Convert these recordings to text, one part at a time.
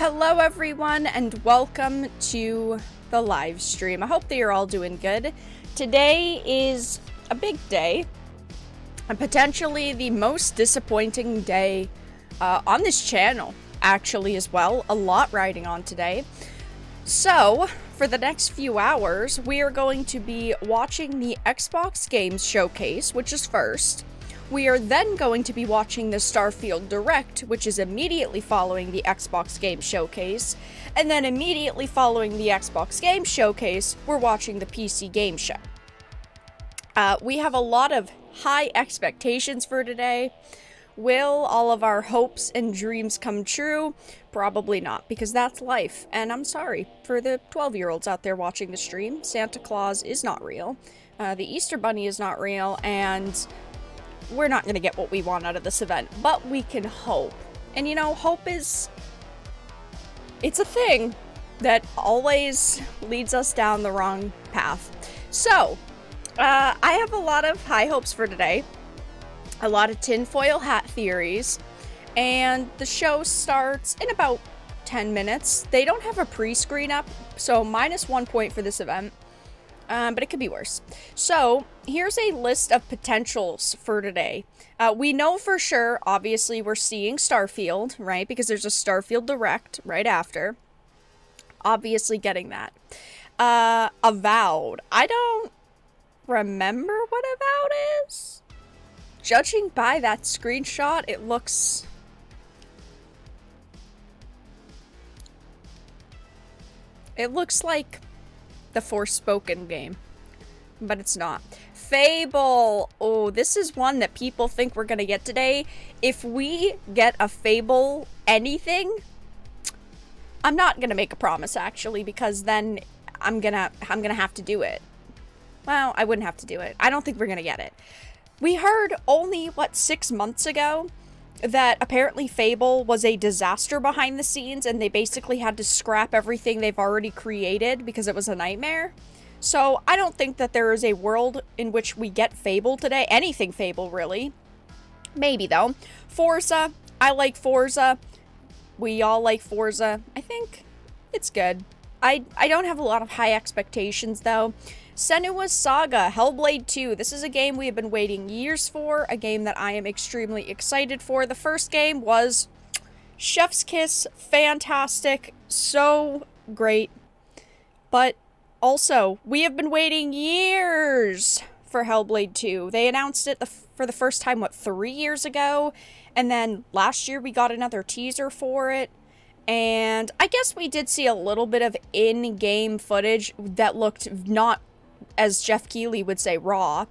Hello everyone and welcome to the live stream. I hope that you're all doing good. Today is a big day, and potentially the most disappointing day on this channel, actually, as well. A lot riding on today. So, for the next few hours, we are going to be watching the Xbox Games Showcase, which is first. We are then going to be watching the Starfield Direct, which is immediately following the Xbox Games Showcase. And then immediately following the Xbox Games Showcase, we're watching the PC Game Show. We have a lot of high expectations for today. Will all of our hopes and dreams come true? Probably not, because that's life. And I'm sorry for the 12-year-olds out there watching the stream. Santa Claus is not real. The Easter Bunny is not real, and we're not going to get what we want out of this event. But we can hope. And you know, hope is... it's a thing that always leads us down the wrong path. So, I have a lot of high hopes for today. A lot of tinfoil hat theories, and the show starts in about 10 minutes. They don't have a pre-screen up, so -1 point for this event, but it could be worse. So here's a list of potentials for today. We know for sure, obviously, we're seeing Starfield, right? Because there's a Starfield Direct right after. Obviously getting that. Avowed. I don't remember what Avowed is. Judging by that screenshot, it looks... like the Forspoken game. But it's not. Fable! Oh, this is one that people think we're gonna get today. If we get a Fable anything, I'm not gonna make a promise, actually, because then I'm gonna have to do it. Well, I wouldn't have to do it. I don't think we're gonna get it. We heard only, 6 months ago that apparently Fable was a disaster behind the scenes and they basically had to scrap everything they've already created because it was a nightmare. So I don't think that there is a world in which we get Fable today. Anything Fable, really. Maybe, though. Forza. I like Forza. We all like Forza. I think it's good. I don't have a lot of high expectations, though. Senua's Saga, Hellblade II. This is a game we have been waiting years for, a game that I am extremely excited for. The first game was chef's kiss, fantastic, so great. But also, we have been waiting years for Hellblade II. They announced it for the first time, 3 years ago? And then last year we got another teaser for it. And I guess we did see a little bit of in-game footage that looked not, as Jeff Keighley would say, raw.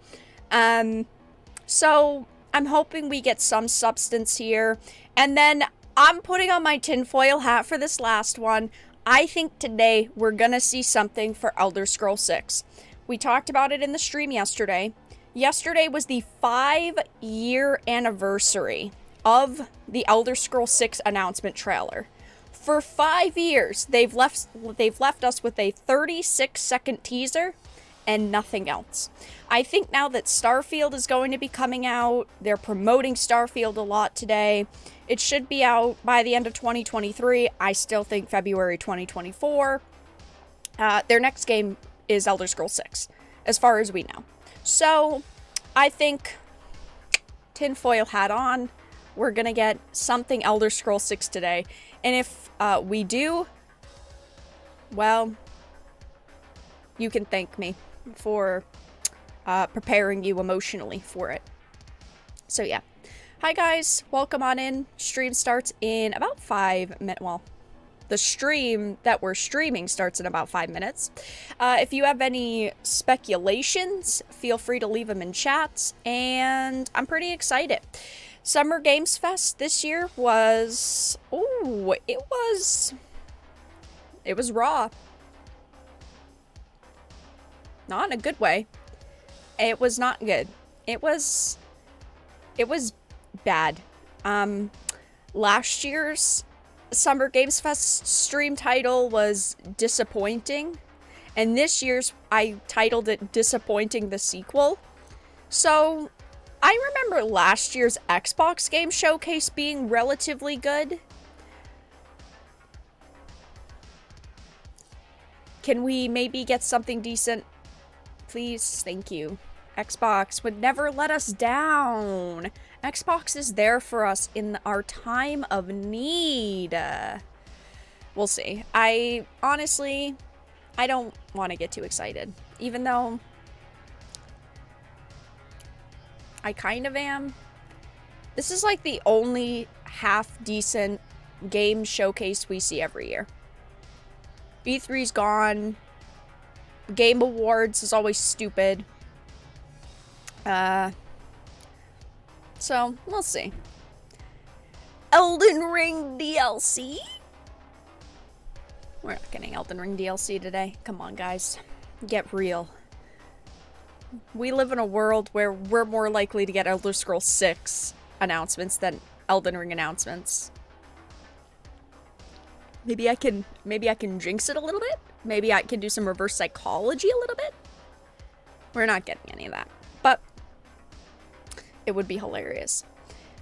So I'm hoping we get some substance here. And then I'm putting on my tinfoil hat for this last one. I think today we're gonna see something for Elder Scrolls 6. We talked about it in the stream yesterday. Yesterday was the 5-year anniversary of the Elder Scrolls 6 announcement trailer. For 5 years, they've left us with a 36-second teaser and nothing else. I think now that Starfield is going to be coming out, they're promoting Starfield a lot today. It should be out by the end of 2023. I still think February 2024. Their next game is Elder Scrolls 6, as far as we know. So, I think, tinfoil hat on, we're gonna get something Elder Scrolls 6 today. And if we do, well, you can thank me for preparing you emotionally for it. So yeah. Hi guys, welcome on in. Stream starts in about 5 minutes. Well, the stream that we're streaming starts in about 5 minutes. If you have any speculations, feel free to leave them in chats, and I'm pretty excited. Summer Games Fest this year was... ooh, it was raw. Not in a good way. It was not good. It was bad. Last year's Summer Games Fest stream title was Disappointing, and this year's I titled it Disappointing the Sequel. So I remember last year's Xbox Game Showcase being relatively good. Can we maybe get something decent? Please, thank you. Xbox would never let us down. Xbox is there for us in our time of need. We'll see. Honestly, I don't want to get too excited. Even though I kind of am. This is like the only half-decent game showcase we see every year. E3's gone. Game Awards is always stupid. So, we'll see. Elden Ring DLC? We're not getting Elden Ring DLC today. Come on, guys. Get real. We live in a world where we're more likely to get Elder Scrolls 6 announcements than Elden Ring announcements. Maybe I can jinx it a little bit. Maybe I can do some reverse psychology a little bit. We're not getting any of that. But it would be hilarious.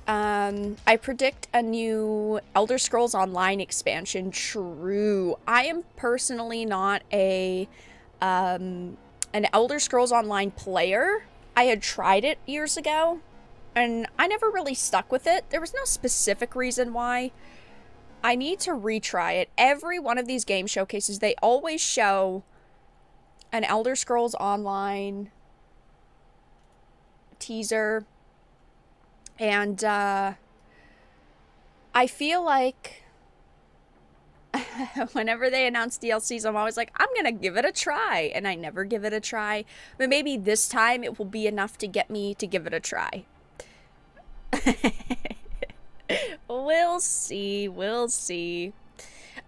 I predict a new Elder Scrolls Online expansion. True. I am personally not an Elder Scrolls Online player. I had tried it years ago, and I never really stuck with it. There was no specific reason why. I need to retry it. Every one of these game showcases, they always show an Elder Scrolls Online teaser. And I feel like whenever they announce DLCs, I'm always like, I'm gonna give it a try. And I never give it a try. But maybe this time it will be enough to get me to give it a try. We'll see. We'll see.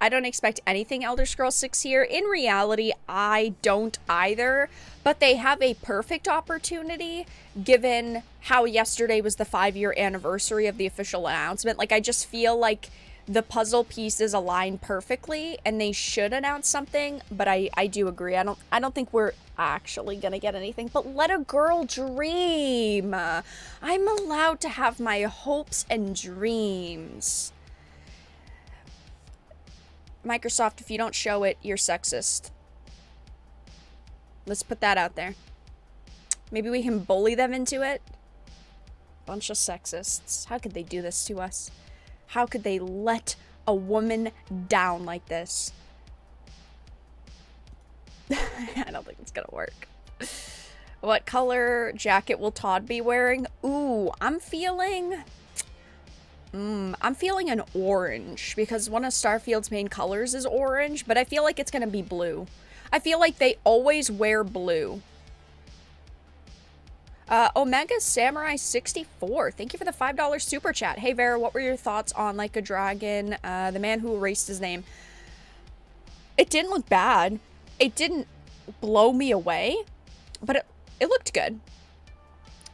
I don't expect anything Elder Scrolls 6 here. In reality, I don't either. But they have a perfect opportunity, given how yesterday was the 5-year anniversary of the official announcement. Like, I just feel like the puzzle pieces align perfectly, and they should announce something. But I do agree. I don't think we're actually gonna get anything. But let a girl dream. I'm allowed to have my hopes and dreams. Microsoft, if you don't show it, you're sexist. Let's put that out there. Maybe we can bully them into it. Bunch of sexists. How could they do this to us? How could they let a woman down like this? I don't think it's gonna work. What color jacket will Todd be wearing? Ooh, I'm feeling an orange, because one of Starfield's main colors is orange, but I feel like it's gonna be blue. I feel like they always wear blue. Omega Samurai 64, thank you for the $5 super chat. Hey Vara, what were your thoughts on Like a Dragon, the man who erased his name? It didn't look bad. It didn't blow me away, but it looked good.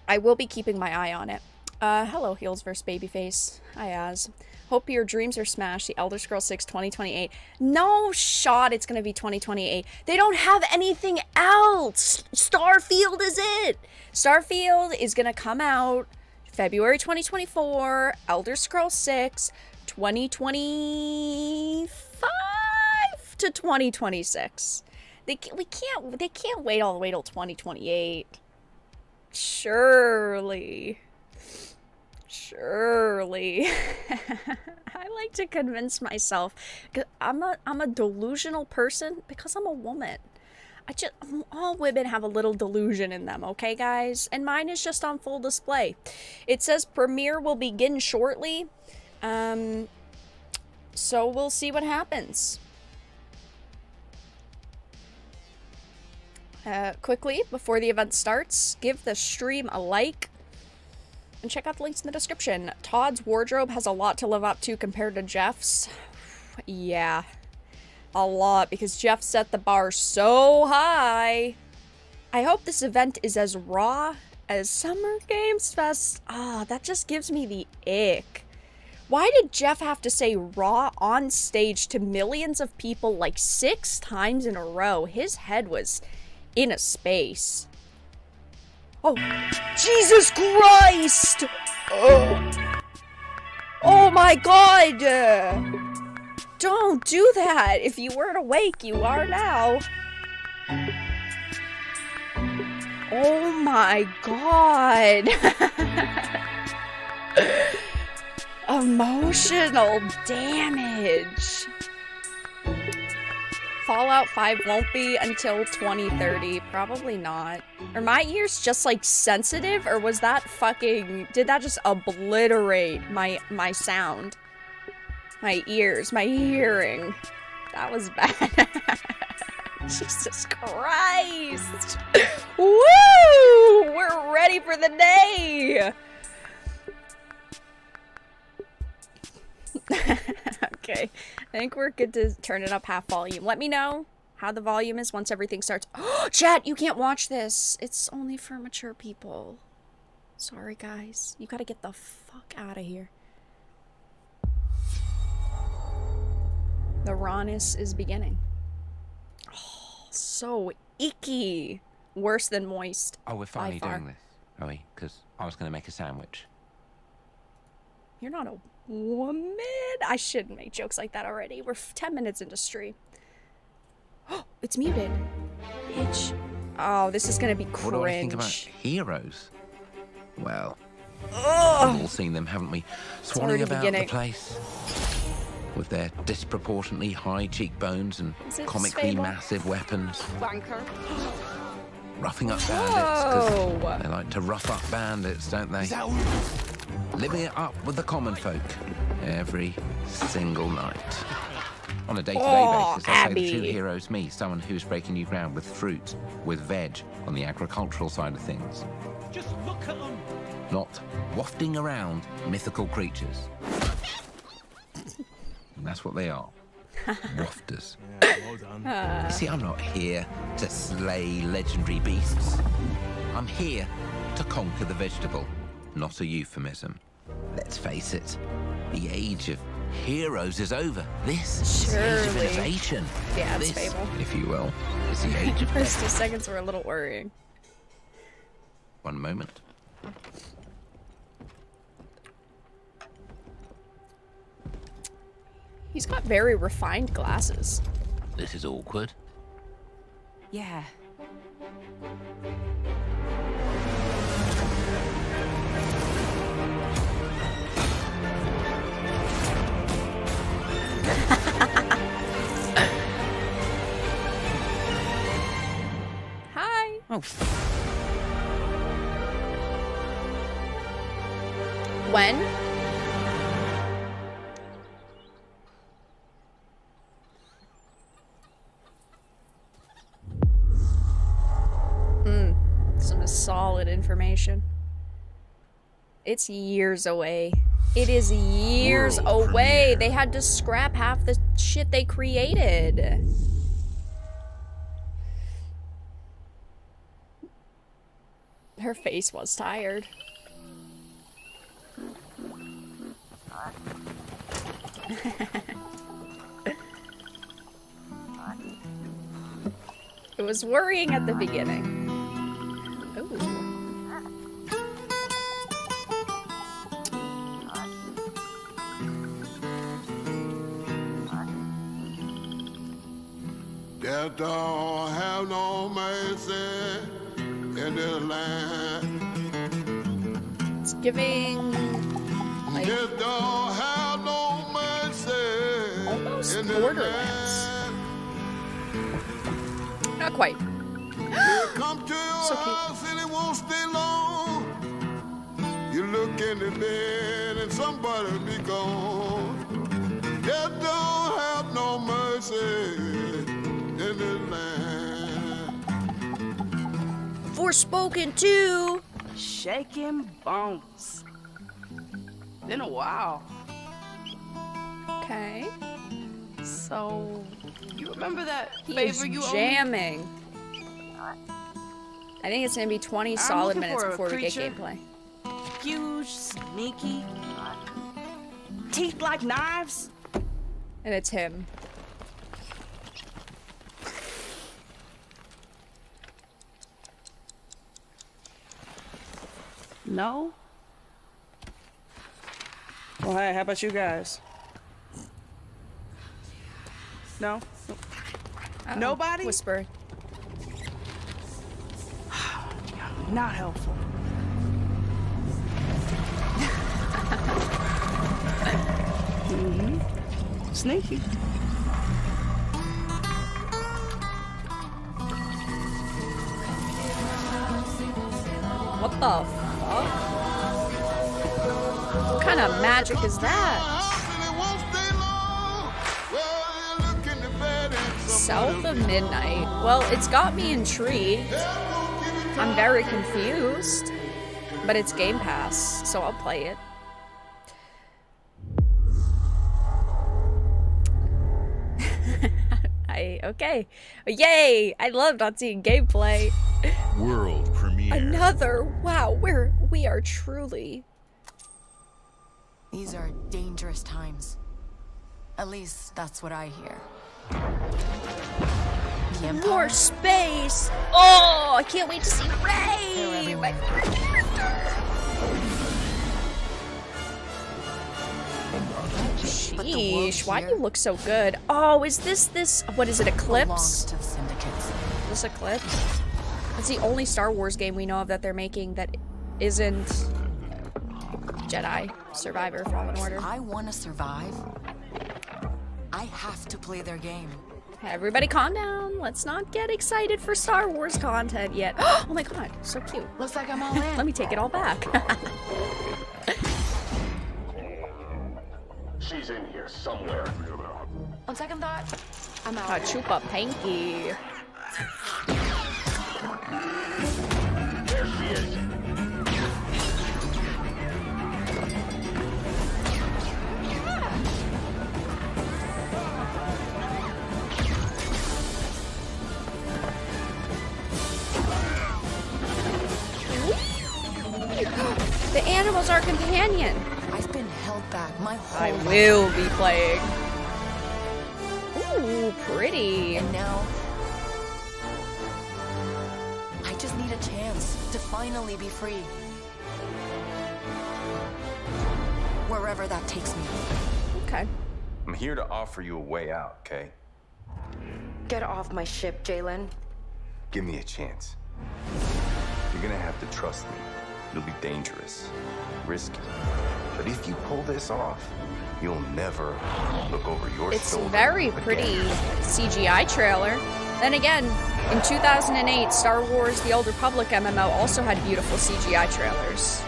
I will be keeping my eye on it. Hello, Heels vs. Babyface. Hi, Az. Hope your dreams are smashed. The Elder Scrolls 6 2028. No shot it's gonna be 2028. They don't have anything else. Starfield is it. Starfield is gonna come out February 2024. Elder Scrolls 6 2025 to 2026. They can't wait all the way till 2028. Surely. I like to convince myself, because I'm a delusional person because I'm a woman. All women have a little delusion in them, okay guys? And mine is just on full display. It says premiere will begin shortly. So we'll see what happens. Quickly, before the event starts, give the stream a like. And check out the links in the description. Todd's wardrobe has a lot to live up to compared to Jeff's. Yeah. A lot, because Jeff set the bar so high. I hope this event is as raw as Summer Games Fest. That just gives me the ick. Why did Jeff have to say raw on stage to millions of people like 6 times in a row? His head was in a space. Oh, Jesus Christ! Oh my God! Don't do that! If you weren't awake, you are now. Oh my god. Emotional damage. Fallout 5 won't be until 2030. Probably not. Are my ears just like sensitive, or was that fucking... Did that just obliterate my sound? My ears, my hearing. That was bad. Jesus Christ. Woo! We're ready for the day. Okay, I think we're good to turn it up half volume. Let me know how the volume is once everything starts. Oh, chat, you can't watch this. It's only for mature people. Sorry, guys. You gotta get the fuck out of here. The rawness is beginning. Oh, so icky. Worse than moist. Oh, we're finally doing this, are we? Because I was going to make a sandwich. You're not a woman. I shouldn't make jokes like that already. We're 10 minutes into stream. Oh, it's muted. Bitch. Oh, this is going to be cringe. What do I think about heroes? Well, ugh. we've all seen them, haven't we? Swanning about the place. With their disproportionately high cheekbones and comically massive weapons. Wanker. Roughing up bandits, because they like to rough up bandits, don't they? Living it up with the common folk every single night. On a day-to-day basis, I say the two heroes me, someone who's breaking new ground with fruit, with veg, on the agricultural side of things. Just look at them. Not wafting around mythical creatures. And that's what they are. Wafters. Yeah, well done. You see, I'm not here to slay legendary beasts. I'm here to conquer the vegetable, not a euphemism. Let's face it, the age of heroes is over. This is the age of innovation. Yeah, it's this, Fable. if you will, is the age of First 2 seconds were a little worrying. One moment. He's got very refined glasses. This is awkward. Yeah. Hi. Oh. When? Some solid information. It's years away. It is years World away. premiere. They had to scrap half the shit they created. Her face was tired. It was worrying at the beginning. Ooh. Death don't have no mercy in this land. It's giving like Death don't have no mercy almost in this Borderlands. land. Not quite. You come to your So cute. house and it won't stay long. You look in the bed and somebody be gone. Death don't have no mercy in this land. Forspoken 2. Shaking bones. Been a while. Okay. So, you remember that He is favor you owed me? jamming. I think it's gonna be 20 solid looking minutes for a before we get creature. gameplay. Huge, sneaky, teeth like knives. And it's him. No? Well, hey, how about you guys? No? Uh-oh. Nobody? Whisper. Not helpful. Sneaky. What the fuck? What kind of magic is that? South of Midnight. Well, it's got me intrigued. I'm very confused. But it's Game Pass, so I'll play it. Okay. Yay! I love not seeing gameplay. World premiere. Another. Wow, we are truly. These are dangerous times. At least that's what I hear. The Empire, More space! Oh, I can't wait to see Rey! My favorite character! Sheesh, why do you look so good? Oh, is this, what is it, belongs Eclipse? to the syndicates. Is this Eclipse? It's the only Star Wars game we know of that they're making that isn't Jedi Survivor Fallen Order. If I want to survive, I have to play their game. Everybody calm down. Let's not get excited for Star Wars content yet. Oh my god, so cute. Looks like I'm all in. Let me take it all back. She's in here somewhere. On second thought, I'm out. Chupa Panky. There she is. The animal's our companion. I've been held back my whole I life. will be playing. Ooh, pretty. And now, I just need a chance to finally be free. Wherever that takes me. Okay. I'm here to offer you a way out, okay? Get off my ship, Jalen. Give me a chance. You're gonna have to trust me. It'll be dangerous, risky. But if you pull this off, you'll never look over your It's shoulder very again. pretty CGI trailer. Then again, in 2008, Star Wars The Old Republic MMO also had beautiful CGI trailers.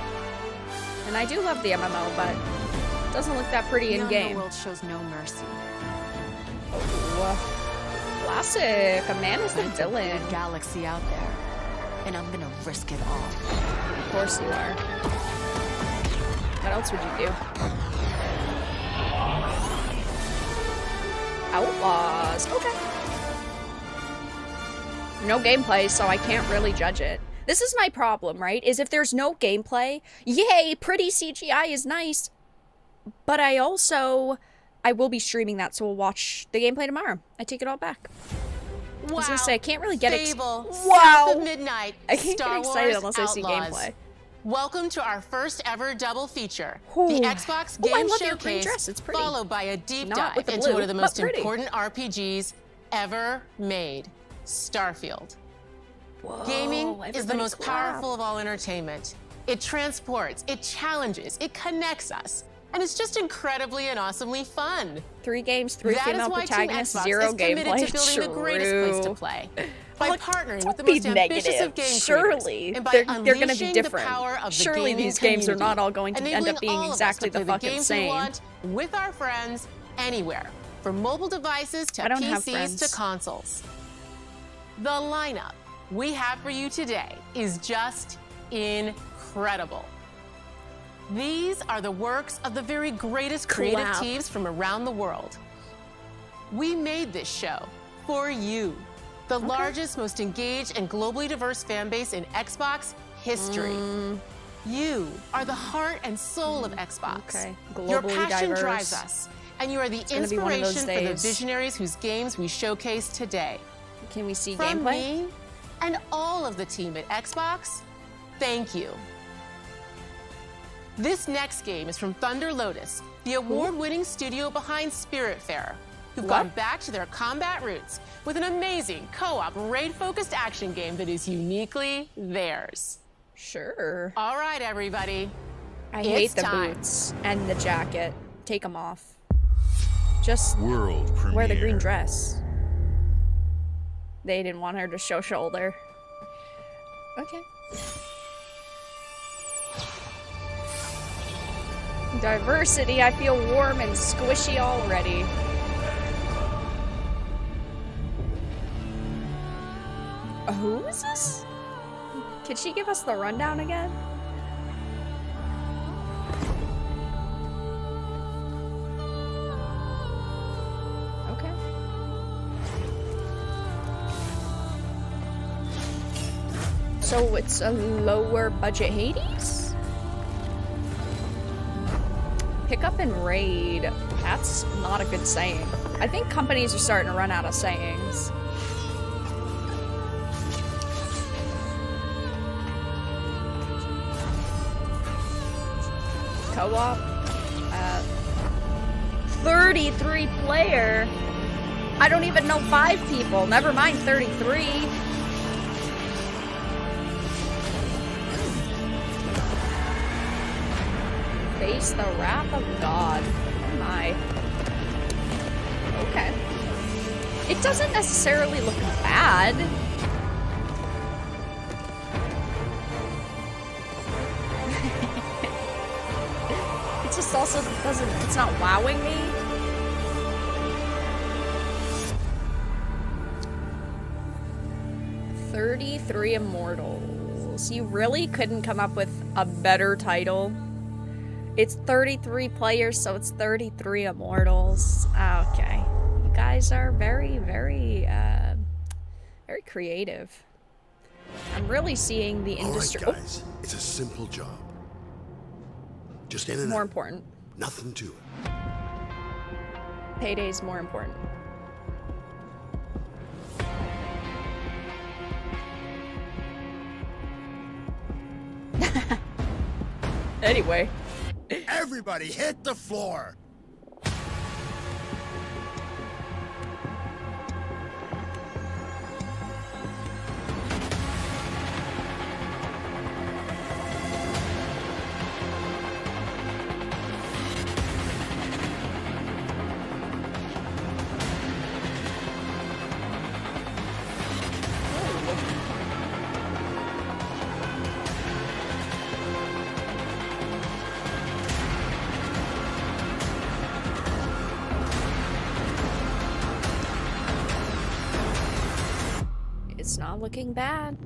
And I do love the MMO, but it doesn't look that pretty in The game. world shows no mercy. Oh, classic. A man is the But it's a villain. big galaxy out there, and I'm gonna risk it all. Of course you are. What else would you do? Outlaws. Okay. No gameplay, so I can't really judge it. This is my problem, right? Is if there's no gameplay, yay, pretty CGI is nice. But I will be streaming that, so we'll watch the gameplay tomorrow. I take it all back. I was gonna say, I can't really get Stable, Wow! South of Midnight, I can't Star get excited Wars unless I see Outlaws. gameplay. Welcome to our first ever double feature. Ooh. The Xbox Ooh, I Game love your green Showcase, dress. It's pretty. followed by a deep Not dive with the into blue, one of the but most pretty. important RPGs ever made, Starfield. Whoa, Gaming is the everybody most clap. powerful of all entertainment. It transports, it challenges, it connects us, and it's just incredibly and awesomely fun. 3 games, 3 That is female why Team protagonists, Xbox 0 is committed gameplay. to building the greatest place to play. By partnering with the Don't most be ambitious negative. of game Surely creators, and by they're gonna be unleashing different. The power of the Surely gaming these games are community, not all going to end enabling up being all of us exactly to the play fucking games same. we want with our friends anywhere, from mobile devices to I don't have PCs friends. to consoles. The lineup we have for you today is just incredible. These are the works of the very greatest creative Clap. teams from around the world. We made this show for you, the largest, most engaged, and globally diverse fan base in Xbox history. You are the heart and soul of Xbox. Okay, Your globally passion diverse. drives us, and you are the gonna be one of those inspiration for the days. visionaries whose games we showcase today. Can we see From gameplay? me and all of the team at Xbox, thank you. This next game is from Thunder Lotus, the award-winning studio behind Spiritfarer. who've gone back to their combat roots with an amazing co-op raid-focused action game that is uniquely theirs. Sure. All right, everybody. I hate the boots and the jacket. Take them off. Just World premiere. wear the green dress. They didn't want her to show shoulder. Okay. Diversity, I feel warm and squishy already. Who is this? Could she give us the rundown again? Okay. So it's a lower budget Hades? Pick up and raid. That's not a good saying. I think companies are starting to run out of sayings. Co-op. 33 player. I don't even know 5 people. Never mind 33. Face the wrath of God. Oh my. Okay. It doesn't necessarily look bad. It just also doesn't, it's not wowing me. "33 Immortals." You really couldn't come up with a better title. It's 33 players, so it's 33 Immortals. Okay. You guys are very, very creative. I'm really seeing the industry. All right, guys. It's a simple job. Just in and More out. important. Nothing to it. Payday's more important. Anyway. Everybody hit the floor! It's not looking bad.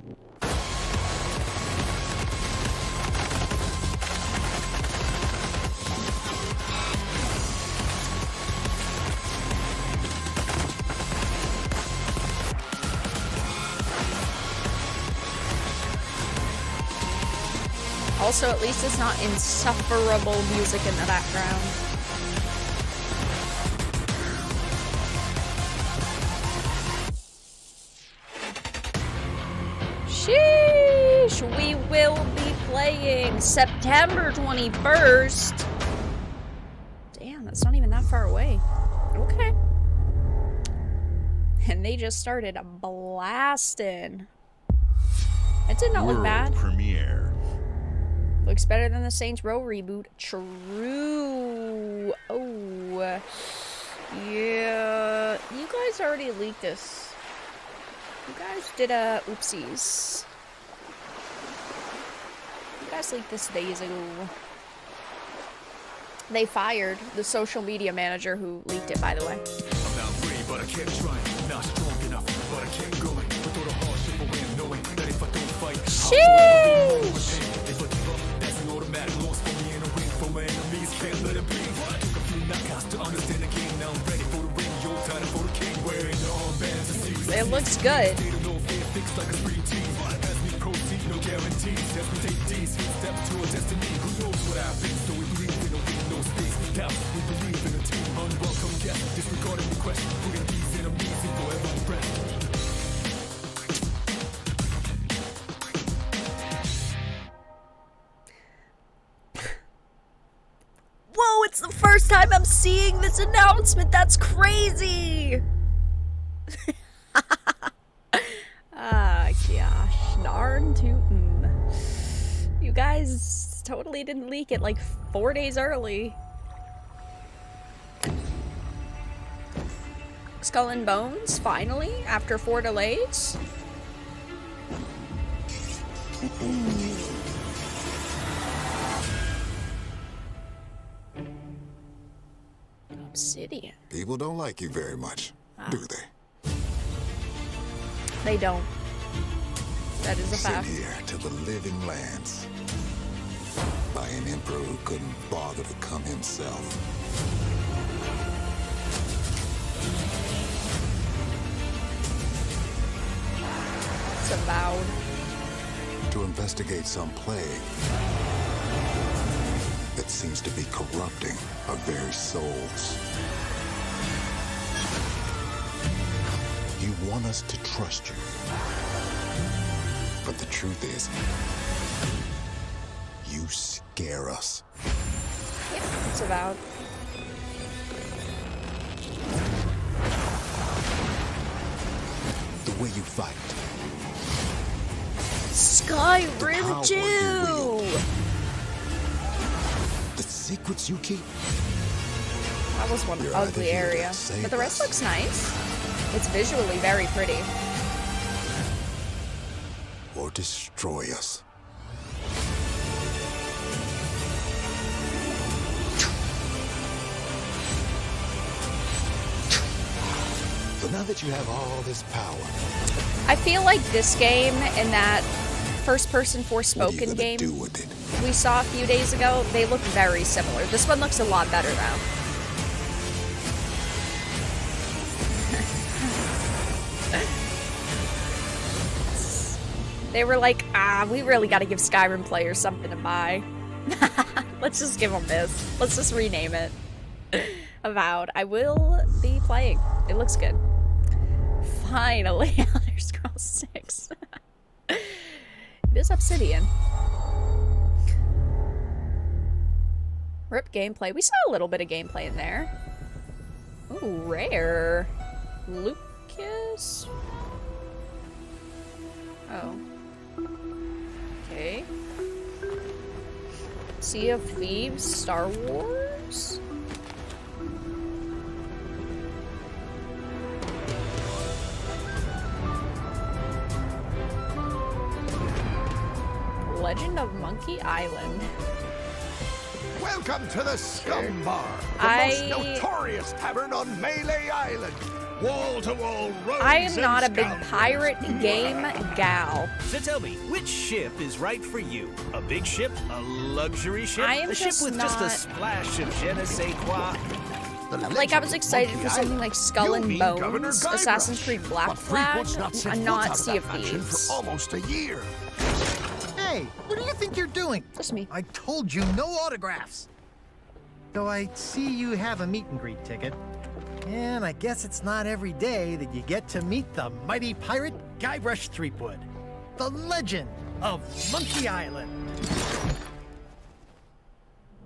Also, at least it's not insufferable music in the background. Sheesh! We will be playing September 21st. Damn, that's not even that far away. Okay. And they just started blasting. It did not look bad. Premiere. Looks better than the Saints Row reboot. True. Oh. Yeah. You guys already leaked this. You guys did oopsies. You guys leaked this days ago. They fired the social media manager who leaked it, by the way. I'm not brave, but I kept trying. Not strong enough, but I kept going. With all the hardship away, knowing that if I don't fight, sheesh! If I give up, that's an automatic loss for me in a ring for my enemies. Can't let it be. Took a few knockouts to understand the game. Now I'm ready for the ring. Yo, time for the king. Wearing the armbands and seas. It looks good. Fixed like a spree team. As we proceed, no guarantees. As we take these steps to our destiny. Who knows what happens? So we believe in a win, no space. Doubt, we believe in a team. Unwelcome guest, disregarding requests. Putting these enemies in forever rest. Whoa, it's the first time I'm I'm seeing this announcement. That's crazy. Ah, gosh. Darn tootin'. You guys totally didn't leak it like 4 days early. Skull and Bones, finally, after 4 delays. Obsidian. People don't like you very much, do they? They don't. That is a Sent fact. here to the living lands by an emperor who couldn't bother to come himself. It's Avowed. To investigate some plague that seems to be corrupting our very souls. You want us to trust you. But the truth is, you scare us. Yep, it's Avowed. The way you fight. Skyrim 2! The secrets you keep. That was one You're ugly either here to area. save But the rest us. looks nice. It's visually very pretty. Or destroy us. So now that you have all this power, I feel like this game and that first-person what are you Forspoken gonna game do with it? we saw a few days ago, they look very similar. This one looks a lot better, though. They were like, we really gotta give Skyrim players something to buy. Let's just give them this. Let's just rename it. Avowed. I will be playing. It looks good. Finally, Elder Scrolls 6. It is Obsidian. RIP gameplay. We saw a little bit of gameplay in there. Ooh, rare. Lucas? Oh. Okay. Sea of Thieves, Star Wars? Legend of Monkey Island. Welcome to the Scum Bar, the I- most notorious tavern on Melee Island. Wall-to-wall roads I am and not a big scoundrels. pirate game gal. So tell me, which ship is right for you? A big ship? A luxury ship? I am a ship just with just a not- splash of je ne sais quoi? Like, I was excited for something like Skull and Bones, Assassin's Creed Black Flag, and not Sea of Thieves. For almost a year. Hey, what do you think you're doing? Just me. I told you no autographs. So I see you have a meet and greet ticket. And I guess it's not every day that you get to meet the mighty pirate Guybrush Threepwood, the legend of Monkey Island.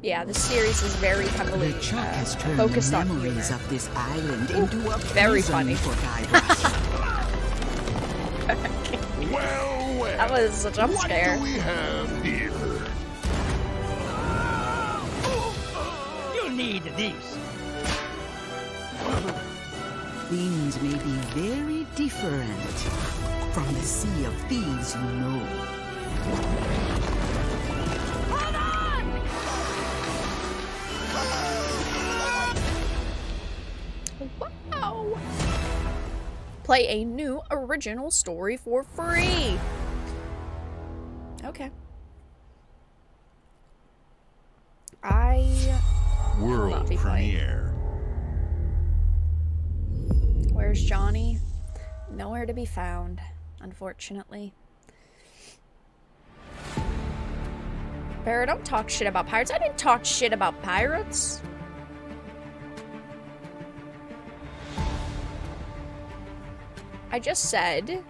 Yeah, the series is very heavily focused on humor. memories of this island into a Very prison funny. for Guybrush. Well, well. That was a jump scare. What do we have here? You need these. Things may be very different from the Sea of Thieves you know. Wow! Play a new original story for free. Okay. I will not World be playing. premiere. Where's Johnny? Nowhere to be found, unfortunately. Barra, don't talk shit about pirates. I didn't talk shit about pirates. I just said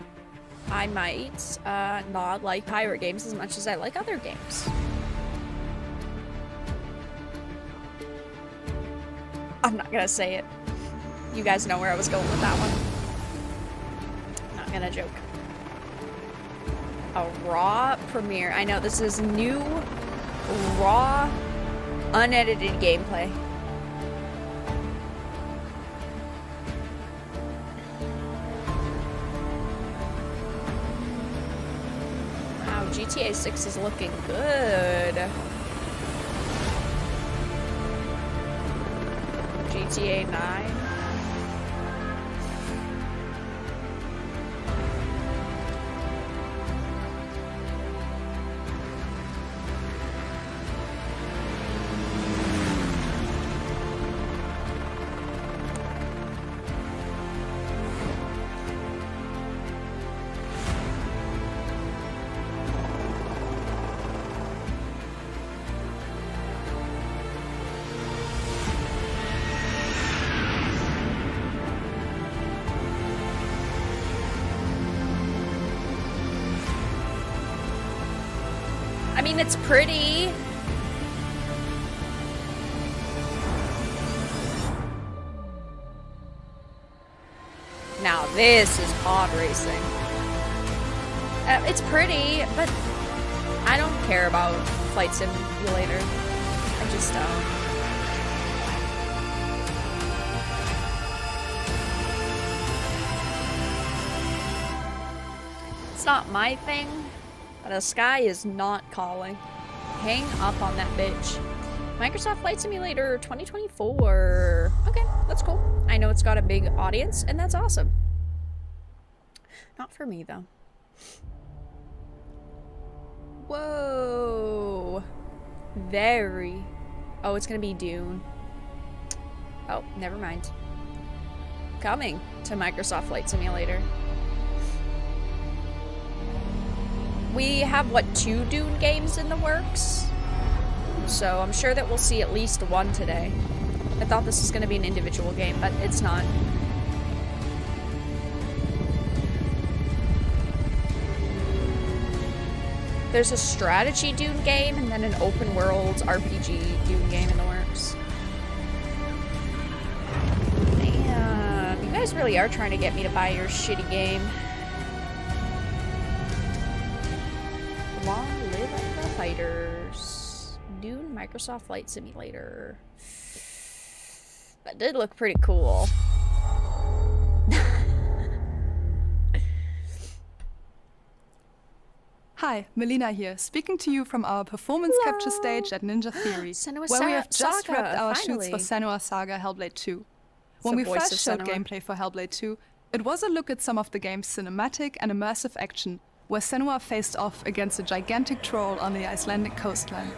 I might not like pirate games as much as I like other games. I'm not gonna say it. You guys know where I was going with that one. Not gonna joke. A raw premiere. I know this is new, raw, unedited gameplay. Wow, GTA 6 is looking good. GTA 9. I mean, it's pretty. Now this is pod racing. It's pretty, but I don't care about Flight Simulator. I just don't. It's not my thing. But the sky is not calling. Hang up on that bitch. Microsoft Flight Simulator 2024. Okay, that's cool. I know it's got a big audience, and that's awesome. Not for me, though. Whoa. Very. Oh, it's gonna be Dune. Oh, never mind. Coming to Microsoft Flight Simulator. We have, what, 2 Dune games in the works? So I'm sure that we'll see at least one today. I thought this was going to be an individual game, but it's not. There's a strategy Dune game and then an open world RPG Dune game in the works. Damn, you guys really are trying to get me to buy your shitty game. Long live the fighters. Dune Microsoft Flight Simulator. That did look pretty cool. Hi, Melina here, speaking to you from our performance capture stage at Ninja Theory, where we have just wrapped our shoots for Senua Saga Hellblade 2. When we first showed gameplay for Hellblade 2, it was a look at some of the game's cinematic and immersive action, where Senua faced off against a gigantic troll on the Icelandic coastline.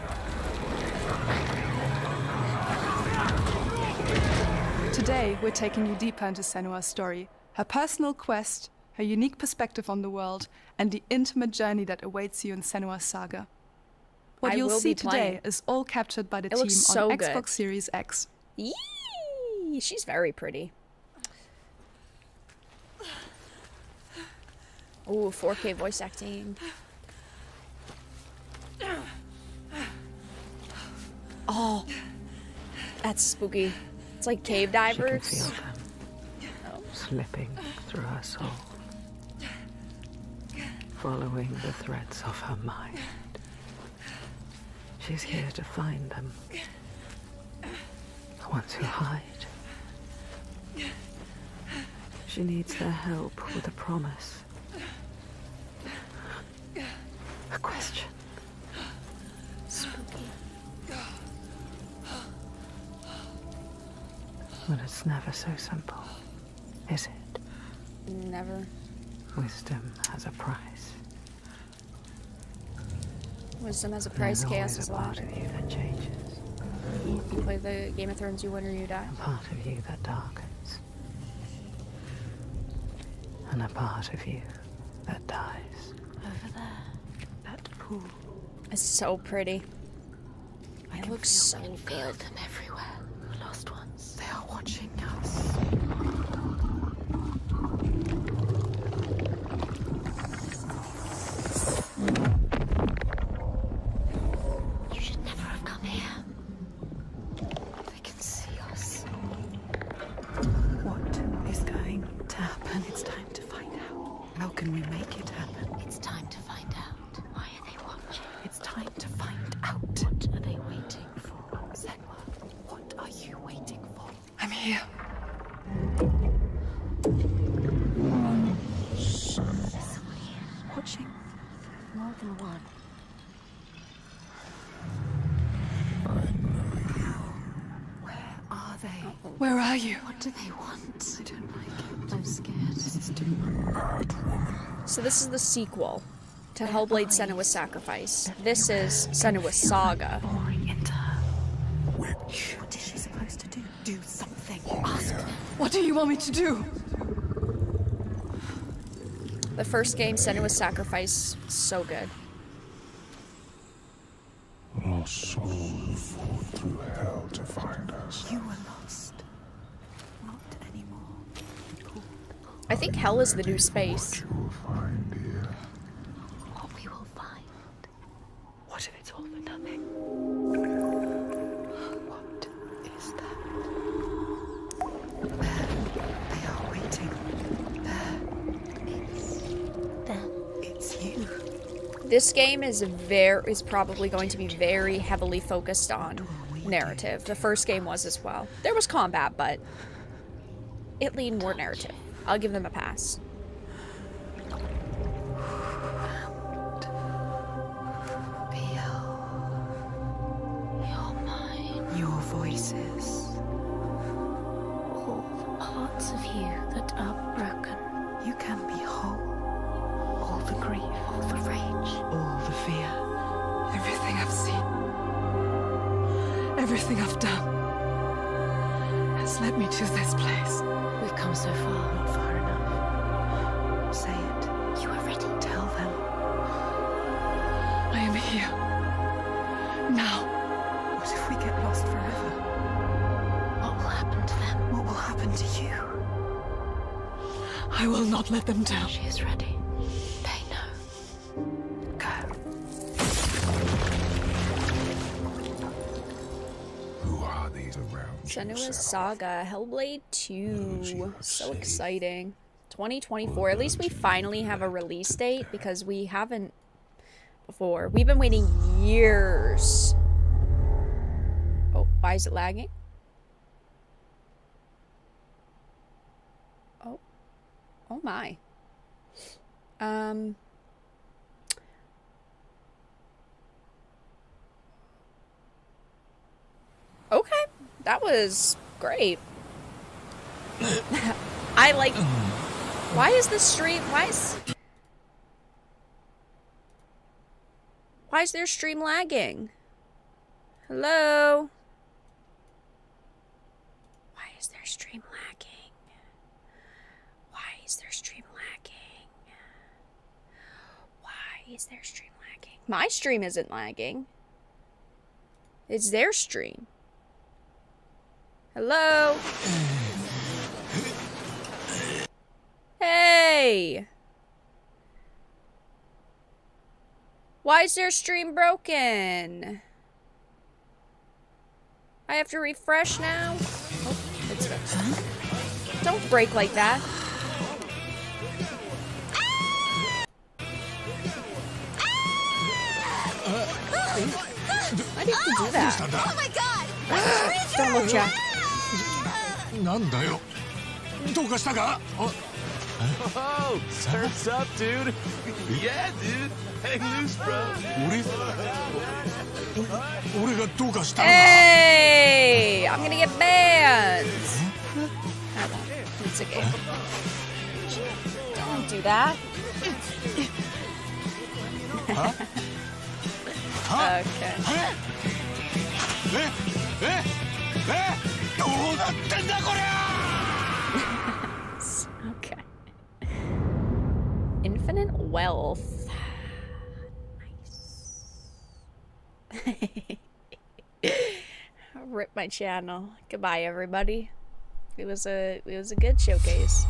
Today, we're taking you deeper into Senua's story, her personal quest, her unique perspective on the world, and the intimate journey that awaits you in Senua's saga. What you'll see today is all captured by the team on Xbox Series X. Yee! She's very pretty. Ooh, 4K voice acting. Oh, that's spooky. It's like cave divers. She can feel them slipping through her soul, following the threads of her mind. She's here to find them, the ones who hide. She needs their help with a promise. A question. Spooky. But it's never so simple, is it? Never. Wisdom has a price. Wisdom has a price, chaos is a part of you that changes. You play the Game of Thrones, you win or you die. A part of you that darkens. And a part of you that dies. Over there. That pool. It's so pretty. It looks so good. Them everywhere. The lost ones. They are watching us. You should never have come here. They can see us. is going to happen? It's time to find out. How can we make it happen? It's time to find out. Why are they watching? It's time to find out. What are they waiting for? Senua, what are you waiting for? I'm here. Watching. More than one. Where are they? Where are you? What do they want? I don't like it. I'm scared. This is too much. So this is the sequel to Hellblade Senua's Sacrifice. This is Senua's Saga. Boring into her. What is she supposed to do? Do something. Ask them. What do you want me to do? The first game, Senua's Sacrifice, so good. Lost souls fought through hell to find us. You were lost. Not anymore. I think hell is the new space. You will find here. What we will find. What if it's all for nothing? What is that? There. They are waiting. There. It's them. It's you. This game is probably going to be very heavily focused on narrative. The first game was as well. There was combat, but it leaned more narrative. I'll give them a pass. You're mine. Your voices. All the parts of you that are broken. You can be whole. All the grief. All the rage. All the fear. Everything I've seen, everything I've done, has led me to this place. We've come so far. Not far enough. Say it. You are ready. Tell them. I am here. Now. What if we get lost forever? What will happen to them? What will happen to you? I will not let them down. She is ready. They know. Go. Who are these around you? Senua's Saga, Hellblade 2. So exciting. 2024. At least we finally have a release date because we haven't before. We've been waiting years. Oh, why is it lagging? Oh. Oh my. Okay, that was great. I like. Why is the stream? Why is their stream lagging? Hello? Why is their stream lagging? Why is their stream lagging? Why is their stream lagging? My stream isn't lagging. It's their stream. Hello? Hey! Why is their stream broken? I have to refresh now? Oh, it's fixed. Don't break like that. Why do you have to do that? Oh my god! Don't look, Jack. なんだよ。どうかしたか? Oh, surf's up, dude. Yeah, dude. Hang loose, bro. 俺がどうかしたんだ? Hey! I'm gonna get banned! I won't. It's a game. Don't do that. Okay. どうなってんだこりゃ! Okay. Infinite wealth. Nice. Rip my channel. Goodbye, everybody. It was a good showcase.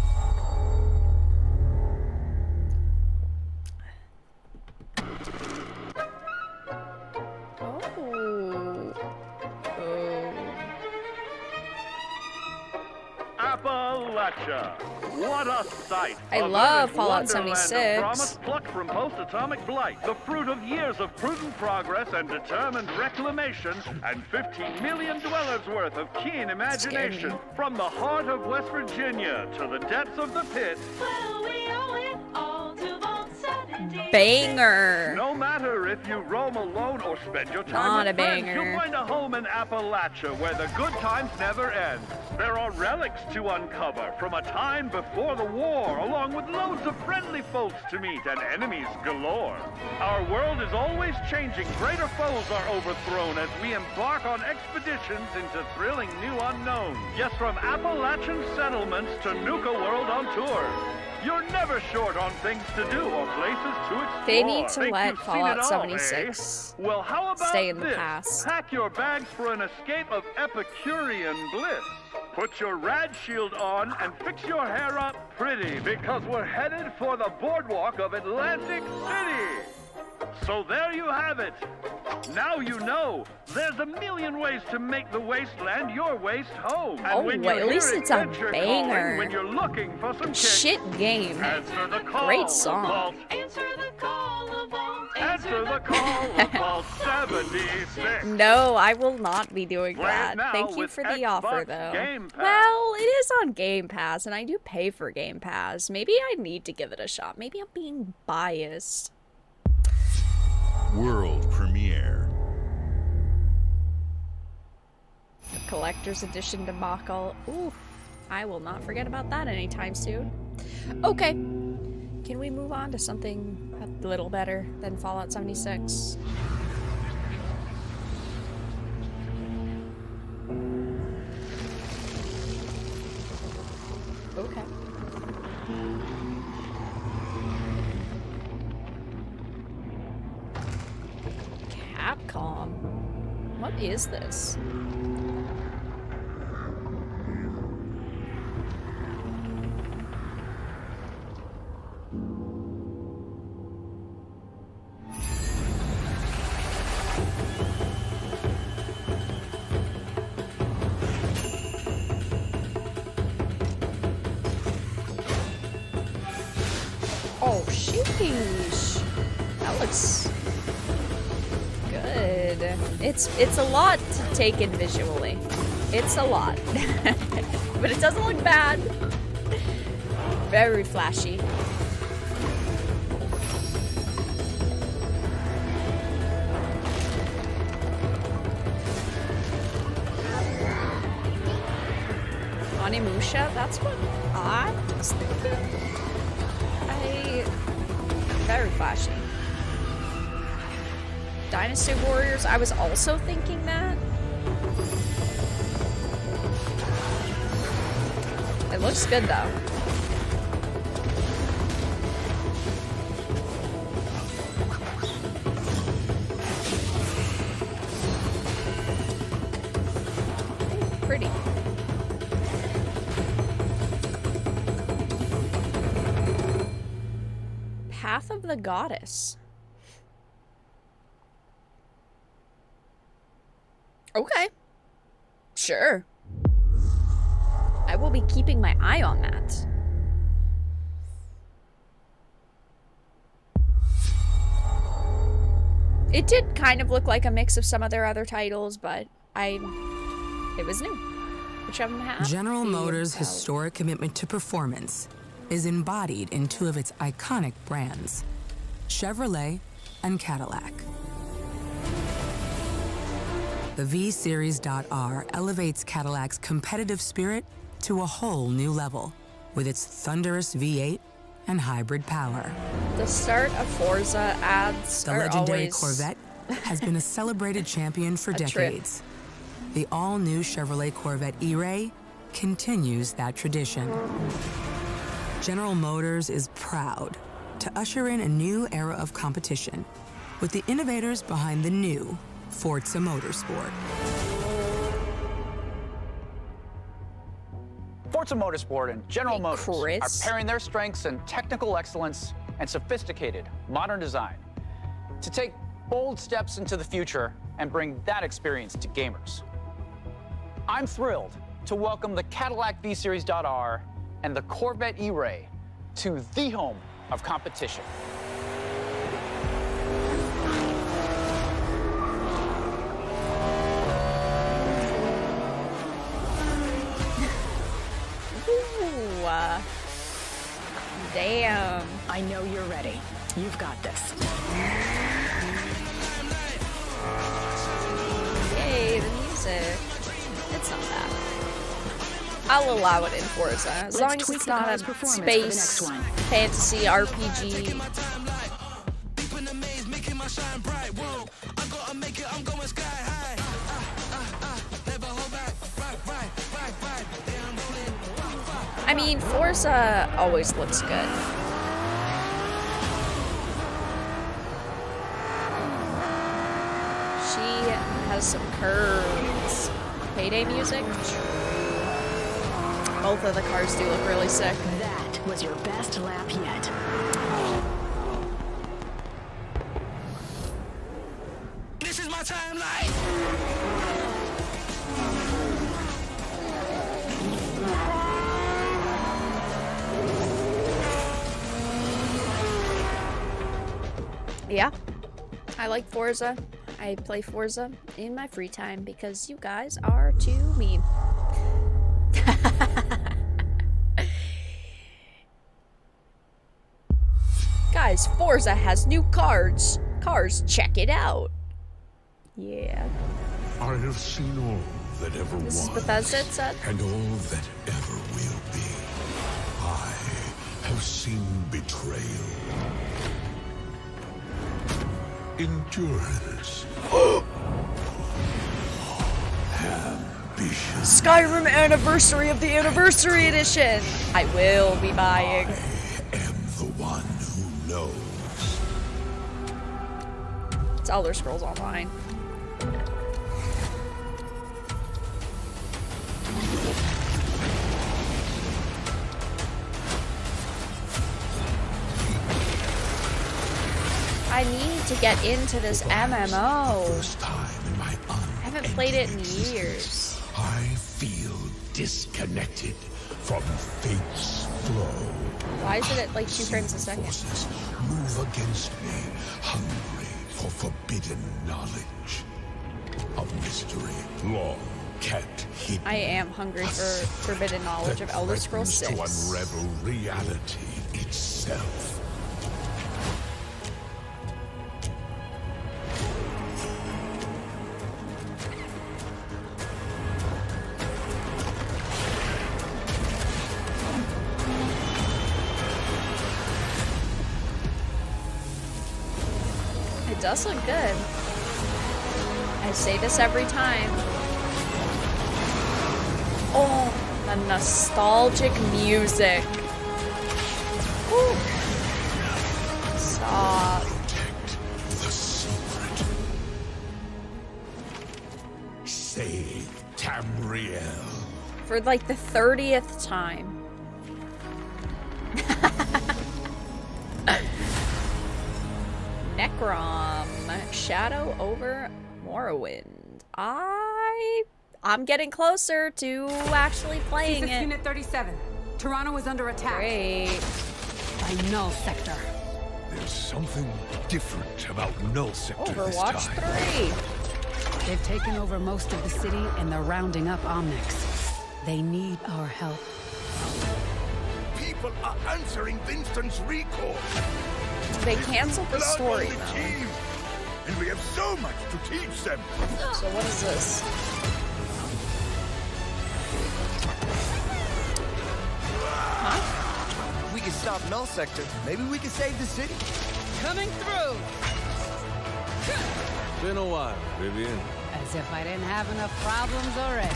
Appalachia. What a sight! I love Fallout 76. Promise plucked from post-atomic blight, the fruit of years of prudent progress and determined reclamation, and 15 million dwellers worth of keen imagination. From the heart of West Virginia to the depths of the pit. Well, we owe it all to Vault 70. Banger. No matter if you roam alone or spend your time Not with a friends, banger. you'll find a home in Appalachia where the good times never end. There are relics to uncover from a time before the war, along with loads of friendly folks to meet and enemies galore. Our world is always changing. Greater foes are overthrown as we embark on expeditions into thrilling new unknowns. Yes, from Appalachian settlements to Nuka World on tour. You're never short on things to do or places to explore. They need to Think let you've seen Fallout it all, 76 eh? Well, how about stay in the this? past. Pack your bags for an escape of Epicurean bliss. Put your rad shield on and fix your hair up pretty, because we're headed for the boardwalk of Atlantic City. So there you have it. Now you know. There's a million ways to make the wasteland your waste home. And Oh, when wait, you at least hear it's a adventure banger. calling, when you're looking for some kicks, Shit game. answer the call Great of song. Vault. Answer the call of Vault. Answer the call of Vault 76. No, I will not be doing Play it that. now Thank you with for the offer, Xbox though. Game Pass. Well, it is on Game Pass, and I do pay for Game Pass. Maybe I need to give it a shot. Maybe I'm being biased. World premiere. The Collector's Edition debacle. Ooh, I will not forget about that anytime soon. Okay, can we move on to something a little better than Fallout 76? Okay. Capcom. What is this? Oh, sheesh. That looks good. It's a lot to take in visually. It's a lot. But it doesn't look bad. Very flashy. Onimusha, that's what I was thinking. Very flashy. Dynasty Warriors, I was also thinking that. It looks good though. Pretty. Path of the Goddess. Okay. Sure. I will be keeping my eye on that. It did kind of look like a mix of some of their other titles, but it was new. Which I'm happy. General Motors' historic commitment to performance is embodied in two of its iconic brands, Chevrolet and Cadillac. The V-Series.R elevates Cadillac's competitive spirit to a whole new level with its thunderous V8 and hybrid power. The start of Forza ads The are legendary always Corvette has been a celebrated champion for decades. The all-new Chevrolet Corvette E-Ray continues that tradition. General Motors is proud to usher in a new era of competition with the innovators behind the new Forza Motorsport. Forza Motorsport and General Motors are pairing their strengths in technical excellence and sophisticated modern design to take bold steps into the future and bring that experience to gamers. I'm thrilled to welcome the Cadillac V-Series.R and the Corvette E-Ray to the home of competition. Ooh, damn. I know you're ready. You've got this. Yay, the music. It's not bad. I'll allow it in Forza, as long as it's not a space fantasy RPG. I mean, Forza always looks good. She has some curves. Payday music. Both of the cars do look really sick. That was your best lap yet. This is my timeline. Yeah, I like Forza. I play Forza in my free time because you guys are too mean. Guys, Forza has new cars. Check it out. Yeah. I have seen all that ever This is was, Bethesda, it said. and all that ever will be. I have seen betrayal, endurance, ambition. Skyrim Anniversary of the Anniversary Edition. I will be buying. The one who knows. It's Elder Scrolls Online. I need to get into this MMO. First time in my I haven't played it in years. I feel disconnected from fate's flow. Why is it at like 2 frames a second? Forces move against me, hungry for forbidden knowledge. A mystery long kept hidden. I am hungry for forbidden knowledge of Elder Scrolls 6. To unravel reality itself. It does look good. I say this every time. Oh, the nostalgic music. Woo. Stop. The secret. Save Tamriel. For like the 30th time. Necrom, Shadow over Morrowind. I'm getting closer to actually playing it. Unit 37. Toronto is under attack. Great. By Null Sector. There's something different about Null Sector Overwatch this time. 3. They've taken over most of the city and they're rounding up Omnics. They need our help. People are answering Vincent's recall. They canceled the story, though. And we have so much to teach them. So what is this? Huh? We can stop Null Sector. Maybe we can save the city. Coming through! Been a while, Vivian. As if I didn't have enough problems already.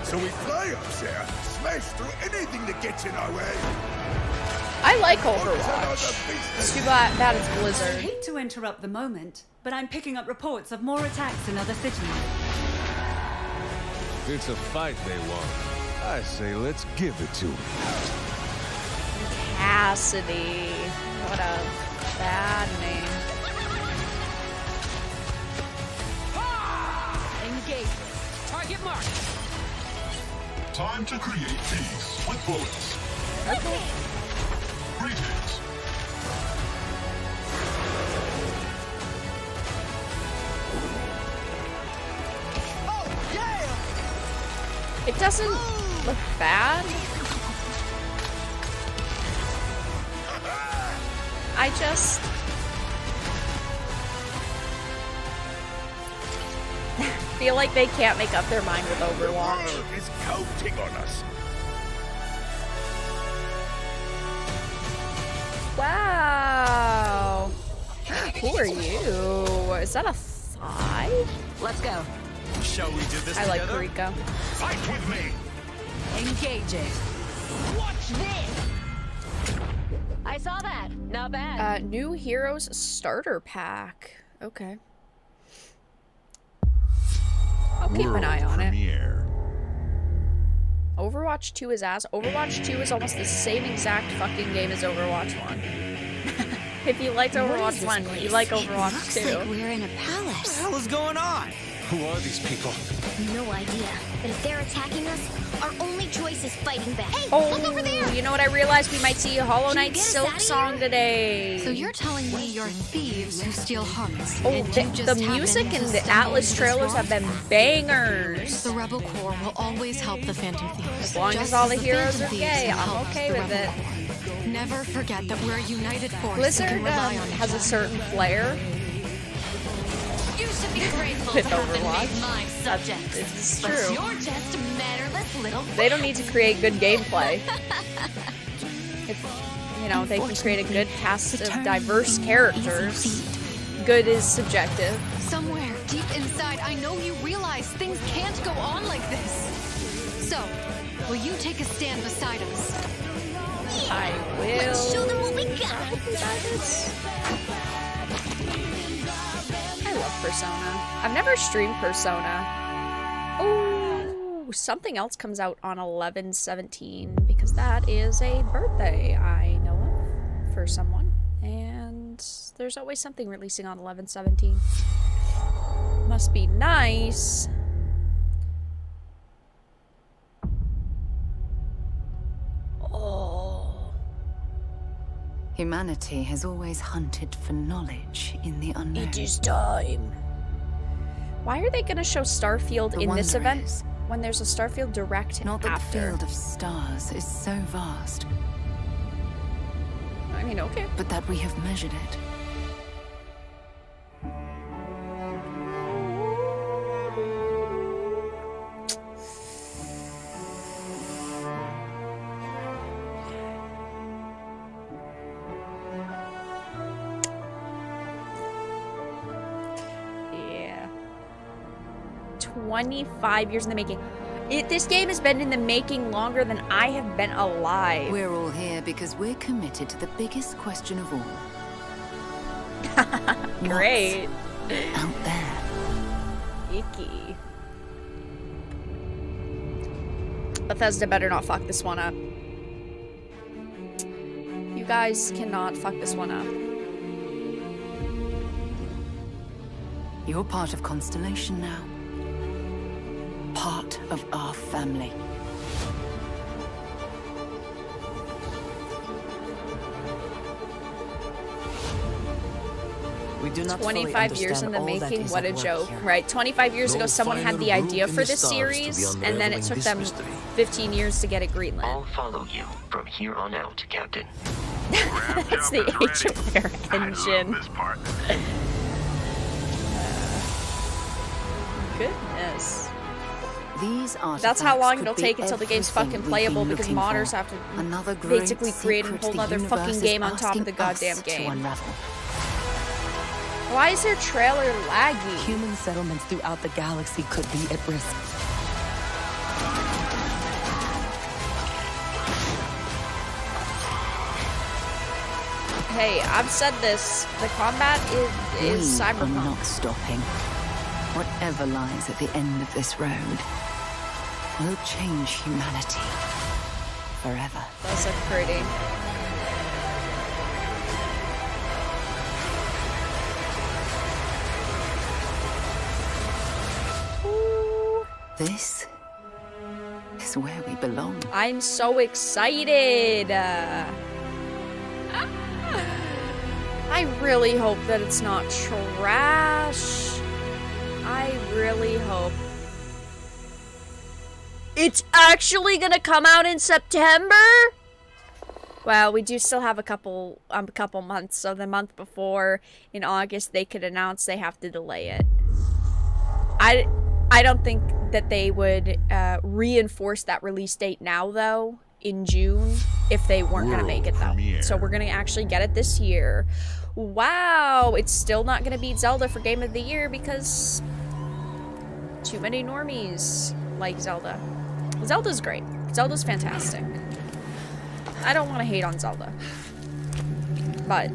So we fly up there, smash through anything that gets in our way. I like Overwatch. It's too bad it's Blizzard. I hate to interrupt the moment, but I'm picking up reports of more attacks in other cities. It's a fight they want. I say let's give it to them. Cassidy. What a bad name. Engage. Target mark. Time to create peace with bullets. Okay. Greetings. Oh, yeah! It doesn't look bad. I just feel like they can't make up their mind with Overwatch. Is counting on us. Wow. Who are you? Is that a thigh? Let's go. Shall we do this I like together? Rico. Fight with me. Engage it. Watch this. I saw that. Not bad. New Heroes Starter Pack. Okay. I'll keep an eye on it. Overwatch 2 is ass. Overwatch 2 is almost the same exact fucking game as Overwatch 1. If you liked Overwatch 1, you like Overwatch 2. Looks like we're in a palace. What the hell is going on? Who are these people? No idea. But if they're attacking us, our only choice is fighting back. Hey, oh, look over there! You know what I realized? We might see a Hollow Knight Silk Song today. So you're telling me you're thieves who steal hearts? Oh, the music and the Atlas trailers have been bangers. The Rebel Corps will always help the Phantom Thieves. As long as all the heroes are gay, I'm okay with it. Never forget that we're a united force. Blizzard has a certain flair. You should be grateful With to have been Overwatch. made my subject. It's But true. you're just a matterless little. They don't need to create good gameplay. If, you know, they can create a good cast of diverse characters. Good is subjective. Somewhere deep inside, I know you realize things can't go on like this. So, will you take a stand beside us? I will. Let's show them what we got. I love Persona. I've never streamed Persona. Oh, something else comes out on 11/17 because that is a birthday I know of for someone, and there's always something releasing on 11/17. Must be nice. Oh. Humanity has always hunted for knowledge in the unknown. It is time. Why are they going to show Starfield in this event when there's a Starfield Direct Not that after? the field of stars is so vast. I mean, okay. But that we have measured it. Yeah. 25 years in the making. This game has been in the making longer than I have been alive. We're all here because we're committed to the biggest question of all. Great. Out there. Icky. Bethesda better not fuck this one up. You guys cannot fuck this one up. You're part of Constellation now. Part of our family. We do not 25 years in the making, what a joke, right? 25 years ago, someone had the idea for this series, and then it took them 15 years to get it greenlit. I'll follow you from here on out, Captain. It's the Age of Air engine. Goodness. These That's how long it'll take until the game's fucking playable because modders have to basically create a whole other fucking game on top of the goddamn game. Why is their trailer laggy? Human settlements throughout the galaxy could be at risk. Hey, I've said this. The combat is Cyberpunk. We are not stopping. Whatever lies at the end of this road will change humanity forever. Those look pretty. Ooh. This is where we belong. I'm so excited. I really hope that it's not trash. I really hope. It's actually gonna come out in September? Well, we do still have a couple months, so the month before, in August, they could announce they have to delay it. I don't think that they would reinforce that release date now, though, in June, if they weren't gonna make it, though. So we're gonna actually get it this year. Wow, it's still not gonna beat Zelda for Game of the Year because too many normies like Zelda. Zelda's great. Zelda's fantastic. I don't want to hate on Zelda. But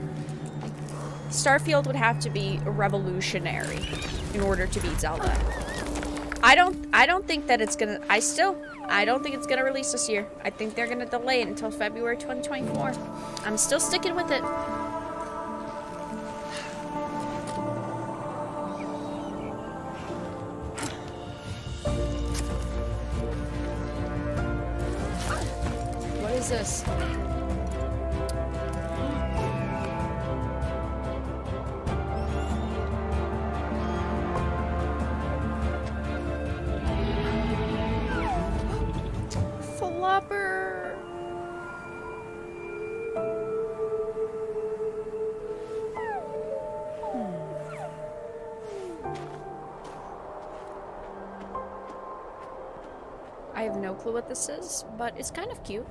Starfield would have to be revolutionary in order to beat Zelda. I don't think that it's gonna I don't think it's gonna release this year. I think they're gonna delay it until February 2024. I'm still sticking with it. What is this? Flopper. I have no clue what this is, but it's kind of cute.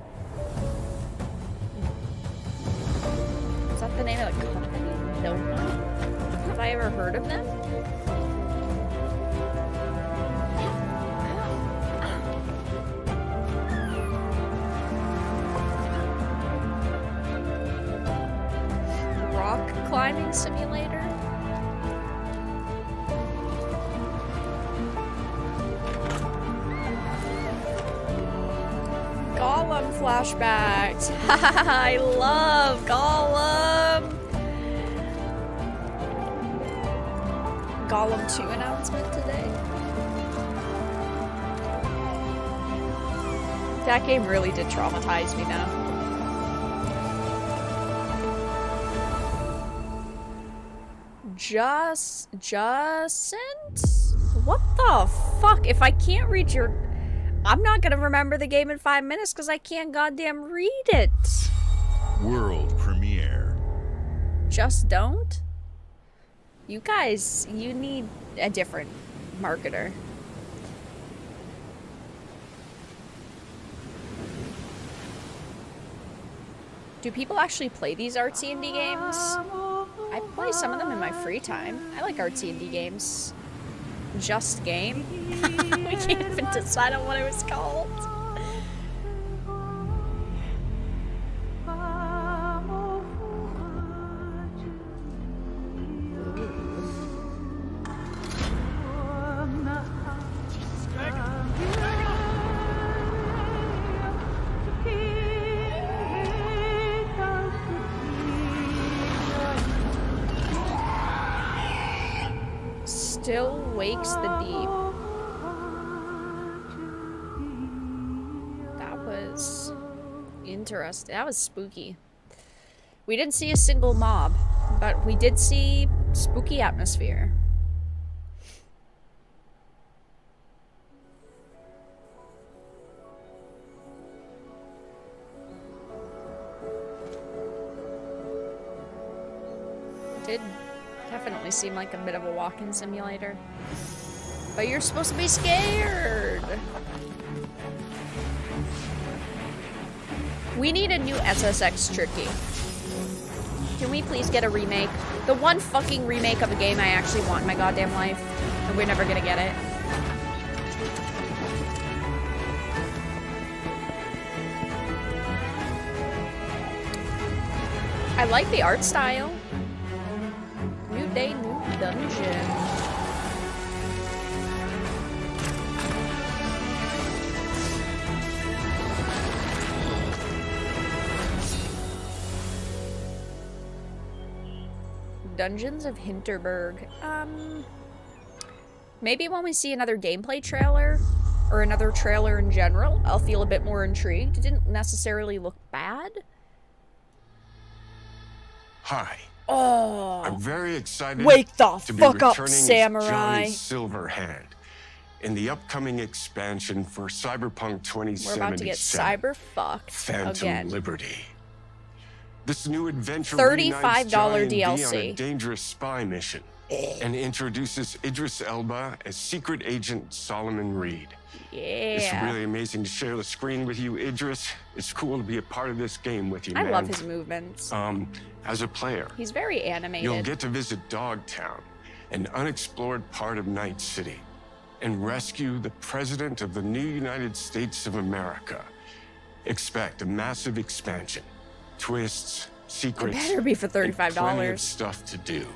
Is that the name of the company? No. Have I ever heard of them? Rock climbing simulator? Gollum flashbacks. I love Gollum. Gollum 2 announcement today. That game really did traumatize me now. Jacent? What the fuck? If I can't read your... I'm not gonna remember the game in 5 minutes because I can't goddamn read it. World premiere. Just don't? You guys, you need a different marketer. Do people actually play these artsy indie games? I play some of them in my free time. I like artsy indie games. Just Game? We can't even decide on what it was called. Still wakes the deep. That was interesting. That was spooky. We didn't see a single mob, but we did see spooky atmosphere. Did definitely seem like a bit of a walk-in simulator. But you're supposed to be scared! We need a new SSX Tricky. Can we please get a remake? The one fucking remake of a game I actually want in my goddamn life. And we're never gonna get it. I like the art style. New day, new dungeon. Dungeons of Hinterberg. Maybe when we see another gameplay trailer, or another trailer in general, I'll feel a bit more intrigued. It didn't necessarily look bad. Hi. Oh. I'm very excited Wake the to be fuck up, returning as Samurai. Johnny Silverhand in the upcoming expansion for Cyberpunk 2077. We're about to get cyber-fucked Phantom again. Liberty. This new adventure $35 reunites Johnny and V DLC. on a dangerous spy mission and introduces Idris Elba as secret agent Solomon Reed. It's Yeah. really amazing to share the screen with you, Idris. It's cool to be a part of this game with you, man. I love his movements. As a player, He's very animated. you'll get to visit Dogtown, an unexplored part of Night City, and rescue the President of the new United States of America. Expect a massive expansion, twists, secrets, better be for and plenty of $35. stuff to do.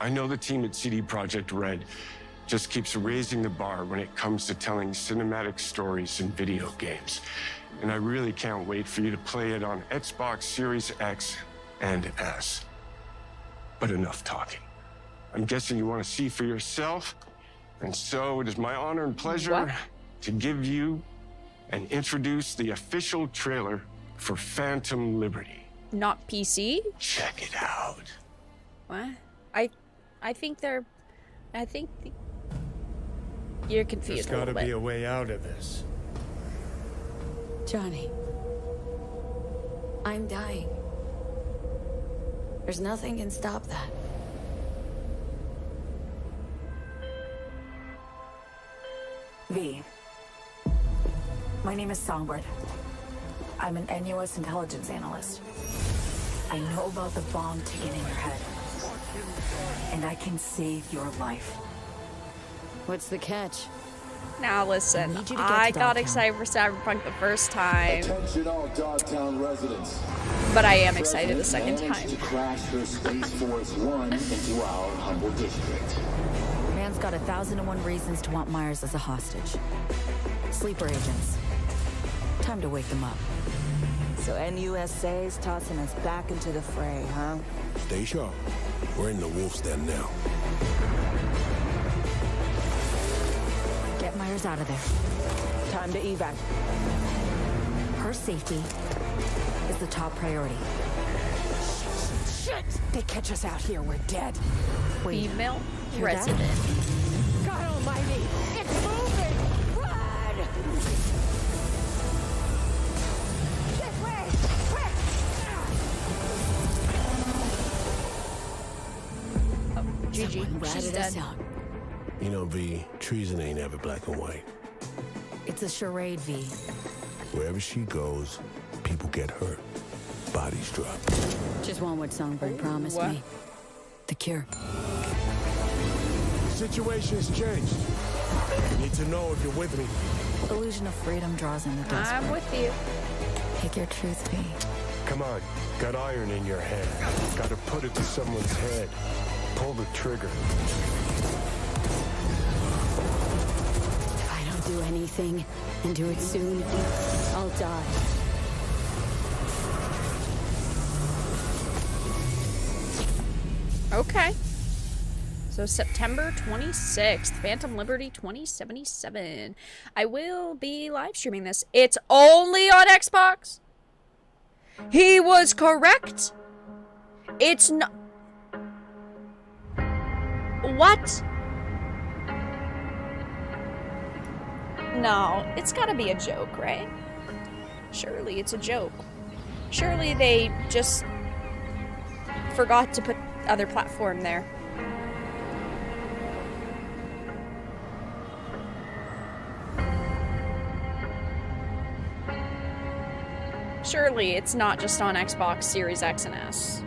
I know the team at CD Projekt Red just keeps raising the bar when it comes to telling cinematic stories in video games. And I really can't wait for you to play it on Xbox Series X and S. But enough talking. I'm guessing you want to see for yourself. And so it is my honor and pleasure to give you and introduce the official trailer for Phantom Liberty. Not PC? Check it out. What? I think they're... You're confused There's a little gotta be bit. a way out of this. Johnny, I'm dying. There's nothing can stop that. V. My name is Songbird. I'm an NUS intelligence analyst. I know about the bomb ticking in your head. And I can save your life. What's the catch? Now listen, need you to get I to got Dogtown. excited for Cyberpunk the first time, Attention all Dogtown residents. but I am excited the second President managed time. to crash her Space Force One into our humble district. Man's got 1,001 reasons to want Myers as a hostage. Sleeper agents. Time to wake them up. So NUSA's tossing us back into the fray, huh? Stay sharp. We're in the wolf's den now. Get Myers out of there. Time to evac. Her safety is the top priority. Shit! They catch us out here, we're dead. Female hear that? resident. God almighty! It's moving! Run! This way! Quick! GG, she's Ratted dead. us out. You know, V, treason ain't ever black and white. It's a charade, V. Wherever she goes, people get hurt. Bodies drop. Just want what Songbird promised what? me. The cure. Situation's changed. Need to know if you're with me. Illusion of freedom draws in the desperate. I'm with you. Pick your truth, V. Come on. Got iron in your hand. Gotta put it to someone's head. Pull the trigger. If I don't do anything, and do it soon, I'll die. Okay. So September 26th, Phantom Liberty 2077. I will be live streaming this. It's only on Xbox. He was correct. It's not. What? No, it's gotta be a joke, right? Surely it's a joke. Surely they just forgot to put other platform there. Surely it's not just on Xbox Series X and S.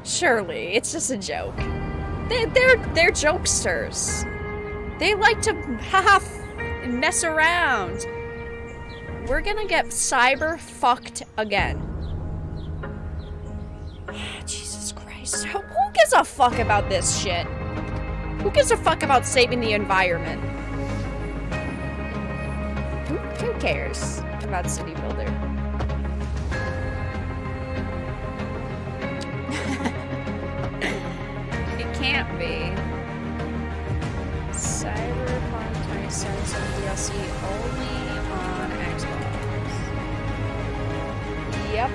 Surely it's just a joke. They're jokesters. They like to mess around. We're gonna get cyber fucked again. Jesus Christ. Who gives a fuck about this shit? Who gives a fuck about saving the environment? Who cares about City Builder? It can't be. Cyberpunk 2077 DLC only on Xbox. Yep.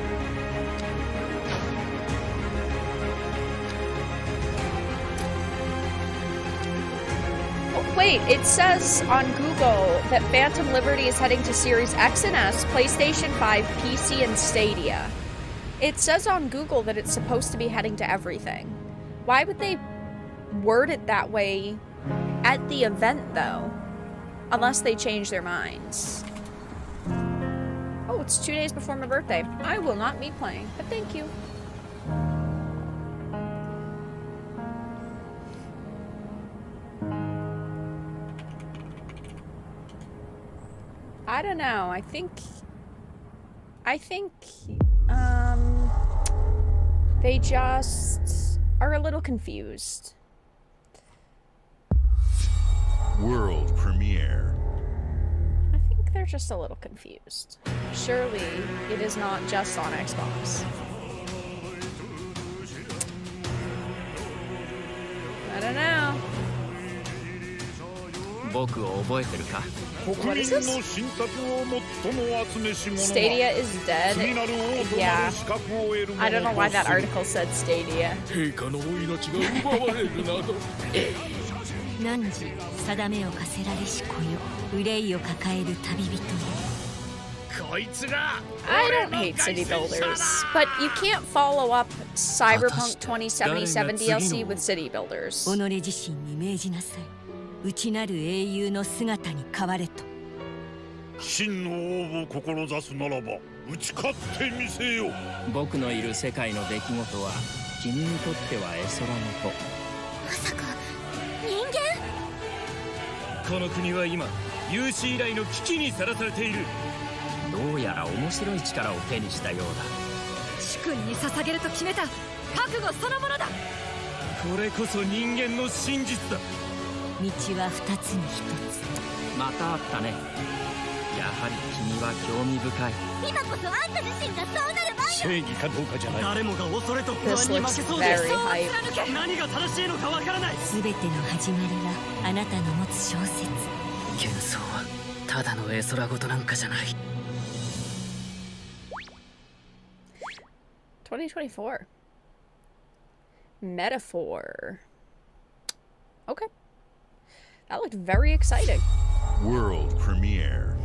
Oh, wait, it says on Google that Phantom Liberty is heading to Series X and S, PlayStation 5, PC, and Stadia. It says on Google that it's supposed to be heading to everything. Why would they word it that way at the event, though? Unless they change their minds. Oh, it's 2 days before my birthday. I will not be playing, but thank you. I don't know. I think they just are a little confused. World premiere. I think they're just a little confused. Surely it is not just on Xbox. I don't know. What is this? Stadia is dead? Yeah. I don't know why that article said Stadia. 汝定めを課せられし子よ憂いを抱える旅人よ I don't hate city builders, but you can't follow up Cyberpunk 2077 DLC with city builders. 己自身に命じなさい内なる英雄の姿に変われと真の王を志すならば打ち勝ってみせよ僕のいる世界の出来事は君にとっては絵空の子まさか人間この国は今有史以来の危機にさらされているどうやら面白い力を手にしたようだ主君に捧げると決めた覚悟そのものだこれこそ人間の真実だ道は二つに一つまたあったねやはり君は興味深い今こそあんた自身がそうなる前よ正義かどうかじゃない誰もが恐れと不安に負けそうで何が正しいのかわからない全ての始まりはあなたの持つ小説幻想はただの絵空事なんかじゃない2024 Metaphor. Okay. That looked very exciting. World premiere.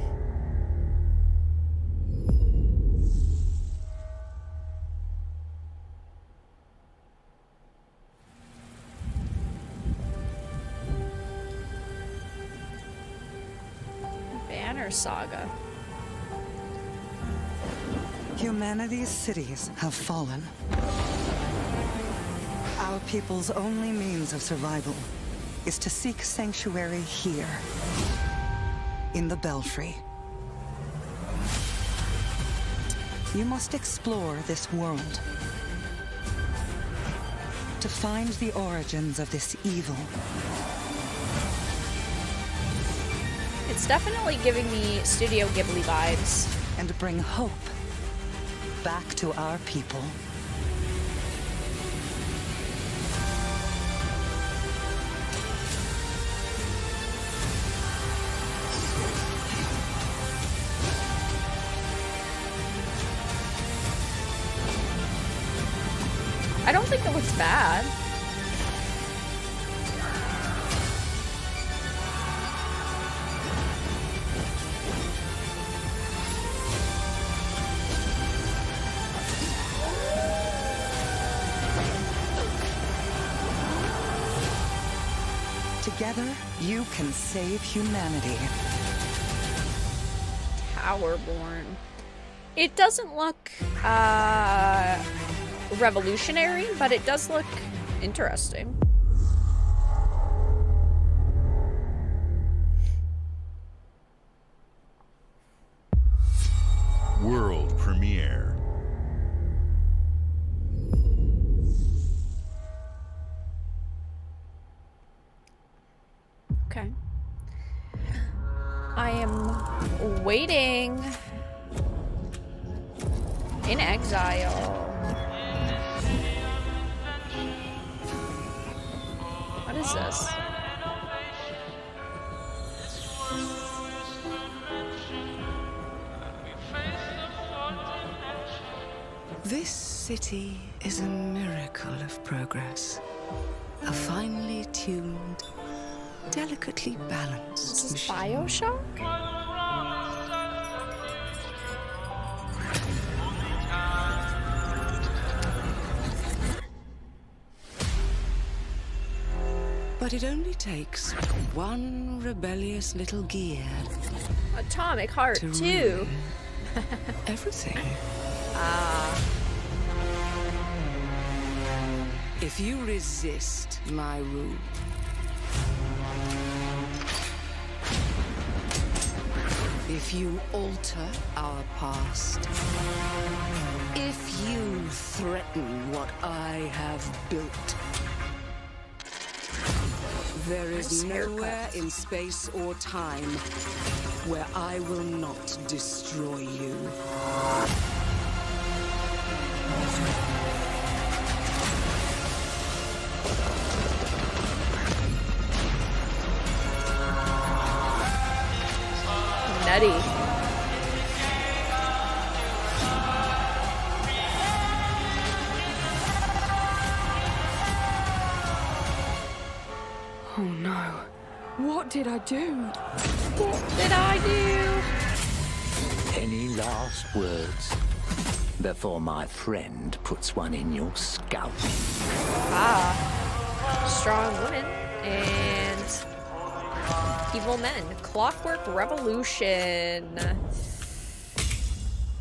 Banner Saga. Humanity's cities have fallen. Our people's only means of survival is to seek sanctuary here, in the Belfry. You must explore this world to find the origins of this evil. It's definitely giving me Studio Ghibli vibes. And bring hope back to our people. I don't think it looks bad. Together, you can save humanity. Towerborn. It doesn't look revolutionary, but it does look interesting. World premiere. Okay. I am waiting in exile. What is this? This city is a miracle of progress. A finely tuned, delicately balanced This is Bioshock? But it only takes one rebellious little gear. Atomic Heart to 2. ruin everything. If you resist my rule, if you alter our past, if you threaten what I have built, there is nowhere in space or time where I will not destroy you. Nutty. Oh no. What did I do? What did I do? Any last words before my friend puts one in your scalp? Strong women and evil men. Clockwork Revolution.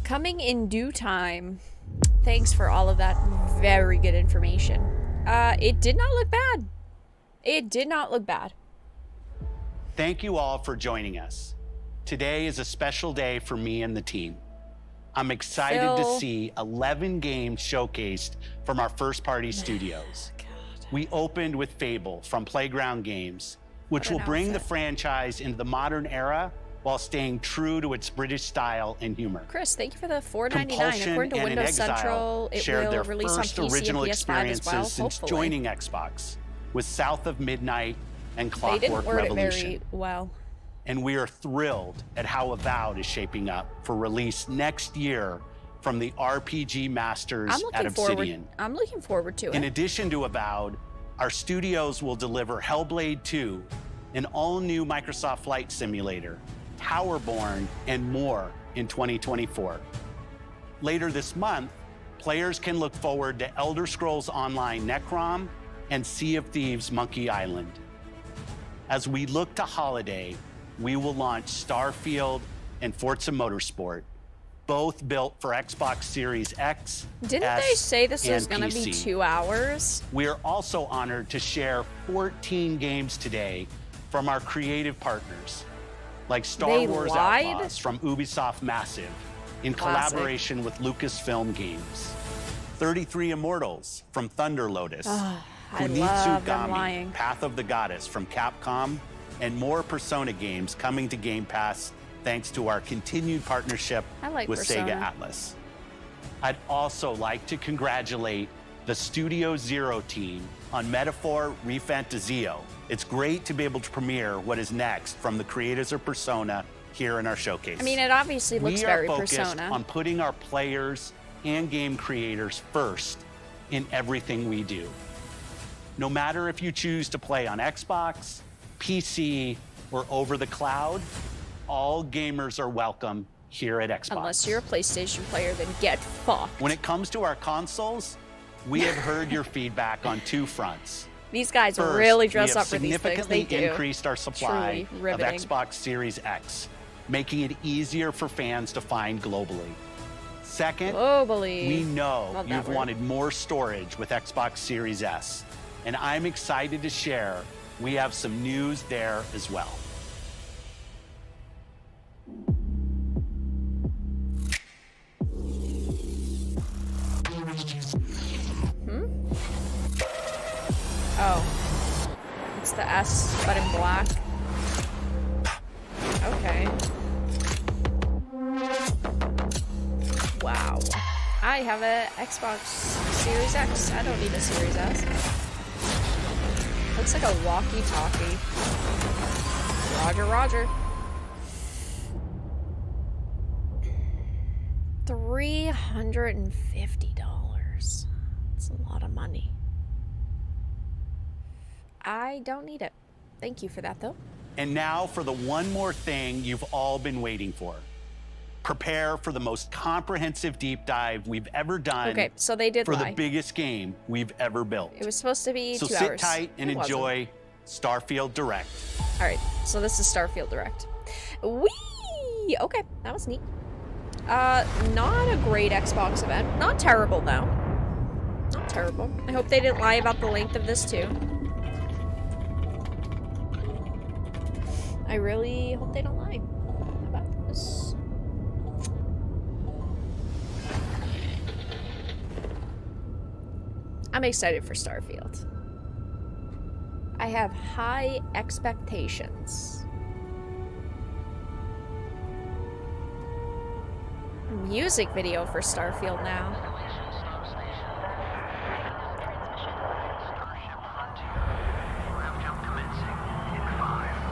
Coming in due time. Thanks for all of that very good information. It did not look bad. It did not look bad. Thank you all for joining us. Today is a special day for me and the team. I'm excited to see 11 games showcased from our first-party studios. We opened with Fable from Playground Games, which will bring the franchise into the modern era while staying true to its British style and humor. Chris, thank you for the $4.99. Compulsion According to and Windows In Exile Central, it shared will their release on first PC original and PS5 as experiences well, since hopefully. joining Xbox with South of Midnight and They Clockwork didn't word Revolution. it very well. And we are thrilled at how Avowed is shaping up for release next year from the RPG masters at Obsidian. I'm looking forward to it. In addition to Avowed, our studios will deliver Hellblade II, an all-new Microsoft Flight Simulator, Towerborn, and more in 2024. Later this month, players can look forward to Elder Scrolls Online Necrom and Sea of Thieves Monkey Island. As we look to holiday, we will launch Starfield and Forza Motorsport, both built for Xbox Series X, Didn't S, they say this was and going to be PC. 2 hours? We are also honored to share 14 games today from our creative partners, like Star They Wars lied? Outlaws from Ubisoft Massive, in Classic. collaboration with Lucasfilm Games. 33 Immortals from Thunder Lotus. I love them Kunitsu-Gami, lying. Path of the Goddess from Capcom, and more Persona games coming to Game Pass thanks to our continued partnership I like with Persona. Sega Atlas. I'd also like to congratulate the Studio Zero team on Metaphor Refantazio. It's great to be able to premiere what is next from the creators of Persona here in our showcase. I mean, it obviously looks very We are focused Persona. on putting our players and game creators first in everything we do. No matter if you choose to play on Xbox, PC, or over the cloud, all gamers are welcome here at Xbox. Unless you're a PlayStation player, then get fucked. When it comes to our consoles, we have heard your feedback on two fronts. These guys First, really dress we up have for these things. They significantly do. increased our supply Truly of riveting. Xbox Series X, making it easier for fans to find globally. Second, Globally. we know Love that you've word. wanted more storage with Xbox Series S, and I'm excited to share we have some news there as well. Oh. It's the S, but in black. Okay. Wow. I have a Xbox Series X. I don't need a Series S. Looks like a walkie-talkie. Roger, roger. $350. That's a lot of money. I don't need it. Thank you for that, though. And now for the one more thing you've all been waiting for. Prepare for the most comprehensive deep dive we've ever done. Okay, so they did for lie. the biggest game we've ever built. It was supposed to be 2 hours. So sit tight and enjoy Starfield Direct. All right, so this is Starfield Direct. Whee! Okay, that was neat. Not a great Xbox event. Not terrible, though. Not terrible. I hope they didn't lie about the length of this, too. I really hope they don't lie about this. I'm excited for Starfield. I have high expectations. Music video for Starfield now.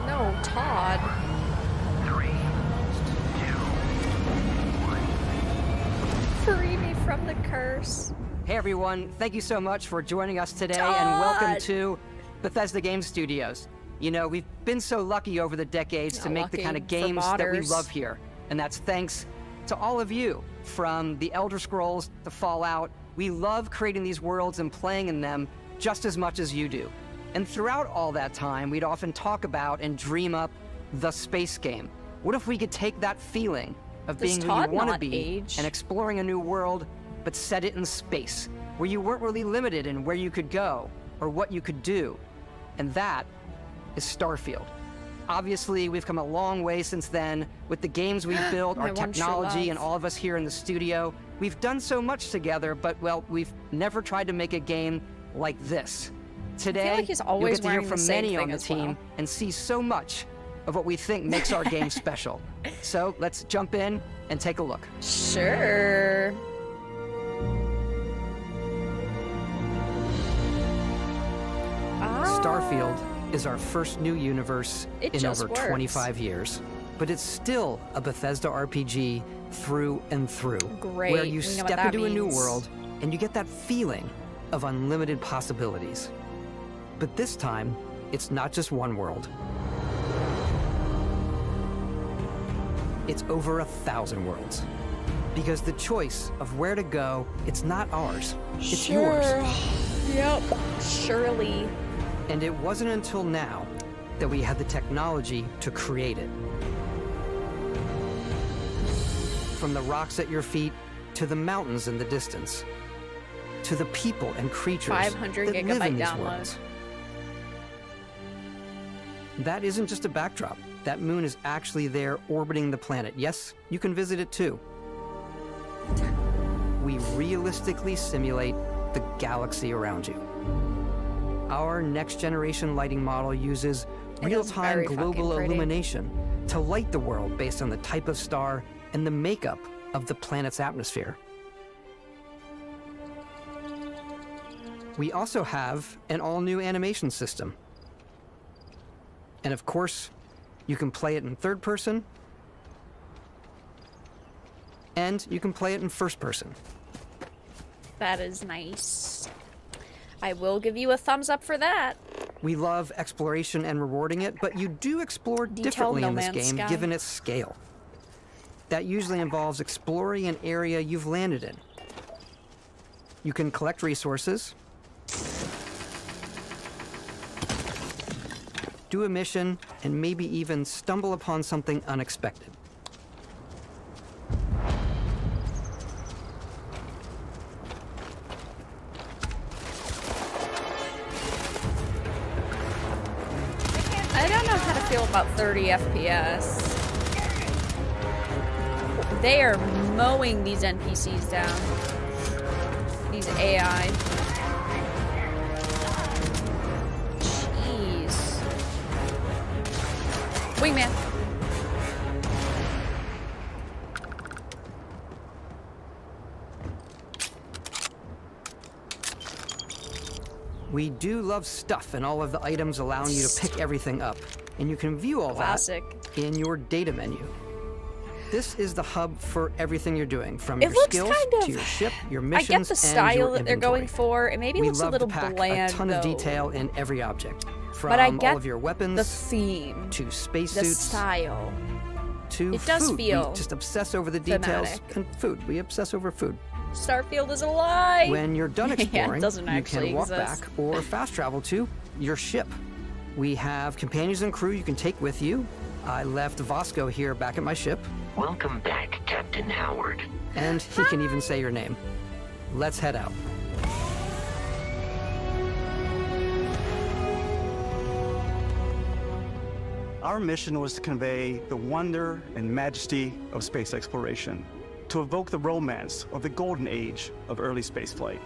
No, Todd. 3, 2, 1. Free me from the curse. Hey everyone, thank you so much for joining us today and welcome to Bethesda Game Studios. You know, we've been so lucky over the decades to make the kind of games that we love here. And that's thanks to all of you, from the Elder Scrolls to Fallout. We love creating these worlds and playing in them just as much as you do. And throughout all that time, we'd often talk about and dream up the space game. What if we could take that feeling of being who you want to be and exploring a new world, but set it in space, where you weren't really limited in where you could go or what you could do? And that is Starfield. Obviously, we've come a long way since then with the games we've built, our technology, and all of us here in the studio. We've done so much together, but, well, we've never tried to make a game like this. Today, you'll get to hear from many on the team and see so much of what we think makes our game special. So let's jump in and take a look. Sure. Starfield is our first new universe in over 25 years. But it's still a Bethesda RPG through and through. Great. Where you step into a new world and you get that feeling of unlimited possibilities. But this time, it's not just one world. It's over 1,000 worlds. Because the choice of where to go, it's not ours, it's yours. Yep, surely. And it wasn't until now that we had the technology to create it. From the rocks at your feet, to the mountains in the distance, to the people and creatures 500 that live in these download. worlds. That isn't just a backdrop. That moon is actually there orbiting the planet. Yes, you can visit it too. We realistically simulate the galaxy around you. Our next-generation lighting model uses real-time global illumination to light the world based on the type of star and the makeup of the planet's atmosphere. We also have an all-new animation system. And of course, you can play it in third person, and you can play it in first person. That is nice. I will give you a thumbs up for that. We love exploration and rewarding it, but you do explore differently in this game given its scale. That usually involves exploring an area you've landed in. You can collect resources, do a mission, and maybe even stumble upon something unexpected. I don't know how to feel about 30 FPS. They are mowing these NPCs down. These AI. Jeez. Wingman. We do love stuff and all of the items allowing you to pick everything up. And you can view all that in your data menu. This is the hub for everything you're doing, from It your looks skills kind of, to your ship, your I missions, get the style that they're going for. It maybe we looks a love little to pack bland, a ton though. of detail in every object, from But I get all of your weapons, the theme, to the spacesuits, style. to It does food. feel We just obsess over the details, thematic. and food. We obsess over food. Starfield is alive. When you're done exploring, yeah, it doesn't you actually can walk exist. back or fast travel to your ship. We have companions and crew you can take with you. I left Vasco here back at my ship. Welcome back, Captain Howard. And he can even say your name. Let's head out. Our mission was to convey the wonder and majesty of space exploration, to evoke the romance of the golden age of early spaceflight.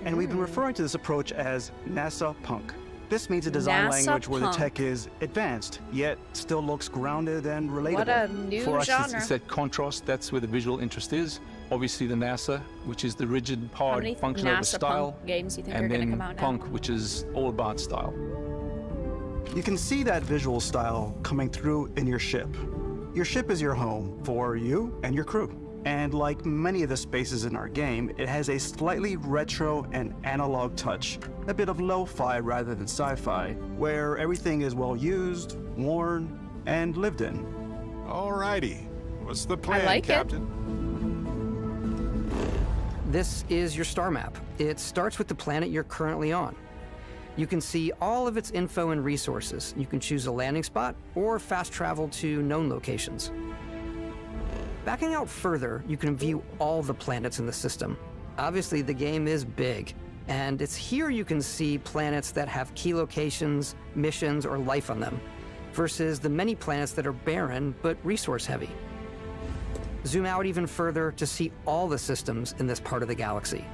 And we've been referring to this approach as NASA Punk. This means a design NASA language where the Punk. tech is advanced, yet still looks grounded and relatable. What a new For us, genre. it's that contrast. That's where the visual interest is. Obviously, the NASA, which is the rigid, How hard, many functional NASA style, Punk games do you think are and going to then come out now? Punk, which is all about style. You can see that visual style coming through in your ship. Your ship is your home for you and your crew. And like many of the spaces in our game, it has a slightly retro and analog touch, a bit of lo-fi rather than sci-fi, where everything is well used, worn, and lived in. Alrighty. What's the plan, like it. Captain? This is your star map. It starts with the planet you're currently on. You can see all of its info and resources. You can choose a landing spot or fast travel to known locations. Backing out further, you can view all the planets in the system. Obviously, the game is big, and it's here you can see planets that have key locations, missions, or life on them, versus the many planets that are barren but resource-heavy. Zoom out even further to see all the systems in this part of the galaxy.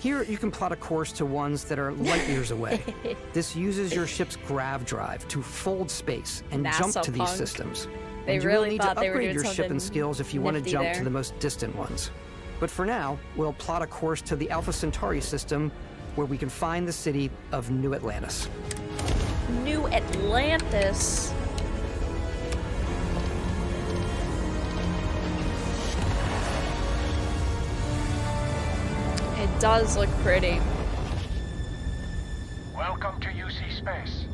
Here, you can plot a course to ones that are light years away. This uses your ship's grav drive to fold space and NASA jump to these Punk. systems. They And you really will need thought to they were upgrade doing your ship something and skills if you want to nifty jump there. to the most distant ones. But for now, we'll plot a course to the Alpha Centauri system, where we can find the city of New Atlantis. New Atlantis. It does look pretty. Welcome to UC Space.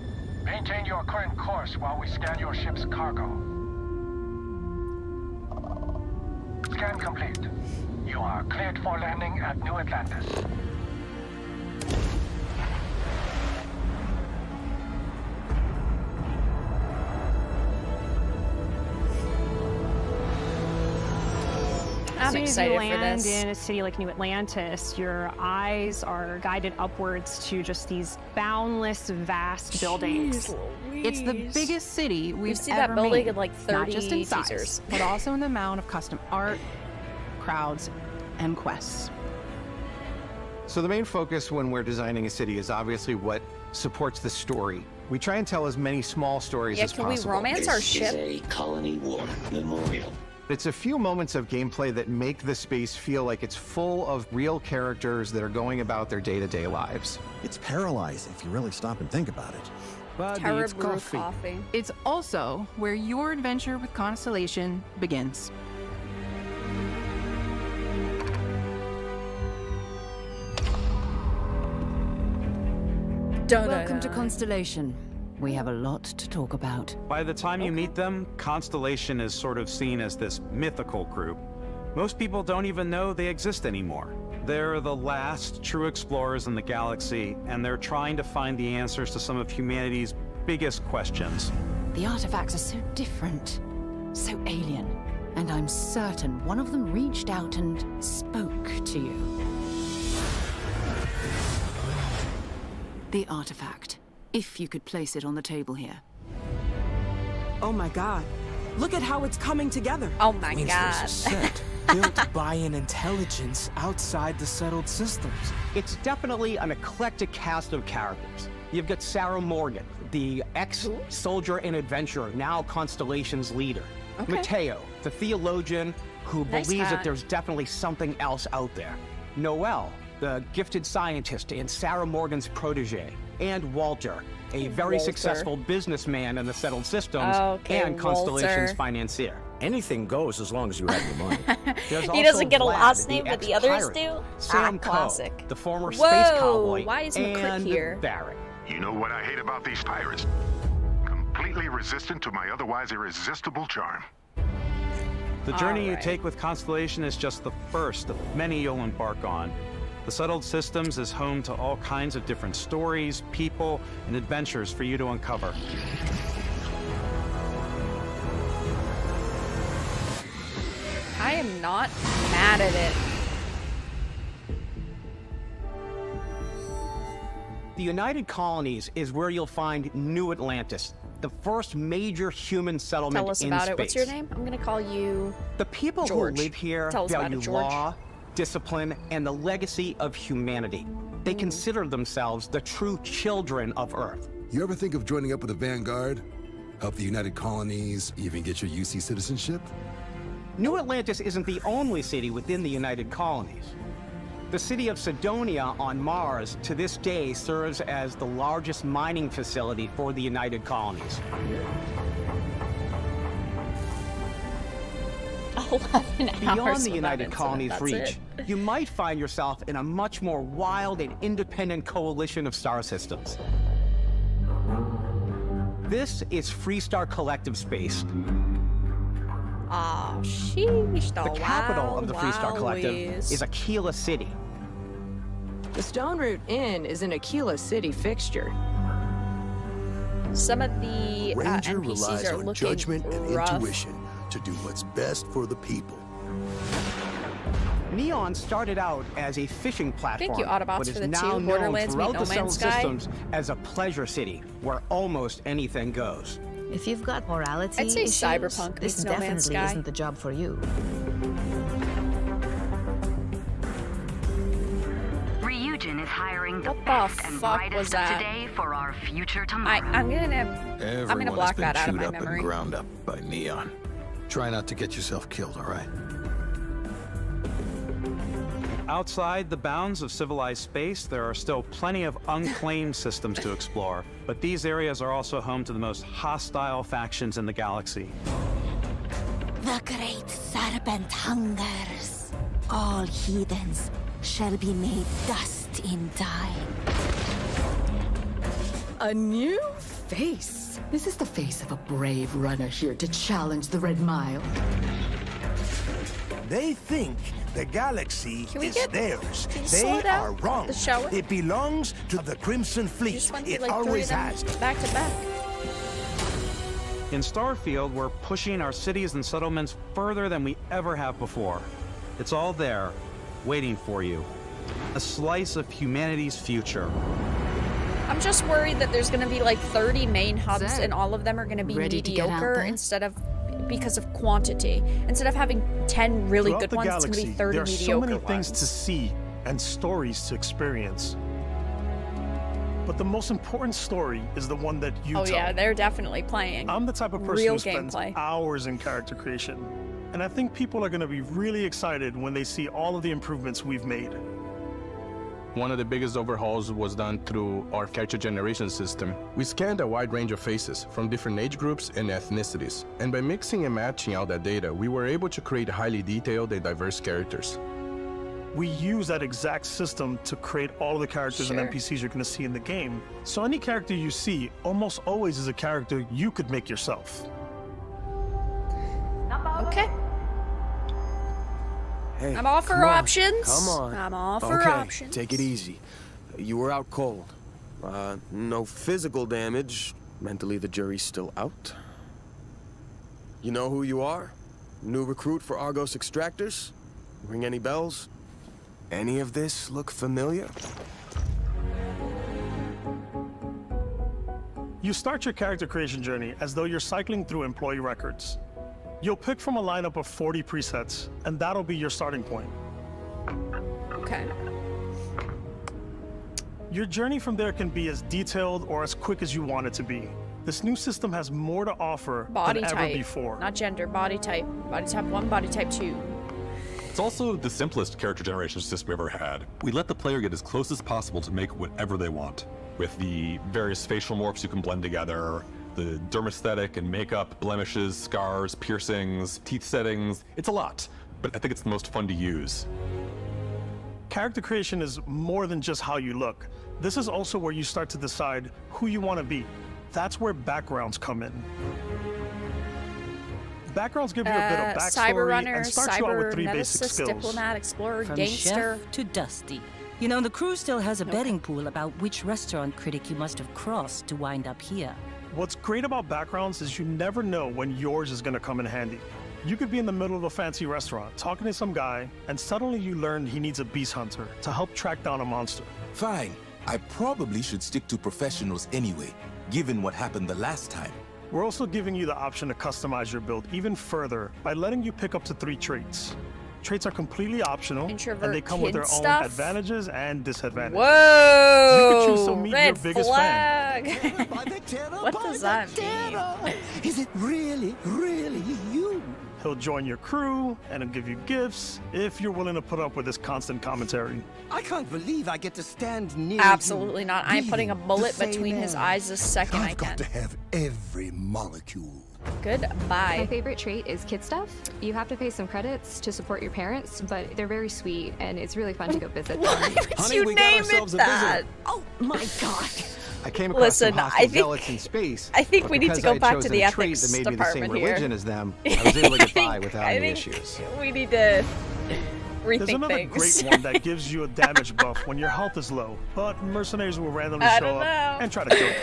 Maintain your current course while we scan your ship's cargo. Scan complete. You are cleared for landing at New Atlantis. I'm as soon excited as for you land this. in a city like New Atlantis, your eyes are guided upwards to just these boundless, vast buildings. It's the biggest city we've see ever that building made. in, like, Not 30 just in size, teasers. but also in the amount of custom art, crowds, and quests. So the main focus when we're designing a city is obviously what supports the story. We try and tell as many small stories Yeah, as can we possible. romance our ship? a colony war memorial. It's a few moments of gameplay that make the space feel like it's full of real characters that are going about their day-to-day lives. It's paralyzing if you really stop and think about it. Buddy, it's coffee. It's also where your adventure with Constellation begins. Welcome to Constellation. We have a lot to talk about. By the time you meet them, Constellation is sort of seen as this mythical group. Most people don't even know they exist anymore. They're the last true explorers in the galaxy, and they're trying to find the answers to some of humanity's biggest questions. The artifacts are so different, so alien, and I'm certain one of them reached out and spoke to you. The artifact, if you could place it on the table here. Oh my god. Look at how it's coming together. Oh my Means god. there's a set built by an intelligence outside the settled systems. It's definitely an eclectic cast of characters. You've got Sarah Morgan, the ex-soldier and adventurer, now Constellation's leader. Okay. Mateo, the theologian who Nice believes hat. that there's definitely something else out there. Noelle, the gifted scientist and Sarah Morgan's protege. And Walter, a very Walter. successful businessman in the settled systems Okay, and Constellation's Walter. financier. Anything goes as long as you have the money. He doesn't get a Vlad, last name, but the others ex-pirate. do. Sam Coe, Classic. the former Whoa, space cowboy. why is McCrit and here? Barrett. You know what I hate about these pirates? Completely resistant to my otherwise irresistible charm. The journey you take with Constellation is just the first of many you'll embark on. The Settled Systems is home to all kinds of different stories, people, and adventures for you to uncover. I am not mad at it. The United Colonies is where you'll find New Atlantis, the first major human settlement Tell us in about space. it. What's your name? I'm gonna call you The people George. who live here Tell us about value it, George. law, discipline, and the legacy of humanity. They consider themselves the true children of Earth. You ever think of joining up with the Vanguard? Help the United Colonies, even get your UC citizenship? New Atlantis isn't the only city within the United Colonies. The city of Cydonia on Mars to this day serves as the largest mining facility for the United Colonies. 11 hours Beyond the without United incident, Colonies' that's reach, it. you might find yourself in a much more wild and independent coalition of star systems. This is Freestar Collective Space. Ah, sheesh. The capital of the Freestar Collective is Aquila City. The Stone Root Inn is an Aquila City fixture. Some of the Ranger NPCs relies are on looking judgment and rough. intuition to do what's best for the people. Neon started out as a fishing platform, Thank you, Autobots, but is for the now 2 known Borderlands throughout meet the No Settled Man's Sky. Systems as a pleasure city where almost anything goes. If you've got morality I'd say issues, Cyberpunk this meets No Man's definitely Sky. isn't the job for you. Ryujin is hiring the What the best and fuck brightest was of that? today for our future tomorrow. I'm gonna block that out of my Everyone has been chewed up memory. and ground up by Neon. Try not to get yourself killed, all right? Outside the bounds of civilized space, there are still plenty of unclaimed systems to explore, but these areas are also home to the most hostile factions in the galaxy. The great serpent hungers. All heathens shall be made dust in time. A new face. This is the face of a brave runner here to challenge the Red Mile. They think the galaxy Can we is get- theirs. can you They slow down are wrong. the shower? It belongs to the Crimson You Fleet. just went through It like 3 always of them has. back to back. In Starfield, we're pushing our cities and settlements further than we ever have before. It's all there, waiting for you. A slice of humanity's future. I'm just worried that there's gonna be like 30 main hubs Set. and all of them are gonna be Ready to get out mediocre there? because of quantity. Instead of having 10 really Throughout good the ones, galaxy, it's gonna be 30 there are mediocre so many ones. things to see and stories to experience. But the most important story is the one that you Oh tell. yeah, they're definitely playing. I'm the type of person real who spends gameplay. hours in character creation. And I think people are going to be really excited when they see all of the improvements we've made. One of the biggest overhauls was done through our character generation system. We scanned a wide range of faces from different age groups and ethnicities. And by mixing and matching all that data, we were able to create highly detailed and diverse characters. We use that exact system to create all of the characters Sure. and NPCs you're going to see in the game. So any character you see almost always is a character you could make yourself. Okay. Hey, I'm all for come on. options. Come on. I'm all for okay, options. take it easy. You were out cold. No physical damage. Mentally, the jury's still out. You know who you are? New recruit for Argos Extractors? Ring any bells? Any of this look familiar? You start your character creation journey as though you're cycling through employee records. You'll pick from a lineup of 40 presets, and that'll be your starting point. Okay. Your journey from there can be as detailed or as quick as you want it to be. This new system has more to offer Body than ever type. before. Not gender, body type. Body type 1, body type 2. It's also the simplest character generation system we ever had. We let the player get as close as possible to make whatever they want. With the various facial morphs you can blend together, The dermesthetic and makeup, blemishes, scars, piercings, teeth settings. It's a lot, but I think it's the most fun to use. Character creation is more than just how you look. This is also where you start to decide who you want to be. That's where backgrounds come in. Backgrounds give you a bit of backstory and start you out with 3 basic skills. Diplomat, explorer, From gangster. chef to dusty. You know, the crew still has a betting pool about which restaurant critic you must have crossed to wind up here. What's great about backgrounds is you never know when yours is going to come in handy. You could be in the middle of a fancy restaurant talking to some guy, and suddenly you learn he needs a beast hunter to help track down a monster. Fine. I probably should stick to professionals anyway, given what happened the last time. We're also giving you the option to customize your build even further by letting you pick up to 3 traits. Traits are completely optional, Introvert and they come with their own stuff. advantages and disadvantages. Whoa! You can choose to meet Red your biggest flag. fan. What does that mean? Is it really you? He'll join your crew, and he'll give you gifts if you're willing to put up with his constant commentary. I can't believe I get to stand near Absolutely you, not. I'm putting a breathing bullet the same between his air. eyes the second I I've can. got to have every molecule. Goodbye. My favorite trait is kid stuff. You have to pay some credits to support your parents, but they're very sweet, and it's really fun to go visit them. Why would you name it that? Oh my god! I came across Listen, some I hostile think- zealots in space. I think but we need to because go I had back to chosen the a trait ethics that made me the same department here. religion as them, I was able to get by without I any think issues. we need to There's rethink another things. great one that gives you a damage buff when your health is low, but mercenaries will randomly I show don't up know. and try to kill you.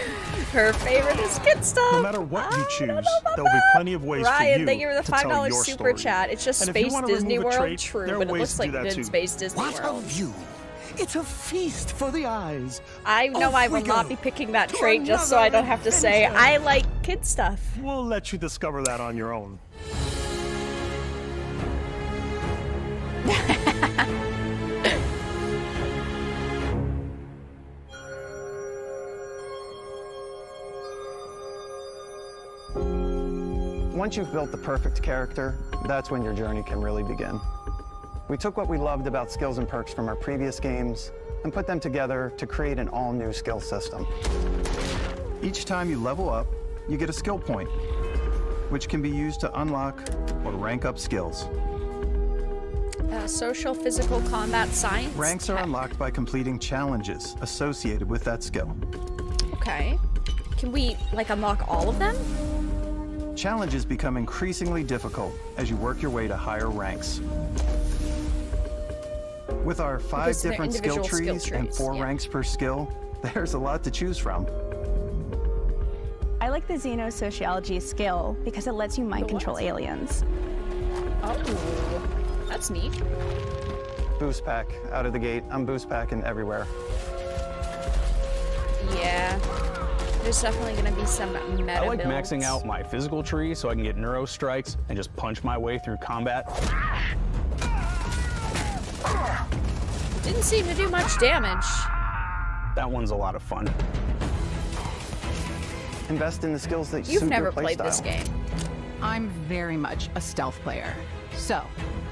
Her favorite is kid stuff. No matter what you choose, there will be plenty of ways Ryan, for you thank you for the to tell $5 your super story. chat. It's just And if you Space wanna Disney remove a World, trait, true, there are but it ways looks to do like that good too. Space Disney What World. a view! It's a feast for the eyes. I know Off I we will not go be picking that to trait just so I don't have to say another I like kid stuff. We'll let you discover that on your own. Once you've built the perfect character, that's when your journey can really begin. We took what we loved about skills and perks from our previous games and put them together to create an all-new skill system. Each time you level up, you get a skill point, which can be used to unlock or rank up skills. Social, physical, combat, science. Ranks are unlocked by completing challenges associated with that skill. Okay. Can we, like, unlock all of them? Challenges become increasingly difficult as you work your way to higher ranks. With our 5 Because they're different skill individual trees skill and trees, 4 yeah. ranks per skill, there's a lot to choose from. I like the Xenosociology skill because it lets you mind control aliens. Oh, that's neat. Boost pack out of the gate. I'm boost packing everywhere. Yeah. There's definitely going to be some meta I like builds. maxing out my physical tree so I can get neuro strikes and just punch my way through combat. Didn't seem to do much damage. That one's a lot of fun. Invest in the skills that You've suit never your play played this style. game. I'm very much a stealth player. So,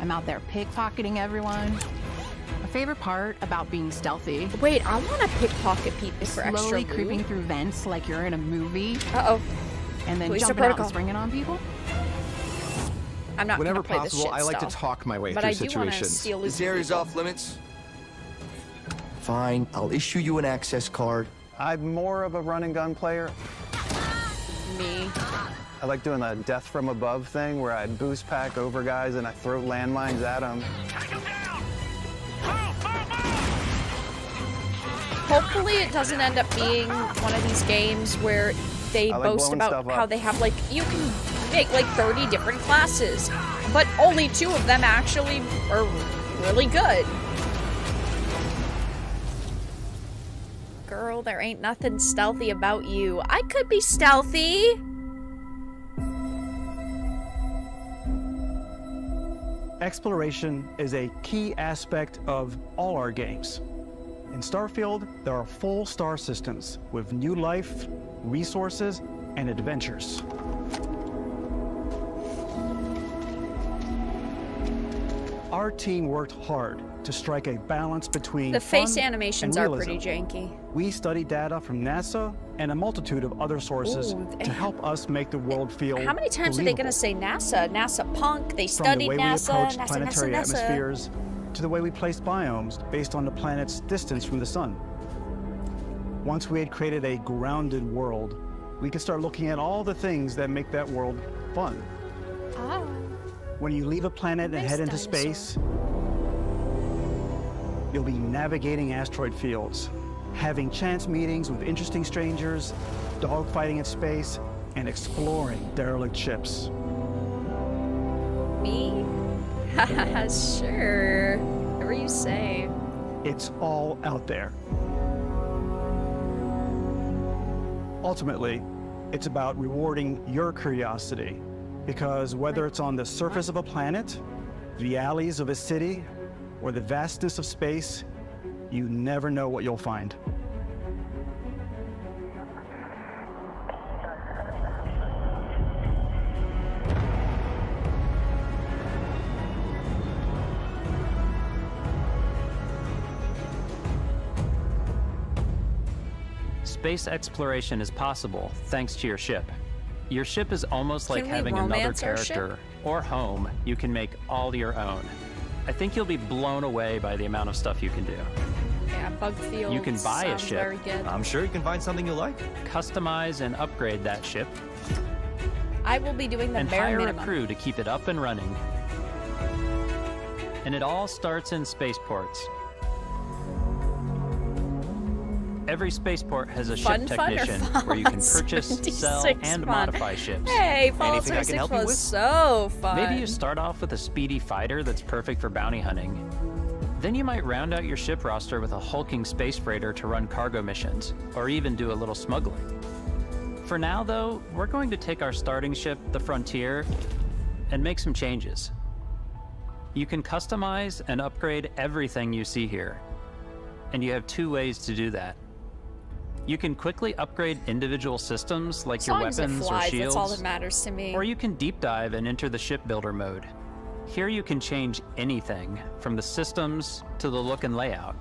I'm out there pickpocketing everyone. My favorite part about being stealthy. Wait, I want to pickpocket people for extra Slowly loot. creeping through vents like you're in a movie. Uh-oh. And then Police jumping out protocol. and springing on people. I'm not Whenever gonna play possible, this shit I like stealth. to talk my way But through I do wanna situations. steal loot This from area's people. off limits. Fine, I'll issue you an access card. I'm more of a run and gun player. Me. I like doing the death from above thing where I boost pack over guys and I throw landmines at them. Hopefully it doesn't end up being one of these games where they I like boast blowing about stuff how up. they have, like, you can make like 30 different classes, but only 2 of them actually are really good. Girl, there ain't nothing stealthy about you. I could be stealthy. Exploration is a key aspect of all our games. In Starfield, there are full star systems with new life, resources, and adventures. Our team worked hard to strike a balance between the face fun animations and are pretty realism. janky. We studied data from NASA and a multitude of other sources to help us make the world feel How many times are they going to say NASA? NASA punk, they studied From the way NASA, we approached NASA, planetary NASA. atmospheres to the way we placed biomes based on the planet's distance from the sun. Once we had created a grounded world, we could start looking at all the things that make that world fun. Ah. When you leave a planet and head into space, you'll be navigating asteroid fields, having chance meetings with interesting strangers, dogfighting in space, and exploring derelict ships. Me? Sure. Whatever you say. It's all out there. Ultimately, it's about rewarding your curiosity, because whether it's on the surface of a planet, the alleys of a city, or the vastness of space, you never know what you'll find. Space exploration is possible thanks to your ship. Your ship is almost like having another character or home you can make all your own. I think you'll be blown away by the amount of stuff you can do. Yeah, bug fields. You can buy a ship. Very good. I'm sure you can find something you like. Customize and upgrade that ship. I will be doing the And bare hire minimum. a crew to keep it up and running. And it all starts in spaceports. Every spaceport has a ship technician where you can purchase, sell, and modify ships. Hey, Fallout Anything I can 76 help you was with? so fun. Maybe you start off with a speedy fighter that's perfect for bounty hunting. Then you might round out your ship roster with a hulking space freighter to run cargo missions, or even do a little smuggling. For now, though, we're going to take our starting ship, the Frontier, and make some changes. You can customize and upgrade everything you see here, and you have two ways to do that. You can quickly upgrade individual systems like your weapons or shields, that's all that matters to me. or you can deep dive and enter the shipbuilder mode. Here you can change anything, from the systems to the look and layout.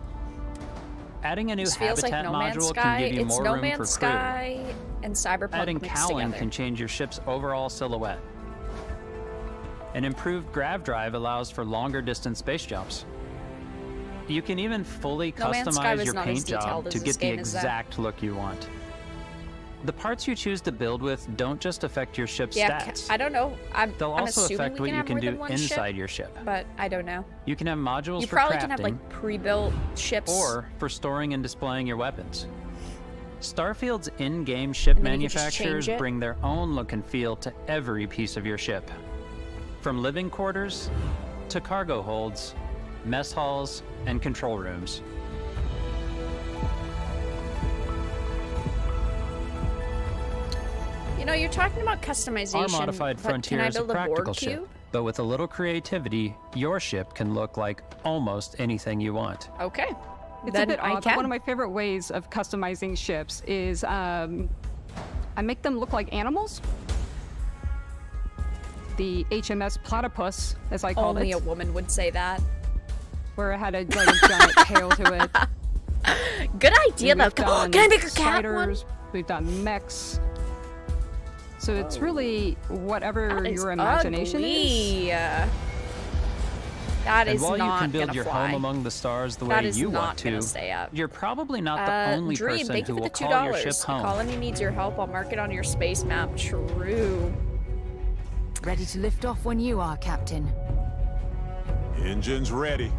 Adding a new This feels habitat like No Man's module Sky. can give you It's more No room Man's for crew. Sky and Cyberpunk Adding mixed cowling together. can change your ship's overall silhouette. An improved grav drive allows for longer distance space jumps. You can even fully No Man's Sky customize was your not as paint job detailed as to this get the game is that. exact look you want. The parts you choose to build with don't just affect your ship's Yeah, stats. I don't know. They'll I'm also assuming affect we what you have can more do than one inside ship, your ship. but I don't know. You can have modules You for probably crafting, can have like pre-built ships. or for storing and displaying your weapons. Starfield's in-game ship And then you can just manufacturers change it. bring their own look and feel to every piece of your ship. From living quarters to cargo holds, mess halls, and control rooms. You know, you're talking about customization. Our modified but Frontier can I is a build practical board ship, cube? but with a little creativity, your ship can look like almost anything you want. Okay. It's Then a bit I odd, but can. one of my favorite ways of customizing ships is I make them look like animals. The HMS Platypus, as I called Only it. a woman would say that. Where it had a giant tail to it. Good idea, And though. we've Come on, done can I make a cat spiders, we've done mechs. So it's really whatever That is your imagination ugly. is. That And is while not you can build gonna your fly. home among the stars the That way is you not want gonna to, stay up. you're probably not the only Dream, person thank who you for will the call your $2. ship The home. colony needs your help. I'll mark it on your space map. True. Ready to lift off when you are, Captain. Engines ready.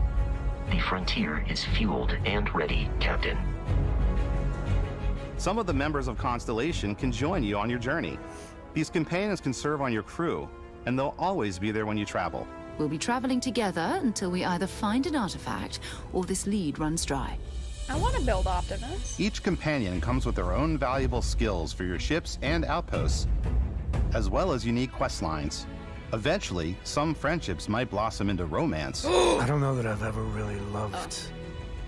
The Frontier is fueled and ready, Captain. Some of the members of Constellation can join you on your journey. These companions can serve on your crew, and they'll always be there when you travel. We'll be traveling together until we either find an artifact or this lead runs dry. I want to build Optimus. Each companion comes with their own valuable skills for your ships and outposts, as well as unique quest lines. Eventually, some friendships might blossom into romance. I don't know that I've ever really loved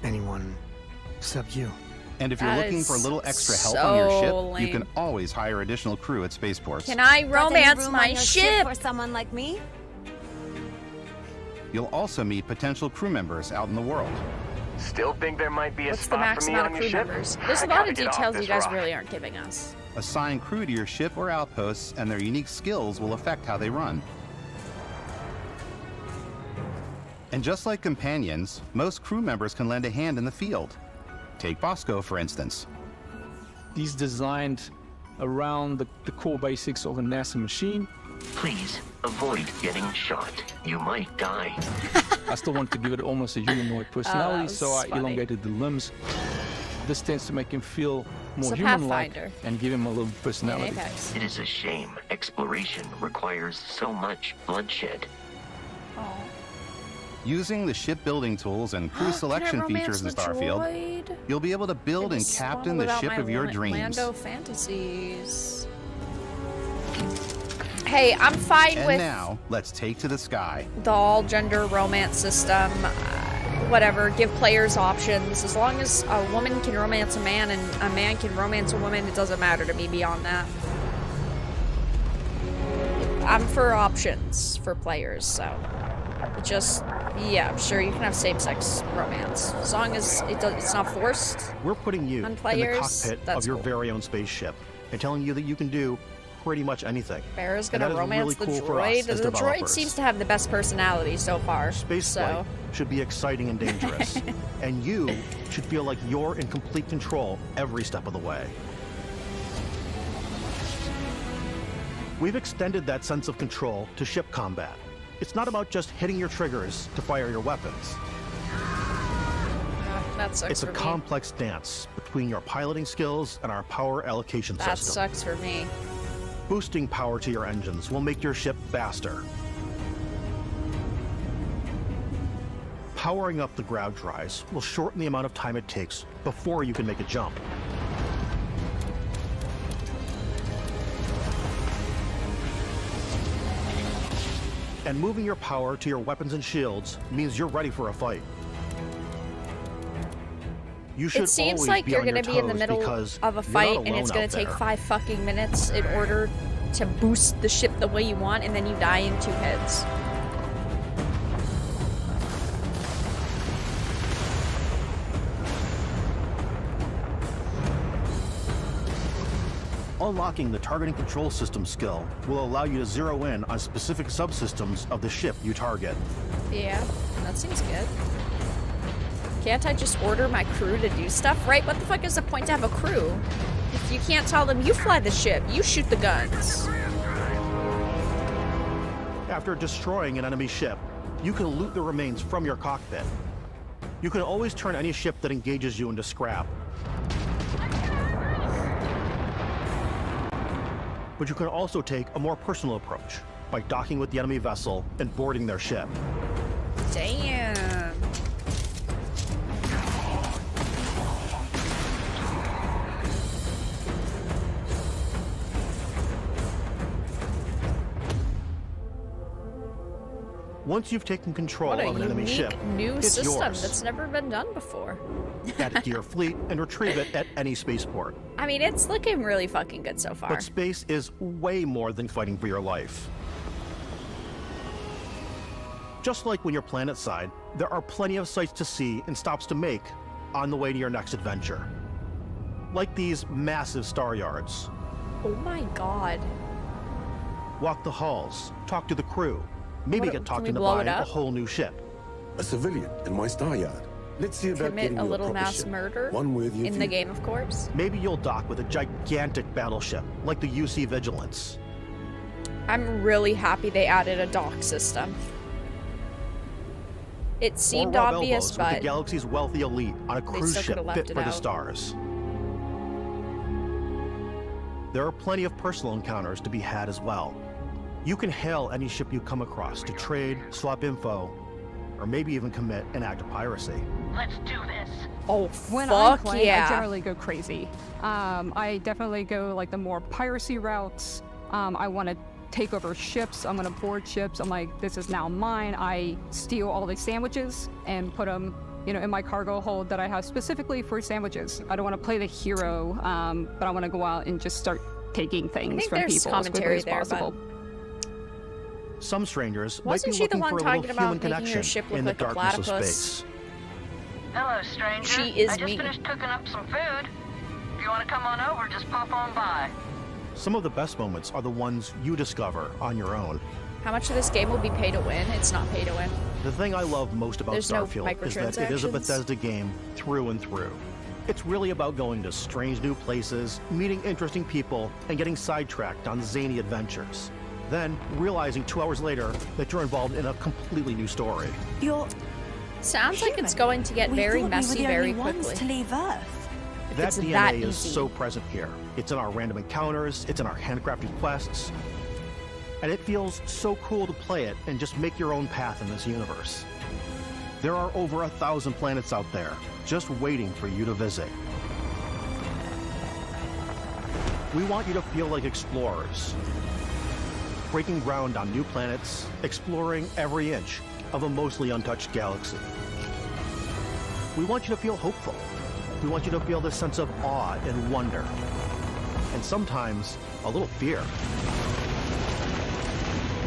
anyone except you. And if you're That looking is for a little extra help on your so ship, lame. you can always hire additional crew at spaceports. Can I Got any romance room my on your ship? for someone like me? You'll also meet potential crew members out in the world. Still think there might be a What's the spot max for me amount on of your crew ship? members? There's I a lot gotta of get off details this you guys rock. really aren't giving us. Assign crew to your ship or outposts, and their unique skills will affect how they run. And just like companions, most crew members can lend a hand in the field. Take Bosco, for instance. He's designed around the core basics of a NASA machine. Please avoid getting shot. You might die. I still want to give it almost a humanoid personality, was so I funny. elongated the limbs. This tends to make him feel more So human-like Pathfinder. and give him a little personality. Apex. It is a shame. Exploration requires so much bloodshed. Using the shipbuilding tools and crew selection features in Starfield, you'll be able to build and captain the ship of your dreams. Lando fantasies. Hey, I'm fine And with now, let's take to the sky. the all-gender romance system. Whatever, give players options. As long as a woman can romance a man and a man can romance a woman, it doesn't matter to me beyond that. I'm for options for players, so just, yeah, sure, you can have same-sex romance. As long as it's not forced. We're putting you On in the players, cockpit that's of your cool. very own spaceship and telling you that you can do pretty much anything. Bear's And gonna that is romance really the cool for us droid. as The droid developers. seems to have the best personality so far. Space flight should be exciting and dangerous, and you should feel like you're in complete control every step of the way. We've extended that sense of control to ship combat. It's not about just hitting your triggers to fire your weapons. That sucks It's a for me. complex dance between your piloting skills and our power allocation That system. sucks for me. Boosting power to your engines will make your ship faster. Powering up the ground drives will shorten the amount of time it takes before you can make a jump. And moving your power to your weapons and shields means you're ready for a fight. You should It seems always like be you're on your gonna be in the toes middle because of a you're fight not and it's alone gonna out take there. 5 fucking minutes in order to boost the ship the way you want, and then you die in 2 hits. Unlocking the targeting control system skill will allow you to zero in on specific subsystems of the ship you target. Yeah, that seems good. Can't I just order my crew to do stuff, right? What the fuck is the point to have a crew? If you can't tell them, you fly the ship, you shoot the guns. After destroying an enemy ship, you can loot the remains from your cockpit. You can always turn any ship that engages you into scrap. But you can also take a more personal approach by docking with the enemy vessel and boarding their ship. Damn. Once you've taken control What a of an enemy unique ship, new it's system yours. that's never been done before. Add it to your fleet and retrieve it at any spaceport. I mean, it's looking really fucking good so far. But space is way more than fighting for your life. Just like when you're planetside, there are plenty of sights to see and stops to make on the way to your next adventure. Like these massive star yards. Oh my god. Walk the halls, talk to the crew, maybe What- get can talked we into blow it buying a up? whole new ship. A civilian in my star yard. Let's see about Commit getting a you little proper mass ship. murder One worthy of in the you. game, of course. Maybe you'll dock with a gigantic battleship like the UC Vigilance. I'm really happy they added a dock system. It seemed or rub obvious, elbows with the but galaxy's wealthy elite on a cruise still ship could've left fit it for the out. stars. There are plenty of personal encounters to be had as well. You can hail any ship you come across to trade, swap info, or maybe even commit an act of piracy. Let's do this. Oh, When I'm fuck playing, yeah. I generally go crazy. I definitely go like the more piracy routes. I want to take over ships. I'm gonna board ships. I'm like, this is now mine. I steal all the sandwiches and put them, you know, in my cargo hold that I have specifically for sandwiches. I don't want to play the hero, but I want to go out and just start taking things think from there's people as quickly commentary as there, possible. Some strangers Wasn't might she be the looking one for a little talking human about making her connection ship look in the like a darkness of platypus? space. Hello, stranger. She is I just me. finished cooking up some food. If you want to come on over, just pop on by. Some of the best moments are the ones you discover on your own. How much of this game will be pay to win? It's not pay to win. The thing I love most about There's no Starfield is that it is a microtransactions. Bethesda game through and through. It's really about going to strange new places, meeting interesting people, and getting sidetracked on zany adventures. Then, realizing 2 hours later that you're involved in a completely new story. Sounds like it's going to get very messy very quickly. To leave Earth. That it's DNA that is easy. so present here. It's in our random encounters, it's in our handcrafted quests, and it feels so cool to play it and just make your own path in this universe. There are over 1,000 planets out there, just waiting for you to visit. We want you to feel like explorers, breaking ground on new planets, exploring every inch of a mostly untouched galaxy. We want you to feel hopeful. We want you to feel this sense of awe and wonder, and sometimes a little fear.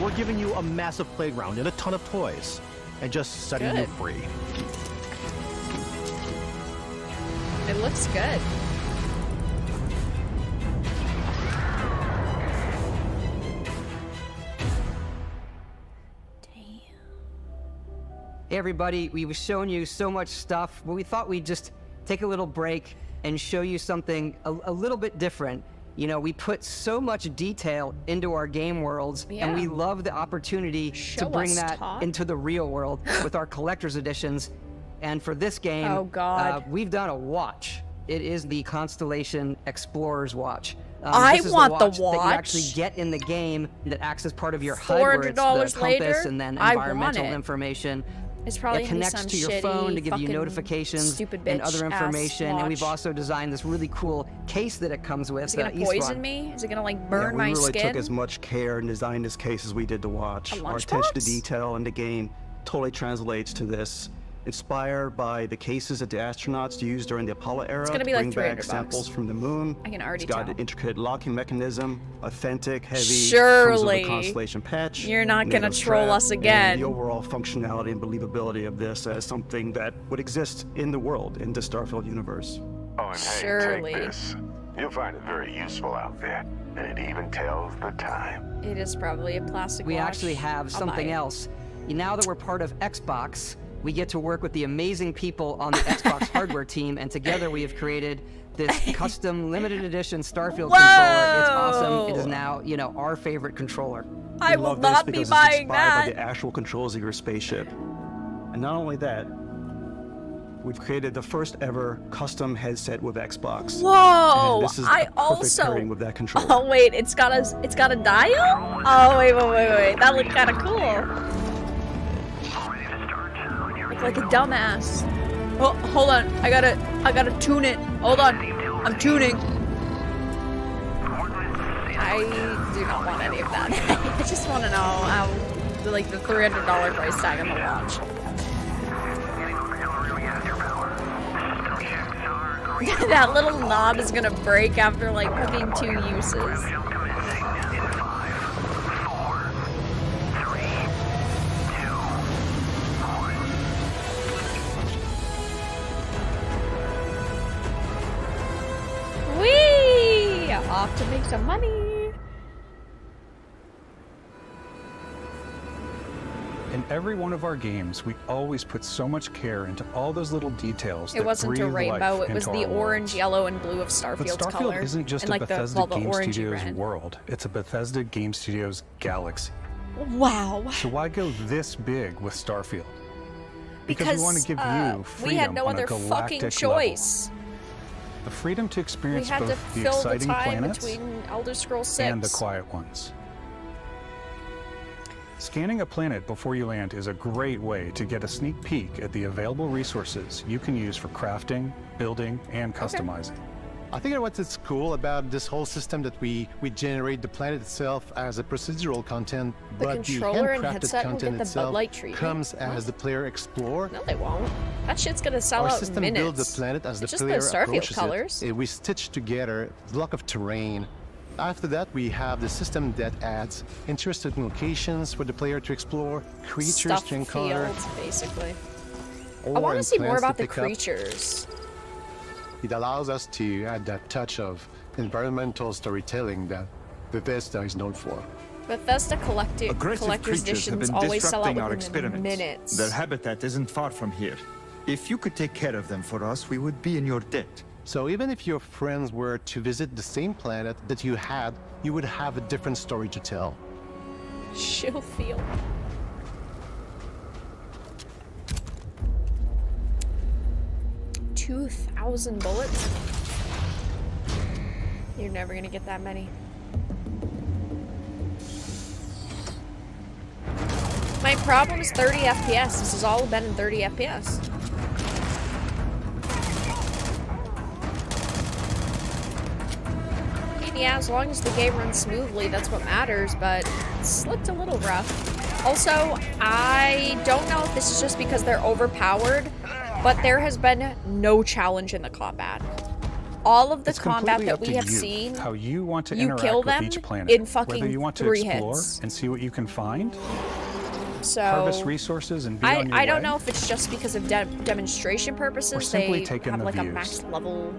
We're giving you a massive playground and a ton of toys, and just setting you Good. free. It looks good. Hey everybody, we've shown you so much stuff, but we thought we'd just take a little break and show you something a little bit different. You know, we put so much detail into our game worlds, and we love the opportunity to bring us, that Todd. into the real world with our collector's editions. And for this game, Oh, God. we've done a watch. It is the Constellation Explorer's Watch. I this is want the that you watch. actually get in the game that acts as part of your HUD, where it's the $400 compass later, and then I want environmental it. information. It's probably It gonna be connects some to your shitty phone to give you fucking notifications stupid and bitch other ass information. And we've watch. also designed this really cool case that it comes with. Is it gonna East poison Run. me? Is it gonna like burn we my really skin? took as much care and designed this case as we did to watch. A Our attention to lunchbox? detail in the game totally translates to this. Inspired by the cases that the astronauts used during the Apollo era gonna to be like bring back $300. samples from the moon. I can already It's got tell. an intricate locking mechanism, authentic, heavy, comes Surely. with a Constellation patch. You're not NATO gonna troll strap, us and again. the overall functionality and believability of this as something that would exist in the world, in the Starfield universe. Oh, and hey, Surely. take this. You'll find it very useful out there, and it even tells the time. It is probably a plastic We watch. actually have I'll buy something it. else. Now that we're part of Xbox, we get to work with the amazing people on the Xbox hardware team, and together we have created this custom limited edition Starfield controller. It's awesome. It is now, you know, our favorite controller. I We will love this not be because buying it's inspired that. by the actual controls of your spaceship. And not only that, we've created the first ever custom headset with Xbox. Whoa! And this is I a perfect also. pairing with that controller. Oh wait, it's got a dial? Oh wait. That looked kind of cool. Look like a dumbass. Oh, hold on. I gotta tune it. Hold on. I'm tuning. I do not want any of that. I just want to know how, like, the $300 price tag on the watch. That little knob is gonna break after like fucking 2 uses. Whee! Off to make some money. In every one of our games, we always put so much care into all those little details. It wasn't a rainbow, it was the orange, yellow, and blue of But Starfield's Starfield color. isn't just and a like Bethesda the Game orangey Studios red. world. It's a Bethesda Game Studios galaxy. Wow. So why go this big with Starfield? Because we want to give you freedom we had no on a other galactic fucking choice. level. The freedom to We experience had to both the fill the exciting time planets between Elder Scrolls 6 and the quiet ones. Scanning a planet before you land is a great way to get a sneak peek at the available resources you can use for crafting, building, and customizing. I think what's cool about this whole system that we generate the planet itself as a procedural content, The but the controller and handcrafted headset will get content the Bud itself Light treatment? comes as What? the player explores. No, they won't. That shit's gonna sell Our out system minutes. builds the planet as It's the just player the Starfield approaches colors. it. We stitch together a block of terrain After that, we have the system that adds interesting locations for the player to explore, creatures Stuff to encounter. fields, basically. I or want to see more plants about the pick up. creatures. It allows us to add that touch of environmental storytelling that Bethesda is known for. Bethesda Aggressive collector's creatures have editions been always sell out disrupting our within experiments. minutes. Their habitat isn't far from here. If you could take care of them for us, we would be in your debt. So even if your friends were to visit the same planet that you had, you would have a different story to tell. Shield field. $2,000 bullets? You're never gonna get that many. My problem is 30 FPS. This has all been in 30 FPS. And yeah, as long as the game runs smoothly, that's what matters, but it's looked a little rough. Also, I don't know if this is just because they're overpowered, but there has been no challenge in the combat. All of the combat that we have seen, how you want to you interact kill with them each planet, in fucking whether you want to 3 explore hits. and see what you can find, So harvest resources and be on your I don't way. know if it's just because of demonstration purposes. Or simply They take in have the like a views. max level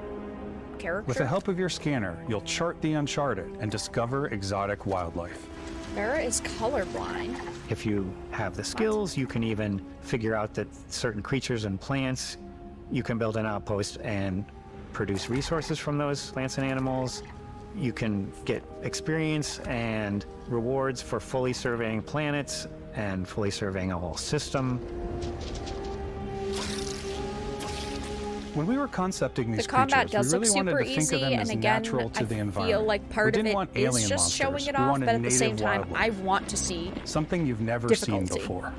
character. With the help of your scanner, you'll chart the uncharted and discover exotic wildlife. Vara is colorblind. If you have the skills, you can even figure out that certain creatures and plants, you can build an outpost and produce resources from those plants and animals. You can get experience and rewards for fully surveying planets and fully surveying a whole system. When we were concepting The these combat creatures, does we really look wanted super to think of easy, them and as again, natural to the I environment. feel like part we of didn't it want is alien just monsters. showing it we off, wanted but at the same native time, wildlife. I want to see Something you've never difficulty. seen before.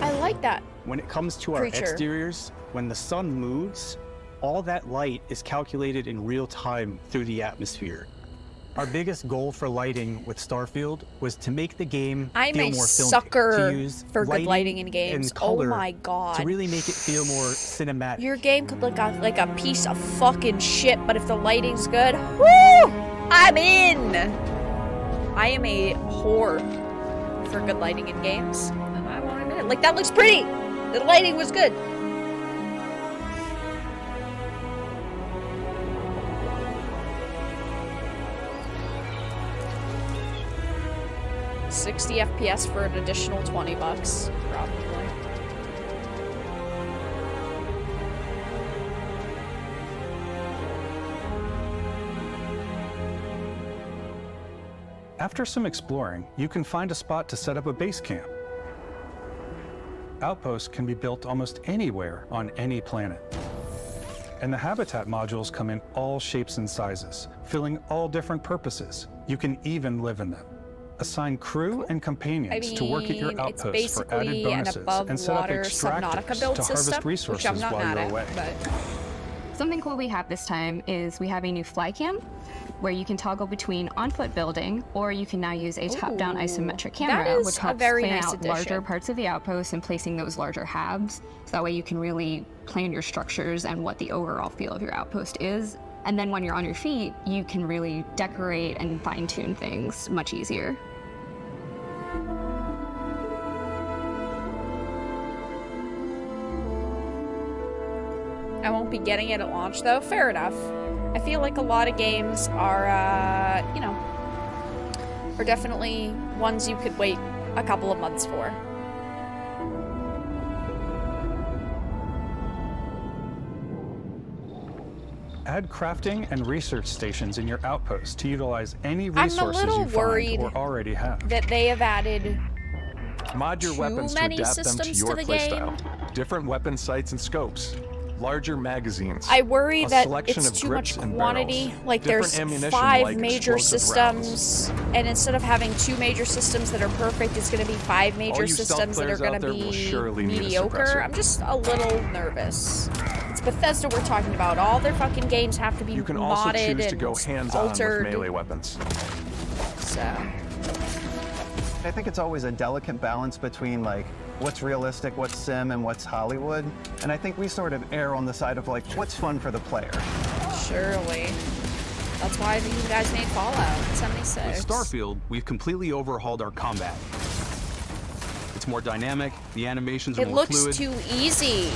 I like that. When it comes to our Creature. exteriors, when the sun moves, all that light is calculated in real time through the atmosphere. Our biggest goal for lighting with Starfield was to make the game I'm feel a more filmic, sucker to use for good lighting in games. and color Oh my god. to really make it feel more cinematic. Your game could look like a piece of fucking shit, but if the lighting's good, woo! I'm in! I am a whore for good lighting in games. And I won't admit it. Like, that looks pretty! The lighting was good. $60 FPS for an additional $20, probably. After some exploring, you can find a spot to set up a base camp. Outposts can be built almost anywhere on any planet. And the habitat modules come in all shapes and sizes, filling all different purposes. You can even live in them. Assign crew and companions to work at your it's outposts for added basically an bonuses above and set up water Subnautica extractors build to system, harvest resources which I'm not while mad you're at, away. but Something cool we have this time is we have a new fly cam where you can toggle between on-foot building, or you can now use a top-down Ooh, isometric that camera, is which a helps very plan nice out larger addition. parts of the outpost and placing those larger halves. So that way you can really plan your structures and what the overall feel of your outpost is. And then when you're on your feet, you can really decorate and fine-tune things much easier. I won't be getting it at launch, though. Fair enough. I feel like a lot of games are, you know, are definitely ones you could wait a couple of months for. Add crafting and research stations in your outposts to utilize any I'm a resources little you worried find or already have. that they have added Mod your too weapons to many adapt them to systems your to the game. playstyle. Different weapon sights and scopes. Larger magazines. I worry a that selection it's of too grips much and quantity. barrels, Like different there's ammunition 5 like major explosive rounds. systems, and instead of having 2 major systems that are perfect, it's going to be 5 major you stealth systems that are players going out to there will be surely need a mediocre. suppressor. I'm just a little nervous. It's Bethesda we're talking about. All their fucking games have to be You can also modded choose to and go hands-on with altered. melee weapons. So I think it's always a delicate balance between like what's realistic, what's sim, and what's Hollywood. And I think we sort of err on the side of like what's fun for the player. Surely. That's why you guys made Fallout 76. With Starfield, we've completely overhauled our combat. It's more dynamic, the animations are It more looks fluid. too easy.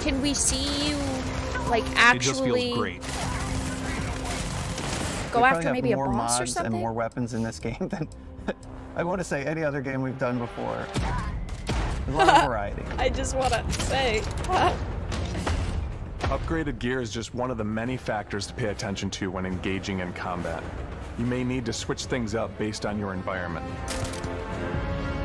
Can we see you, like, actually... It just feels great. Go We after probably maybe have a more boss or mods something? and more weapons in this game than I want to say any other game we've done before. A lot of variety. I just want to say... Upgraded gear is just one of the many factors to pay attention to when engaging in combat. You may need to switch things up based on your environment.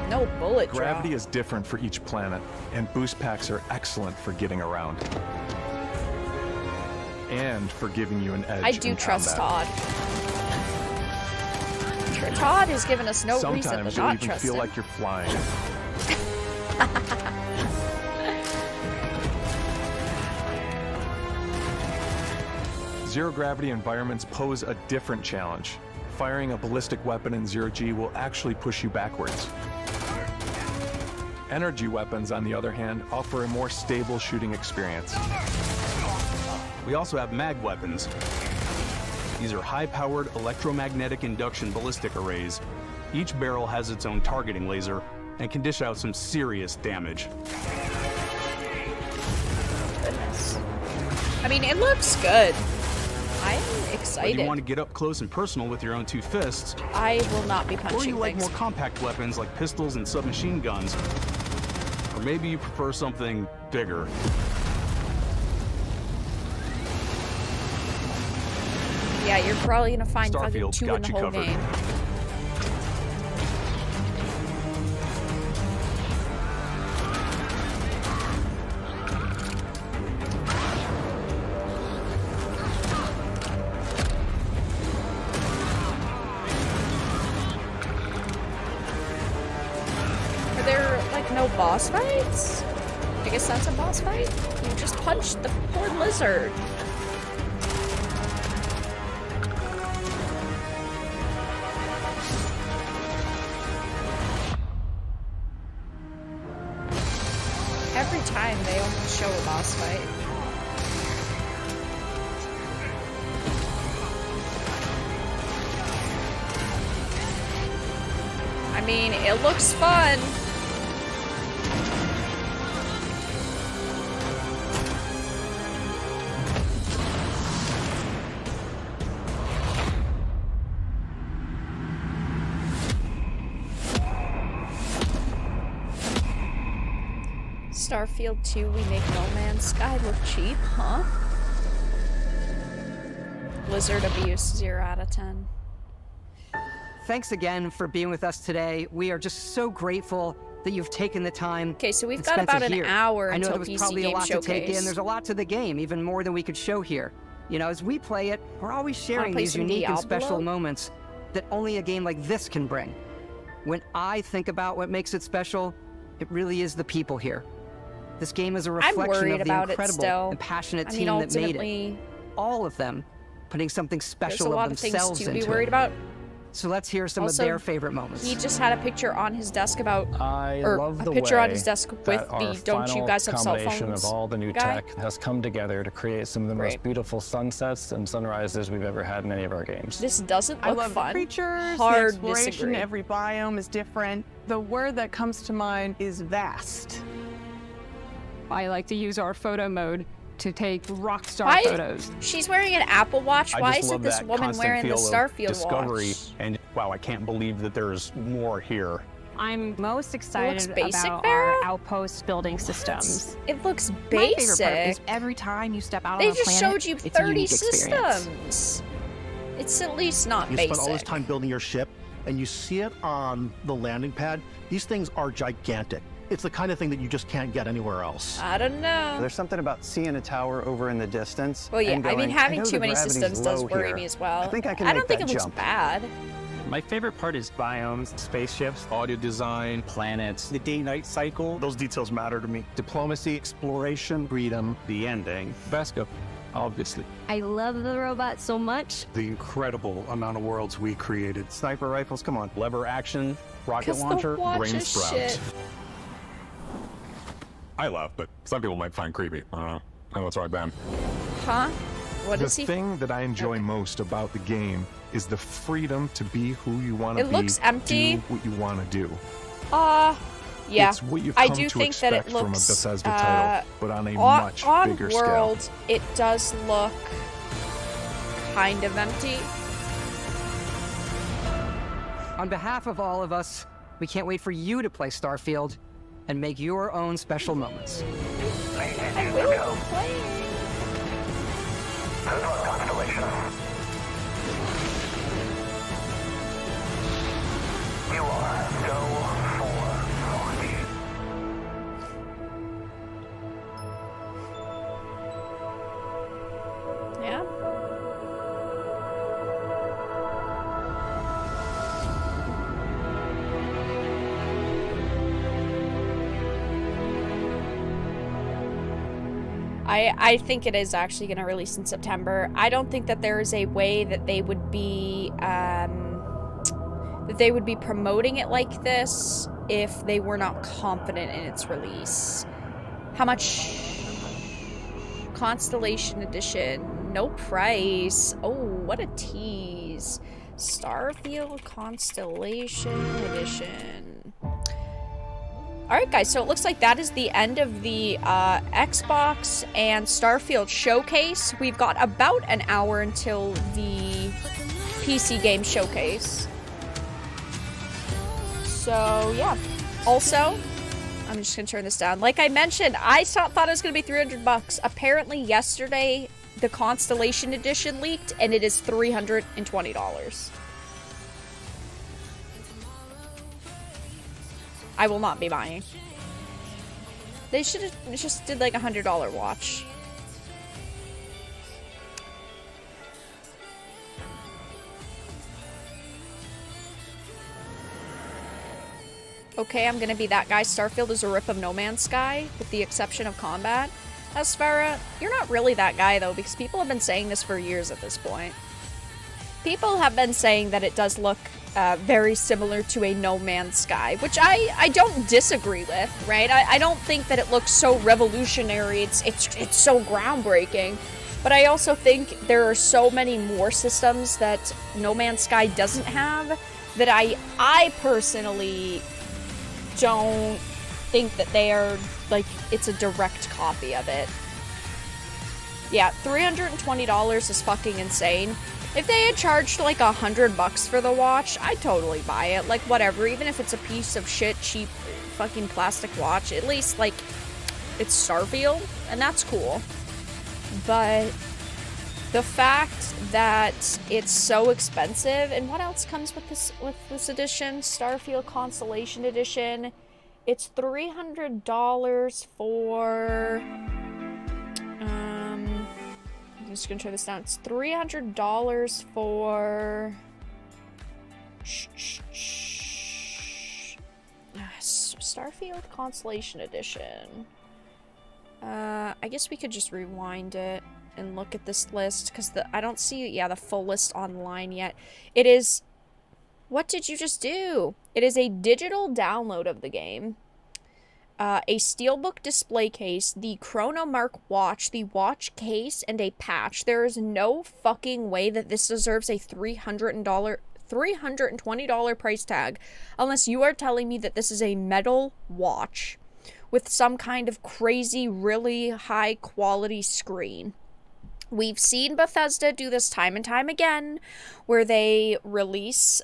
No bullet drop. Gravity is different for each planet, and boost packs are excellent for getting around. And for giving you an edge I do in trust combat. Todd. Todd has given us no reason Sometimes to you'll not even trust feel him. like you're flying. Zero-gravity environments pose a different challenge. Firing a ballistic weapon in zero-G will actually push you backwards. Energy weapons, on the other hand, offer a more stable shooting experience. We also have mag weapons. These are high-powered electromagnetic induction ballistic arrays. Each barrel has its own targeting laser and can dish out some serious damage. Goodness. I mean, it looks good. I'm Whether excited. you want to get up close and personal with your own two fists, I will not be punching or you like things. more compact weapons like pistols and submachine guns, or maybe you prefer something bigger. Yeah, you're probably gonna find fucking Starfield's 2 in got the you whole covered. game. Are there, like, no boss fights? I guess that's a boss fight? You just punched the poor lizard. Every time they almost show a boss fight. I mean, it looks fun. Starfield 2, we make No Man's Sky look cheap, huh? Blizzard abuse, 0 out of 10. Thanks again for being with us today. We are just so grateful that you've taken the time. Okay, so we've and got spent about it an here. hour I know until there was PC probably a Game lot to take in. Showcase. There's a lot to the game, even more than we could show here. You know, as we play it, we're always sharing play these some unique and Diablo? special moments that only a game like this can bring. When I think about what makes it special, it really is the people here. This game is a reflection worried of the about it incredible still. and passionate I mean, team that made ultimately, it. All of them putting something there's a special lot of of things themselves to be into worried it. about. So let's hear some Also, of their favorite moments. He just had a picture on his desk about, I or love a the picture on way his desk with that our the "Don't you final guys have cell combination phones?" of all the new guy. tech has come together to create some of the most Great. beautiful sunsets and sunrises we've ever had in any of our games. This doesn't I look love fun. the creatures, Hard the exploration, disagree. every biome is different. The word that comes to mind is vast. I like to use our photo mode to take rock star Why? photos. She's wearing an Apple Watch. I Why just isn't love this that woman constant wearing the feel of Starfield discovery, watch? and wow, I can't believe that there's more here. I'm most excited basic, about Vara? our outpost building systems. It looks My favorite part is basic. every time you step out They on a just planet, showed you it's a 30 unique experience. systems. It's at least not You basic. spend all this time building your ship, and you see it on the landing pad. These things are gigantic. It's the kind of thing that you just can't get anywhere else. I don't know. There's something about seeing a tower over in the distance. Well, yeah, and I mean, going, having know too the many gravity's systems does low worry here. me as well. I think I can don't make think that it looks jump. bad. My favorite part is biomes, spaceships, audio design, planets. The day-night cycle, those details matter to me. Diplomacy, Exploration, freedom. the ending. Vasco, obviously. I love the robot so much. The incredible amount of worlds we created. Sniper rifles, come on. Lever action, rocket 'Cause the launcher, watch brain is sprout. shit. I love, but some people might find creepy. I don't know. I know it's right, Ben. Huh? What the is he? thing that I enjoy most about the game is the freedom to be who you want to be. It looks empty. Do what you want to do. Yeah. It's what you've I come do to think that expect it from a looks Bethesda title, but on a much on bigger world, scale. it does look kind of empty. On behalf of all of us, we can't wait for you to play Starfield and make your own special moments. I will be playing. Good luck, Constellation. You are go for launch. Yeah. I think it is actually going to release in September. I don't think that there is a way that they would be promoting it like this if they were not confident in its release. How much? Constellation Edition, no price. Oh, what a tease. Starfield Constellation Edition. Alright guys, so it looks like that is the end of the Xbox and Starfield showcase. We've got about an hour until the PC game showcase. So yeah. Also, I'm just gonna turn this down. Like I mentioned, I thought it was gonna be $300. Apparently yesterday the Constellation Edition leaked and it is $320. I will not be buying. They should have just did like $100 watch. Okay, I'm gonna be that guy. Starfield is a rip of No Man's Sky, with the exception of combat. As Vara, you're not really that guy though, because people have been saying this for years at this point. People have been saying that it does look very similar to a No Man's Sky, which I don't disagree with, right? I don't think that it looks so revolutionary, it's so groundbreaking, but I also think there are so many more systems that No Man's Sky doesn't have that I personally don't think that they are, like, it's a direct copy of it. Yeah, $320 is fucking insane. If they had charged like $100 for the watch, I'd totally buy it. Like, whatever, even if it's a piece of shit, cheap fucking plastic watch, at least, like, it's Starfield, and that's cool. But the fact that it's so expensive, and what else comes with this edition? Starfield Constellation Edition. It's $300 for... I'm just gonna try this down. It's $300 for... Starfield Constellation Edition. I guess we could just rewind it and look at this list, because I don't see, the full list online yet. It is... What did you just do? It is a digital download of the game. A steelbook display case, the Chronomark watch, the watch case, and a patch. There is no fucking way that this deserves a $320 price tag, unless you are telling me that this is a metal watch with some kind of crazy, really high quality screen. We've seen Bethesda do this time and time again, where they release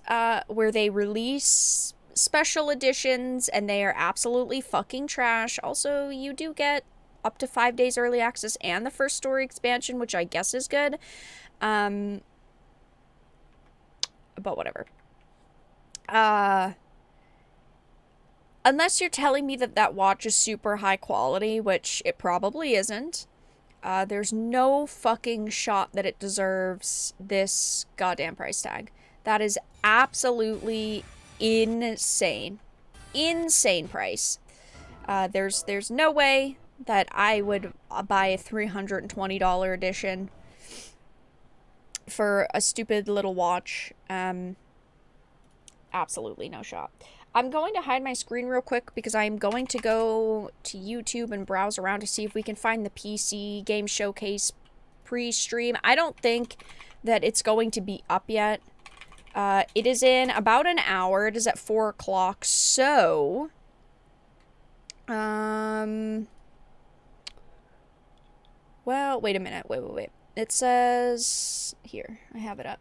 special editions and they are absolutely fucking trash. Also, you do get up to 5 days early access and the first story expansion, which I guess is good. But whatever. Unless you're telling me that watch is super high quality, which it probably isn't. There's no fucking shot that it deserves this goddamn price tag. That is absolutely insane price. There's no way that I would buy a $320 edition for a stupid little watch. Absolutely no shot. I'm going to hide my screen real quick because I'm going to go to YouTube and browse around to see if we can find the PC game showcase pre-stream. I don't think that it's going to be up yet. It is in about an hour. It is at 4 o'clock, so... Well, wait a minute. Wait. It says... Here, I have it up.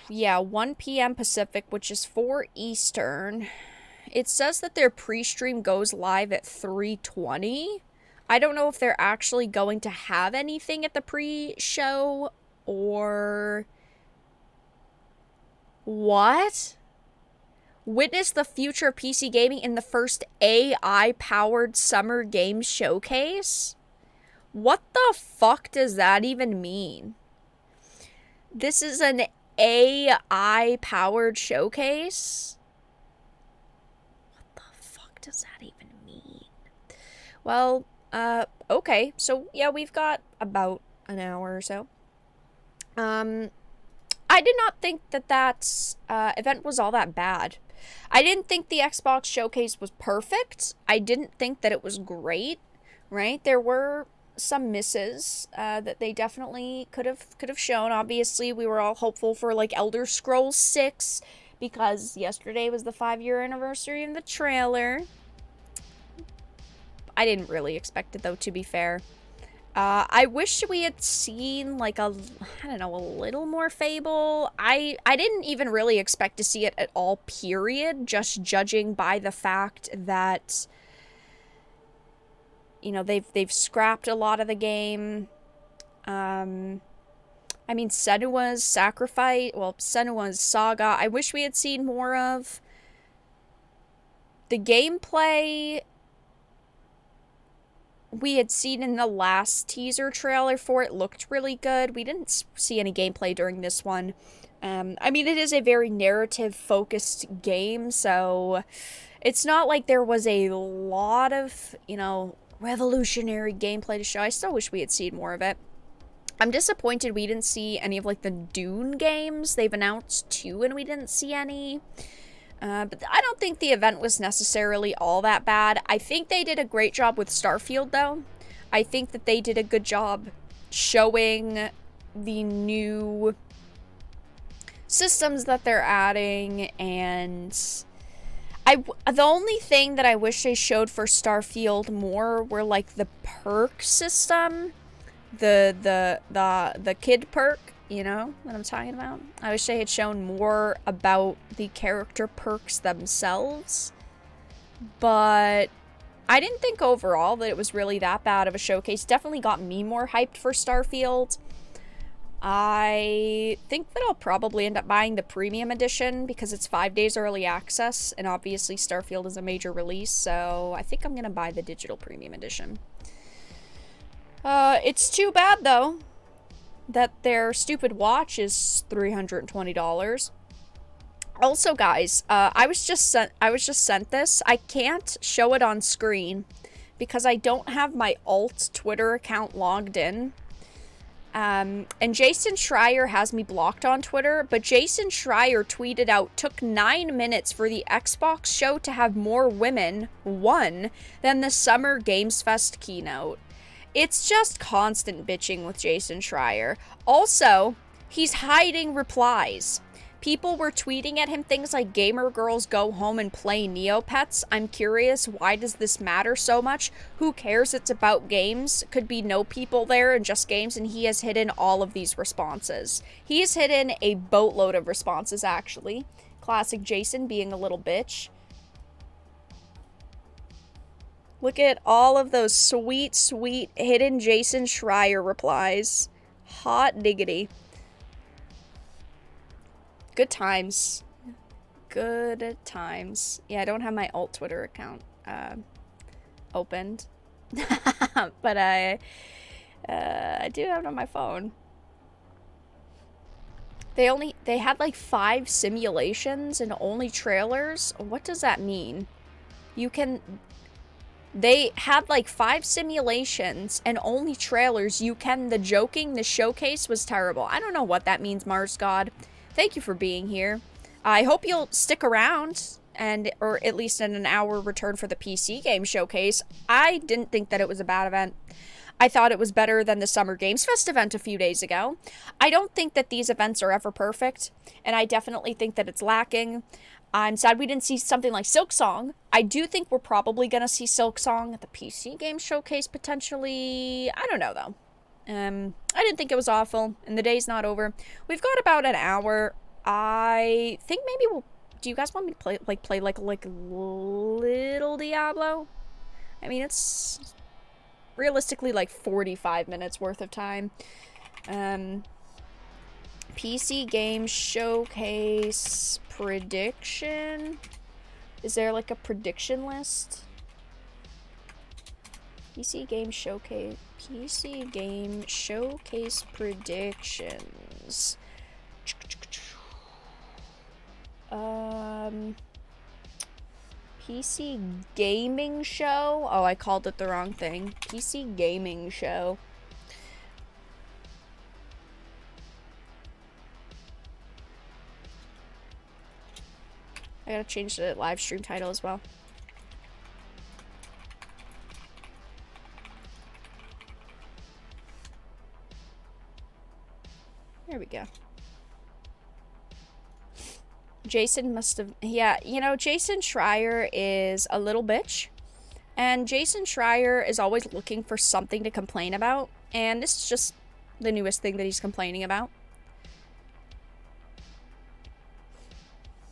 Yeah, 1 p.m. Pacific, which is 4 Eastern. It says that their pre-stream goes live at 3:20. I don't know if they're actually going to have anything at the pre-show or... What? Witness the future of PC gaming in the first AI-powered Summer Games Showcase? What the fuck does that even mean? This is an AI-powered showcase? What the fuck does that even mean? Well, okay. So, yeah, we've got about an hour or so. I did not think that event was all that bad. I didn't think the Xbox showcase was perfect. I didn't think that it was great, right? There were some misses that they definitely could have shown. Obviously, we were all hopeful for like Elder Scrolls 6 because yesterday was the 5-year anniversary of the trailer. I didn't really expect it though, to be fair. I wish we had seen like a little more Fable. I didn't even really expect to see it at all, period, just judging by the fact that you know, they've scrapped a lot of the game. I mean, Senua's Senua's Saga, I wish we had seen more of. The gameplay we had seen in the last teaser trailer for it looked really good. We didn't see any gameplay during this one. I mean, it is a very narrative-focused game, so it's not like there was a lot of, you know, revolutionary gameplay to show. I still wish we had seen more of it. I'm disappointed we didn't see any of like the Dune games. They've announced 2 and we didn't see any. But I don't think the event was necessarily all that bad. I think they did a great job with Starfield though. I think that they did a good job showing the new systems that they're adding, and the only thing that I wish they showed for Starfield more were like the perk system, the kid perk, you know what I'm talking about? I wish they had shown more about the character perks themselves, but I didn't think overall that it was really that bad of a showcase. Definitely got me more hyped for Starfield. I think that I'll probably end up buying the premium edition because it's 5 days early access, and obviously Starfield is a major release, so I think I'm going to buy the digital premium edition. It's too bad, though, that their stupid watch is $320. Also, guys, I was just sent this. I can't show it on screen because I don't have my alt Twitter account logged in. And Jason Schreier has me blocked on Twitter, but Jason Schreier tweeted out, took 9 minutes for the Xbox show to have more women, than the Summer Games Fest keynote. It's just constant bitching with Jason Schreier. Also, he's hiding replies. People were tweeting at him things like, gamer girls go home and play Neopets. I'm curious, why does this matter so much? Who cares? It's about games. Could be no people there and just games, and he has hidden all of these responses. He's hidden a boatload of responses, actually. Classic Jason being a little bitch. Look at all of those sweet, sweet hidden Jason Schreier replies. Hot diggity. Good times. Good times. Yeah, I don't have my alt Twitter account opened. But I do have it on my phone. They had like 5 simulations and only trailers. What does that mean? They had like 5 simulations and only trailers. The showcase was terrible. I don't know what that means, Mars God. Thank you for being here. I hope you'll stick around or at least in an hour return for the PC game showcase. I didn't think that it was a bad event. I thought it was better than the Summer Games Fest event a few days ago. I don't think that these events are ever perfect, and I definitely think that it's lacking. I'm sad we didn't see something like Silksong. I do think we're probably going to see Silksong at the PC Game Showcase, potentially. I don't know, though. I didn't think it was awful, and the day's not over. We've got about an hour. I think maybe we'll... Do you guys want me to play like little Diablo? I mean, it's realistically like 45 minutes worth of time. PC Game Showcase prediction. Is there like a prediction list? PC Game Showcase predictions. PC Gaming Show. Oh, I called it the wrong thing. PC Gaming Show. I gotta change the live stream title as well. There we go. Jason must have... Yeah, you know, Jason Schreier is a little bitch. And Jason Schreier is always looking for something to complain about. And this is just the newest thing that he's complaining about.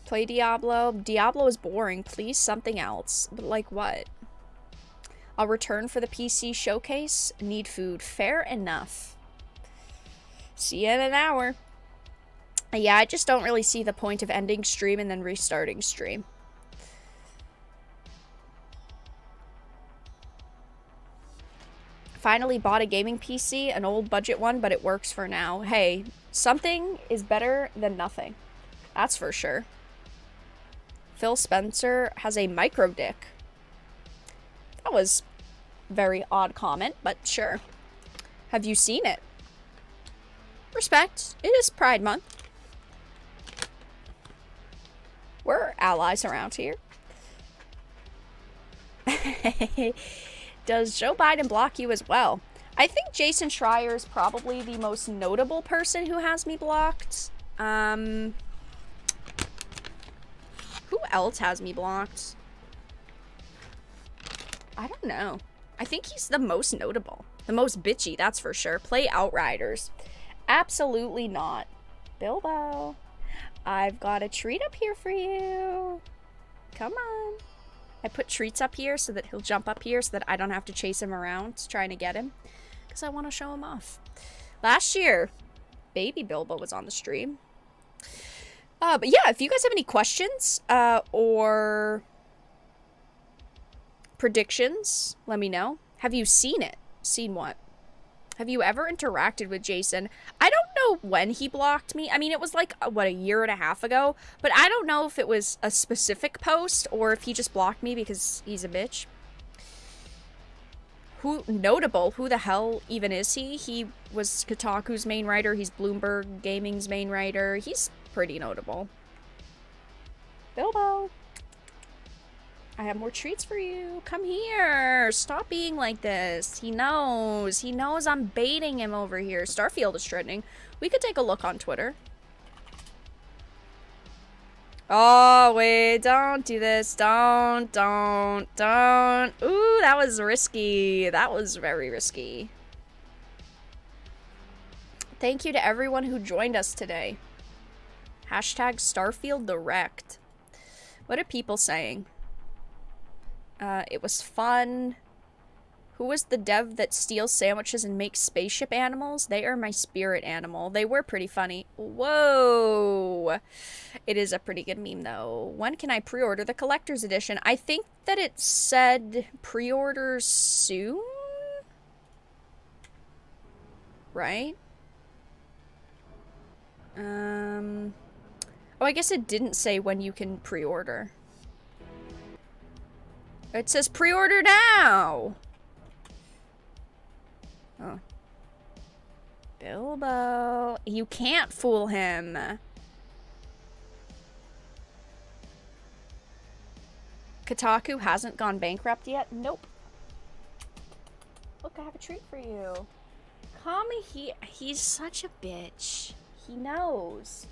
Play Diablo. Diablo is boring. Please, something else. But like what? I'll return for the PC showcase. Need food. Fair enough. See you in an hour. Yeah, I just don't really see the point of ending stream and then restarting stream. Finally bought a gaming PC, an old budget one, but it works for now. Hey, something is better than nothing. That's for sure. Phil Spencer has a micro dick. That was a very odd comment, but sure. Have you seen it? Respect. It is Pride Month. We're allies around here. Does Joe Biden block you as well? I think Jason Schreier is probably the most notable person who has me blocked. Who else has me blocked? I don't know. I think he's the most notable. The most bitchy, that's for sure. Play Outriders. Absolutely not. Bilbo. I've got a treat up here for you. Come on. I put treats up here so that he'll jump up here so that I don't have to chase him around trying to get him. Because I want to show him off. Last year, baby Bilbo was on the stream. But yeah, if you guys have any questions or predictions, let me know. Have you seen it? Seen what? Have you ever interacted with Jason? I don't know when he blocked me. I mean, it was like, what, a year and a half ago? But I don't know if it was a specific post or if he just blocked me because he's a bitch. Who the hell even is he? He was Kotaku's main writer. He's Bloomberg Gaming's main writer. He's pretty notable. Bilbo. I have more treats for you. Come here. Stop being like this. He knows. He knows I'm baiting him over here. Starfield is trending. We could take a look on Twitter. Oh, wait. Don't do this. Don't. Ooh, that was risky. That was very risky. Thank you to everyone who joined us today. Hashtag Starfield Direct. What are people saying? It was fun. Who was the dev that steals sandwiches and makes spaceship animals? They are my spirit animal. They were pretty funny. Whoa. It is a pretty good meme, though. When can I pre-order the collector's edition? I think that it said pre-order soon? Right? Oh, I guess it didn't say when you can pre-order. It says pre-order now! Oh. Bilbo. You can't fool him. Kotaku hasn't gone bankrupt yet? Nope. Look, I have a treat for you. Come here. He's such a bitch. He knows.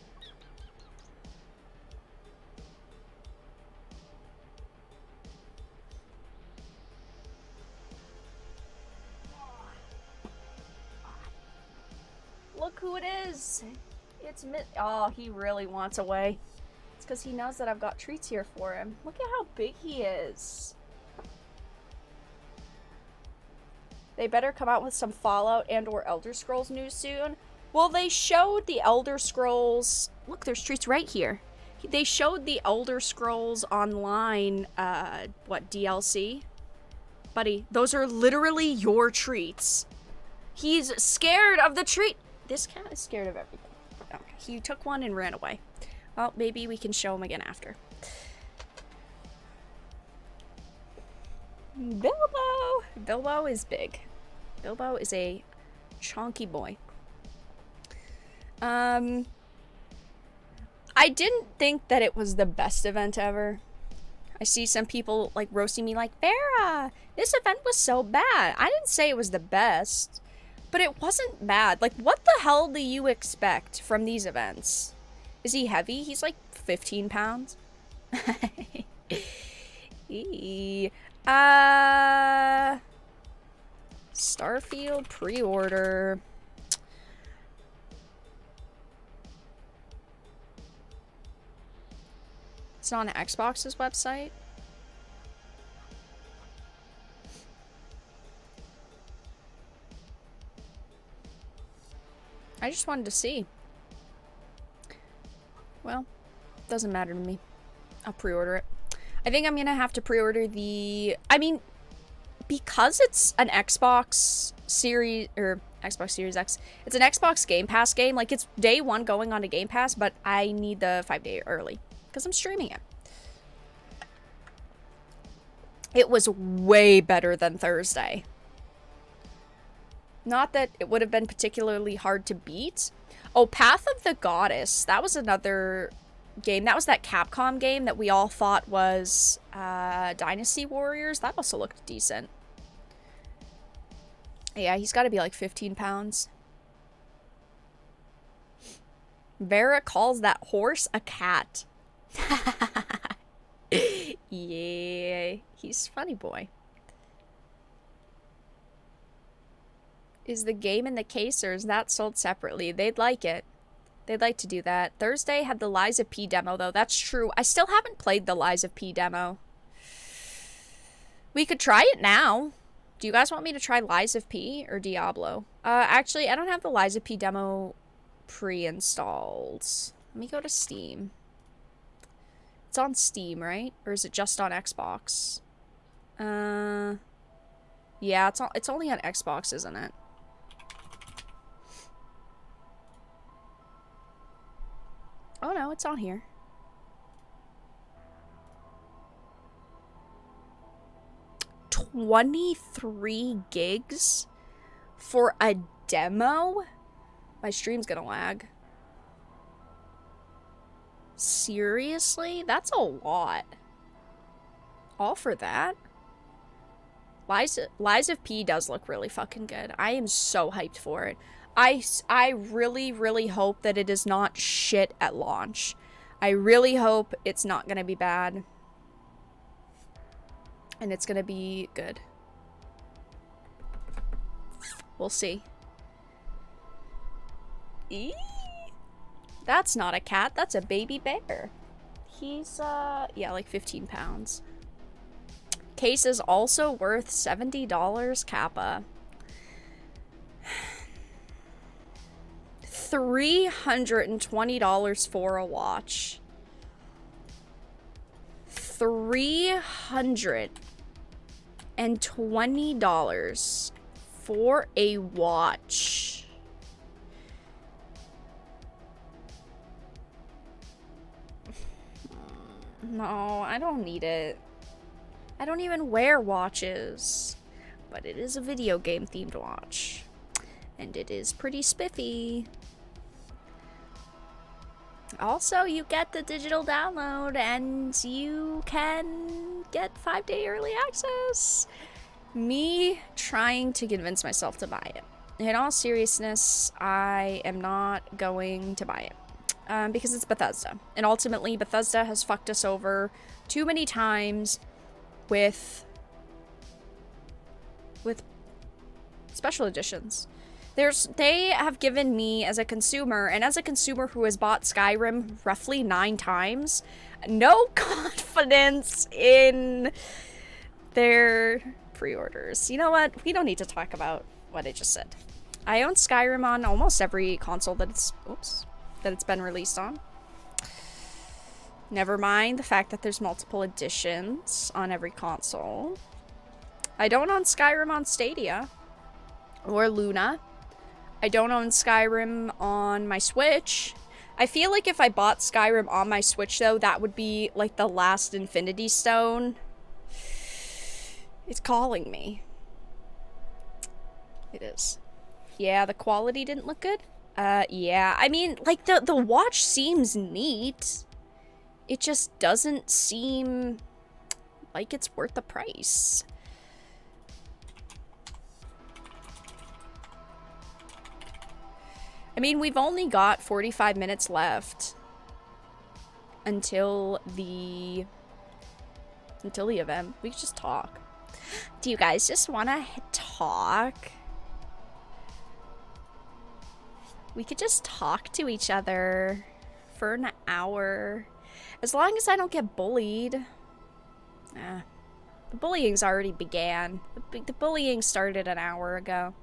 Look who it is. It's oh, he really wants away. It's because he knows that I've got treats here for him. Look at how big he is. They better come out with some Fallout and or Elder Scrolls news soon. Well, they showed the Elder Scrolls. Look, there's treats right here. They showed the Elder Scrolls Online, what, DLC? Buddy, those are literally your treats. He's scared of the treat. This cat is scared of everything. Okay, he took one and ran away. Well, maybe we can show him again after. Bilbo! Bilbo is big. Bilbo is a chonky boy. I didn't think that it was the best event ever. I see some people like roasting me like, Vara, this event was so bad. I didn't say it was the best, but it wasn't bad. Like, what the hell do you expect from these events? Is he heavy? He's like 15 pounds. Starfield pre-order. It's not on Xbox's website. I just wanted to see. Well, doesn't matter to me. I'll pre-order it. I think I'm gonna have to pre-order the... I mean, because it's an Xbox Series... or Xbox Series X. It's an Xbox Game Pass game. Like, it's day one going on to Game Pass, but I need the 5-day early. Because I'm streaming it. It was way better than Thursday. Not that it would have been particularly hard to beat. Oh, Path of the Goddess. That was another game. That was that Capcom game that we all thought was Dynasty Warriors. That also looked decent. Yeah, he's got to be like 15 pounds. Vara calls that horse a cat. Yeah, he's a funny boy. Is the game in the case or is that sold separately? They'd like it. They'd like to do that. Thursday had the Lies of P demo, though. That's true. I still haven't played the Lies of P demo. We could try it now. Do you guys want me to try Lies of P or Diablo? Actually, I don't have the Lies of P demo pre-installed. Let me go to Steam. It's on Steam, right? Or is it just on Xbox? Yeah, it's only on Xbox, isn't it? Oh no, it's on here. $23 gigs for a demo? My stream's gonna lag. Seriously? That's a lot. All for that? Lies of P does look really fucking good. I am so hyped for it. I really, really hope that it is not shit at launch. I really hope it's not gonna be bad. And it's gonna be good. We'll see. Eee! That's not a cat, that's a baby bear. He's, yeah, like 15 pounds. Case is also worth $70 Kappa. $320 for a watch. $320 for a watch. No, I don't need it. I don't even wear watches. But it is a video game themed watch. And it is pretty spiffy. Also, you get the digital download and you can get 5-day early access. Me trying to convince myself to buy it. In all seriousness, I am not going to buy it. Because it's Bethesda. And ultimately, Bethesda has fucked us over too many times with special editions. They have given me, as a consumer, and as a consumer who has bought Skyrim roughly 9 times, no confidence in their pre-orders. You know what? We don't need to talk about what I just said. I own Skyrim on almost every console that it's been released on. Never mind the fact that there's multiple editions on every console. I don't own Skyrim on Stadia or Luna. I don't own Skyrim on my Switch. I feel like if I bought Skyrim on my Switch, though, that would be like the last Infinity Stone. It's calling me. It is. Yeah, the quality didn't look good. Yeah. I mean, like, the watch seems neat. It just doesn't seem like it's worth the price. I mean, we've only got 45 minutes left until the event. We can just talk. Do you guys just want to talk? We could just talk to each other for an hour. As long as I don't get bullied. The bullying's already began. The bullying started an hour ago.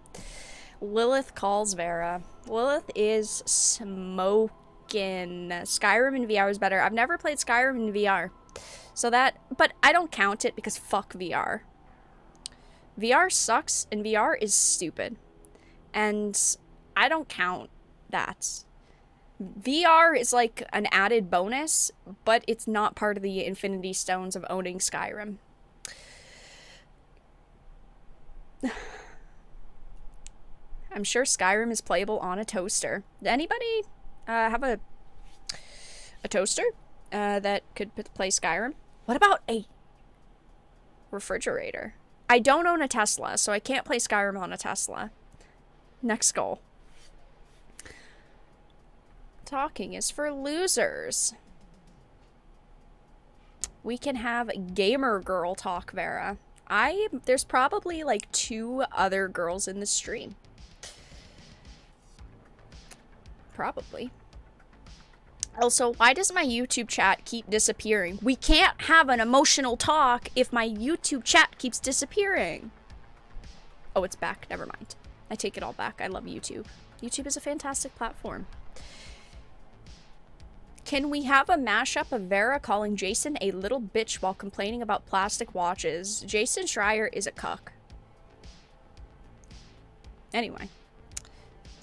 Lilith calls Vara. Lilith is smoking. Skyrim in VR is better. I've never played Skyrim in VR. But I don't count it because fuck VR. VR sucks and VR is stupid. And I don't count that. VR is like an added bonus, but it's not part of the Infinity Stones of owning Skyrim. I'm sure Skyrim is playable on a toaster. Anybody have a toaster that could play Skyrim? What about a refrigerator? I don't own a Tesla, so I can't play Skyrim on a Tesla. Next goal. Talking is for losers. We can have gamer girl talk, Vara. There's probably like 2 other girls in the stream. Probably. Also, why does my YouTube chat keep disappearing? We can't have an emotional talk if my YouTube chat keeps disappearing. Oh, it's back. Never mind. I take it all back. I love YouTube. YouTube is a fantastic platform. Can we have a mashup of Vara calling Jason a little bitch while complaining about plastic watches? Jason Schreier is a cuck. Anyway.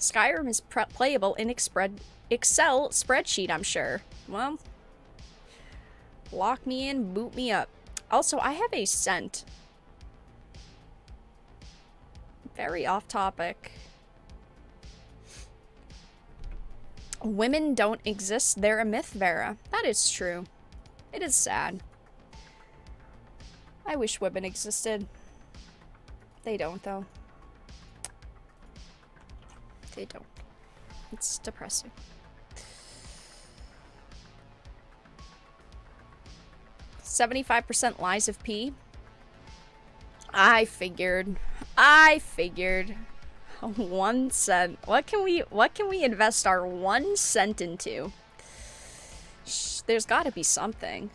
Skyrim is playable in Excel spreadsheet, I'm sure. Well, lock me in, boot me up. Also, I have a scent. Very off topic. Women don't exist. They're a myth, Vara. That is true. It is sad. I wish women existed. They don't, though. They don't. It's depressing. "75% lies of P." I figured. 1 cent. What can we invest our 1 cent into? There's got to be something.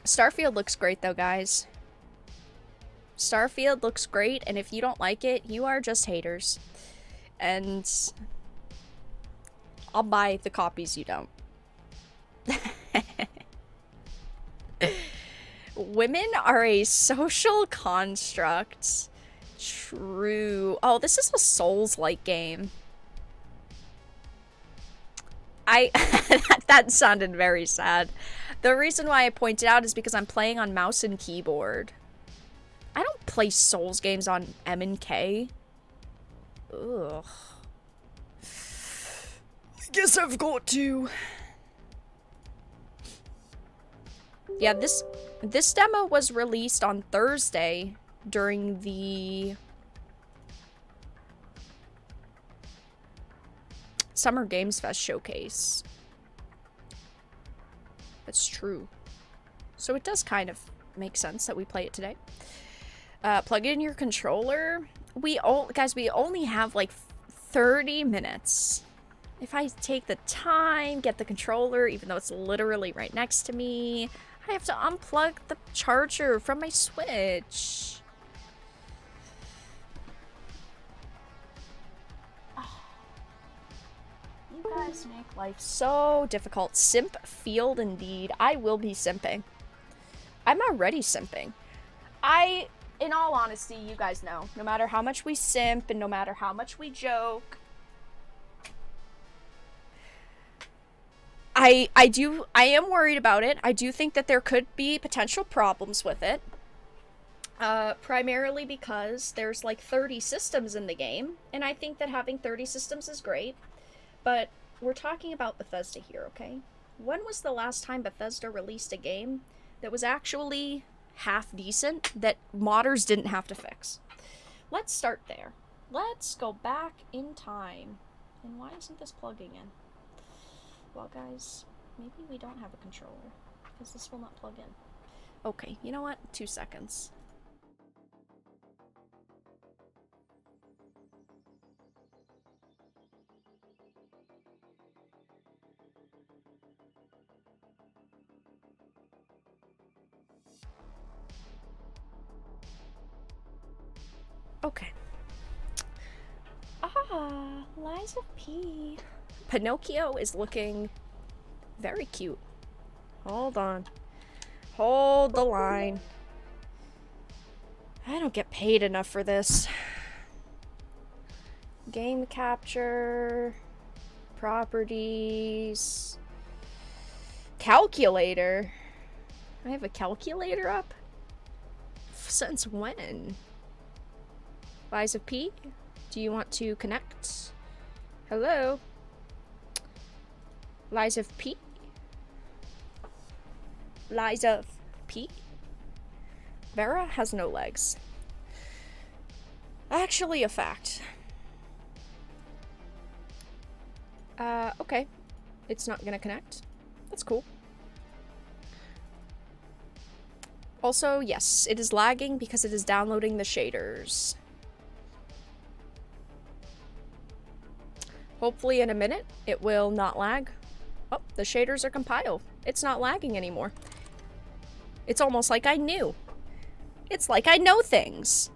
Starfield looks great though, guys. Starfield looks great, and if you don't like it, you are just haters. And I'll buy the copies you don't. Women are a social construct. True. Oh, this is a Souls-like game. That sounded very sad. The reason why I pointed out is because I'm playing on mouse and keyboard. I don't play Souls games on M and K. Ugh. I guess I've got to. Yeah, this demo was released on Thursday during the Summer Games Fest showcase. That's true. So it does kind of make sense that we play it today. Plug in your controller. Guys, we only have like 30 minutes. If I take the time, get the controller, even though it's literally right next to me, I have to unplug the charger from my Switch. You guys make life so difficult. Simp field indeed. I will be simping. I'm already simping. In all honesty, you guys know, no matter how much we simp and no matter how much we joke, I am worried about it. I do think that there could be potential problems with it. Primarily because there's like 30 systems in the game, and I think that having 30 systems is great, but we're talking about Bethesda here, okay? When was the last time Bethesda released a game that was actually half decent that modders didn't have to fix? Let's start there. Let's go back in time. And why isn't this plugging in? Well, guys, maybe we don't have a controller, because this will not plug in. Okay, you know what? 2 seconds. Okay. Ah, Liza P. Pinocchio is looking very cute. Hold on. Hold the line. I don't get paid enough for this. Game capture. Properties. Calculator. I have a calculator up? Since when? Liza P, do you want to connect? Hello? Liza P? Liza P? Vara has no legs. Actually, a fact. Okay. It's not gonna connect. That's cool. Also, yes, it is lagging because it is downloading the shaders. Hopefully in a minute, it will not lag. Oh, the shaders are compiled. It's not lagging anymore. It's almost like I knew. It's like I know things.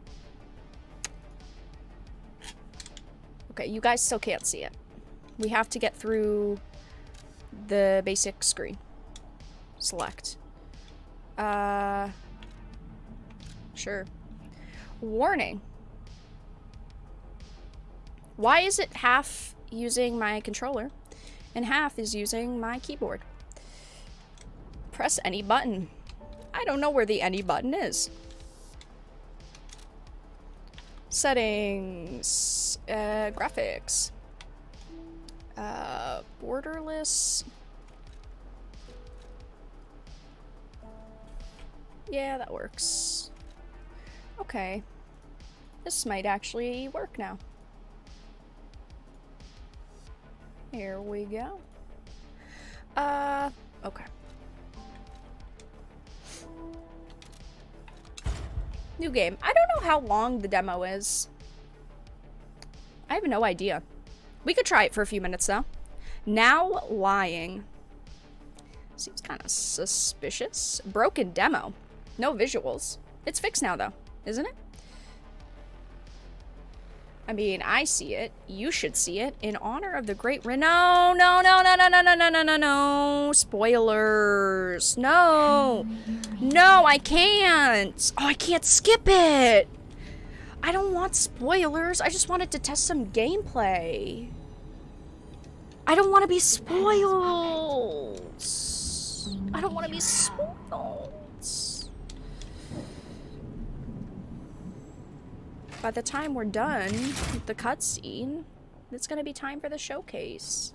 Okay, you guys still can't see it. We have to get through the basic screen. Select. Sure. Warning. Why is it half using my controller and half is using my keyboard? Press any button. I don't know where the any button is. Settings, graphics, borderless. Yeah, that works. Okay. This might actually work now. Here we go. Okay. New game. I don't know how long the demo is. I have no idea. We could try it for a few minutes though. Now lying. Seems kind of suspicious. Broken demo. No visuals. It's fixed now though, isn't it? I mean, I see it. You should see it. In honor of the great no, no, no, no, no, no, no, no, no, no, no. Spoilers. No. No, I can't. Oh, I can't skip it. I don't want spoilers. I just wanted to test some gameplay. I don't want to be spoiled. I don't want to be spoiled. By the time we're done with the cutscene, it's gonna be time for the showcase.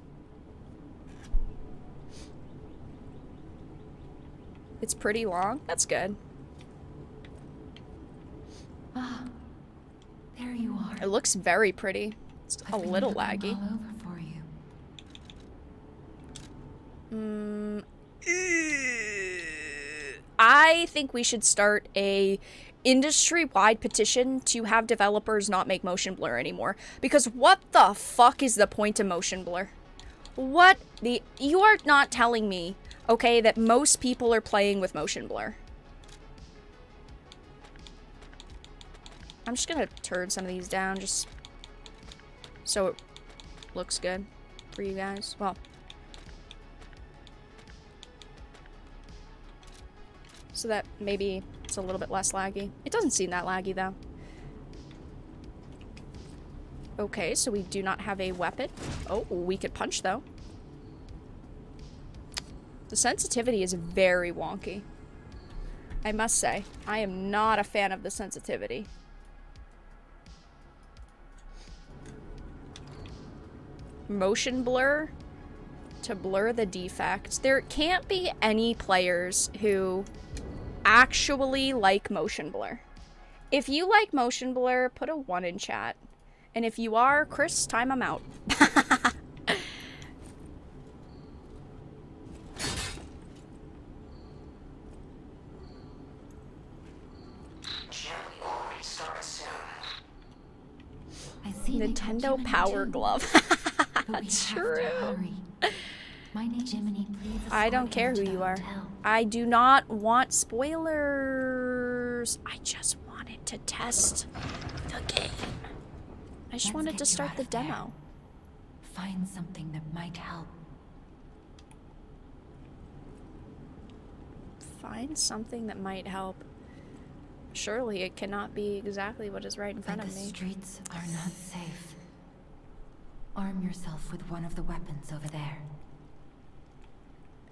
It's pretty long. That's good. Ah, there you are. It looks very pretty. It's a little I've been laggy. all over for you. I think we should start a industry-wide petition to have developers not make motion blur anymore. Because what the fuck is the point of motion blur? What the... You are not telling me, okay, that most people are playing with motion blur. I'm just gonna turn some of these down just so it looks good for you guys. Well, so that maybe it's a little bit less laggy. It doesn't seem that laggy though. Okay, so we do not have a weapon. Oh, we could punch though. The sensitivity is very wonky. I must say, I am not a fan of the sensitivity. Motion blur to blur the defects. There can't be any players who actually like motion blur. If you like motion blur, put a 1 in chat. And if you are, Chris, time I'm out. Nintendo Power Glove. That's true. I don't care who you are. I do not want spoilers. I just wanted to test the game. I just wanted to start the demo. Find something that might help. Find something that might help. Surely it cannot be exactly what is right in front of me. The streets are not safe. Arm yourself with one of the weapons over there.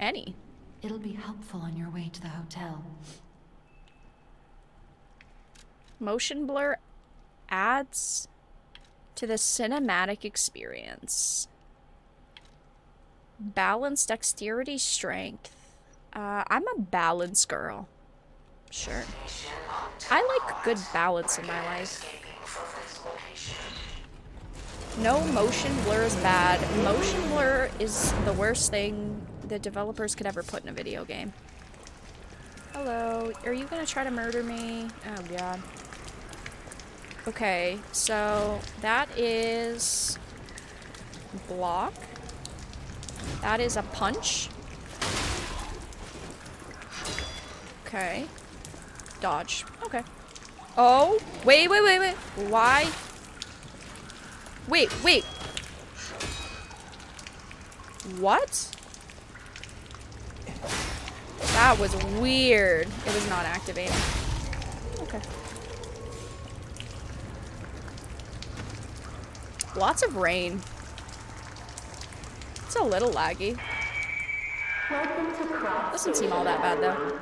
Any. It'll be helpful on your way to the hotel. Motion blur adds to the cinematic experience. Balance, dexterity, strength. I'm a balance girl. Sure. I like good balance in my life. No, motion blur is bad. Motion blur is the worst thing the developers could ever put in a video game. Hello, are you gonna try to murder me? Oh god. Okay, so that is block. That is a punch. Okay. Dodge. Okay. Oh, wait. Why? Wait. What? That was weird. It was not activating. Okay. Lots of rain. It's a little laggy. Doesn't seem all that bad though.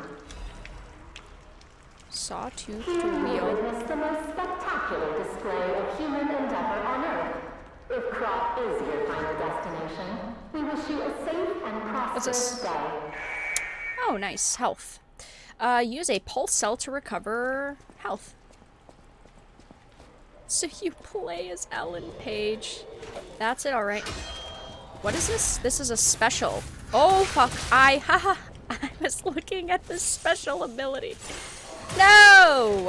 Sawtooth wheel. Witness the most spectacular display of human endeavor on Earth. If Krop is your final destination, we wish you a safe and prosperous day. Oh, nice. Health. Use a pulse cell to recover health. So you play as Ellen Page. That's it, alright. What is this? This is a special. Oh, fuck. I was looking at this special ability. No!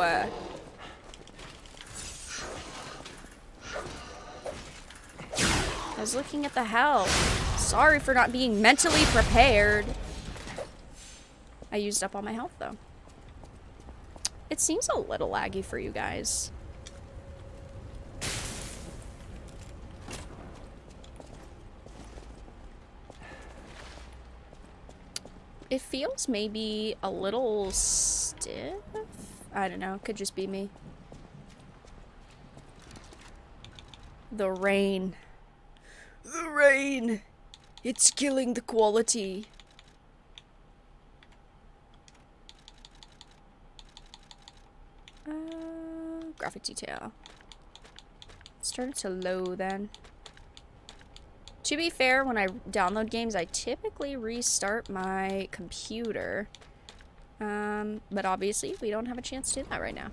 I was looking at the health. Sorry for not being mentally prepared. I used up all my health, though. It seems a little laggy for you guys. It feels maybe a little stiff. I don't know. Could just be me. The rain. The rain. It's killing the quality. Graphic detail. Started to load then. To be fair, when I download games, I typically restart my computer But obviously we don't have a chance to do that right now.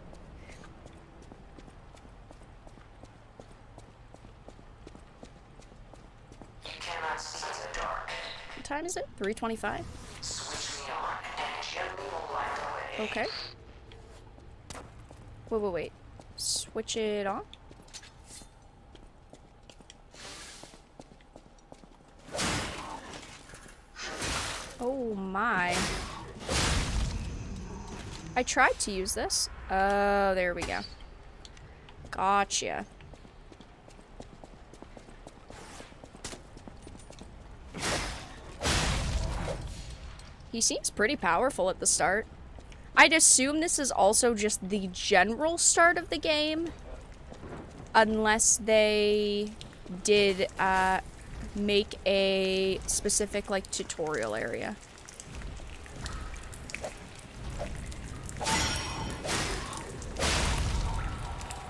You cannot see in the dark. What time is it? 3:25? Switch me on and gently will light away. Okay. Wait. Switch it on? Oh my. I tried to use this. Oh, there we go. Gotcha. He seems pretty powerful at the start. I'd assume this is also just the general start of the game. Unless they did make a specific, like, tutorial area.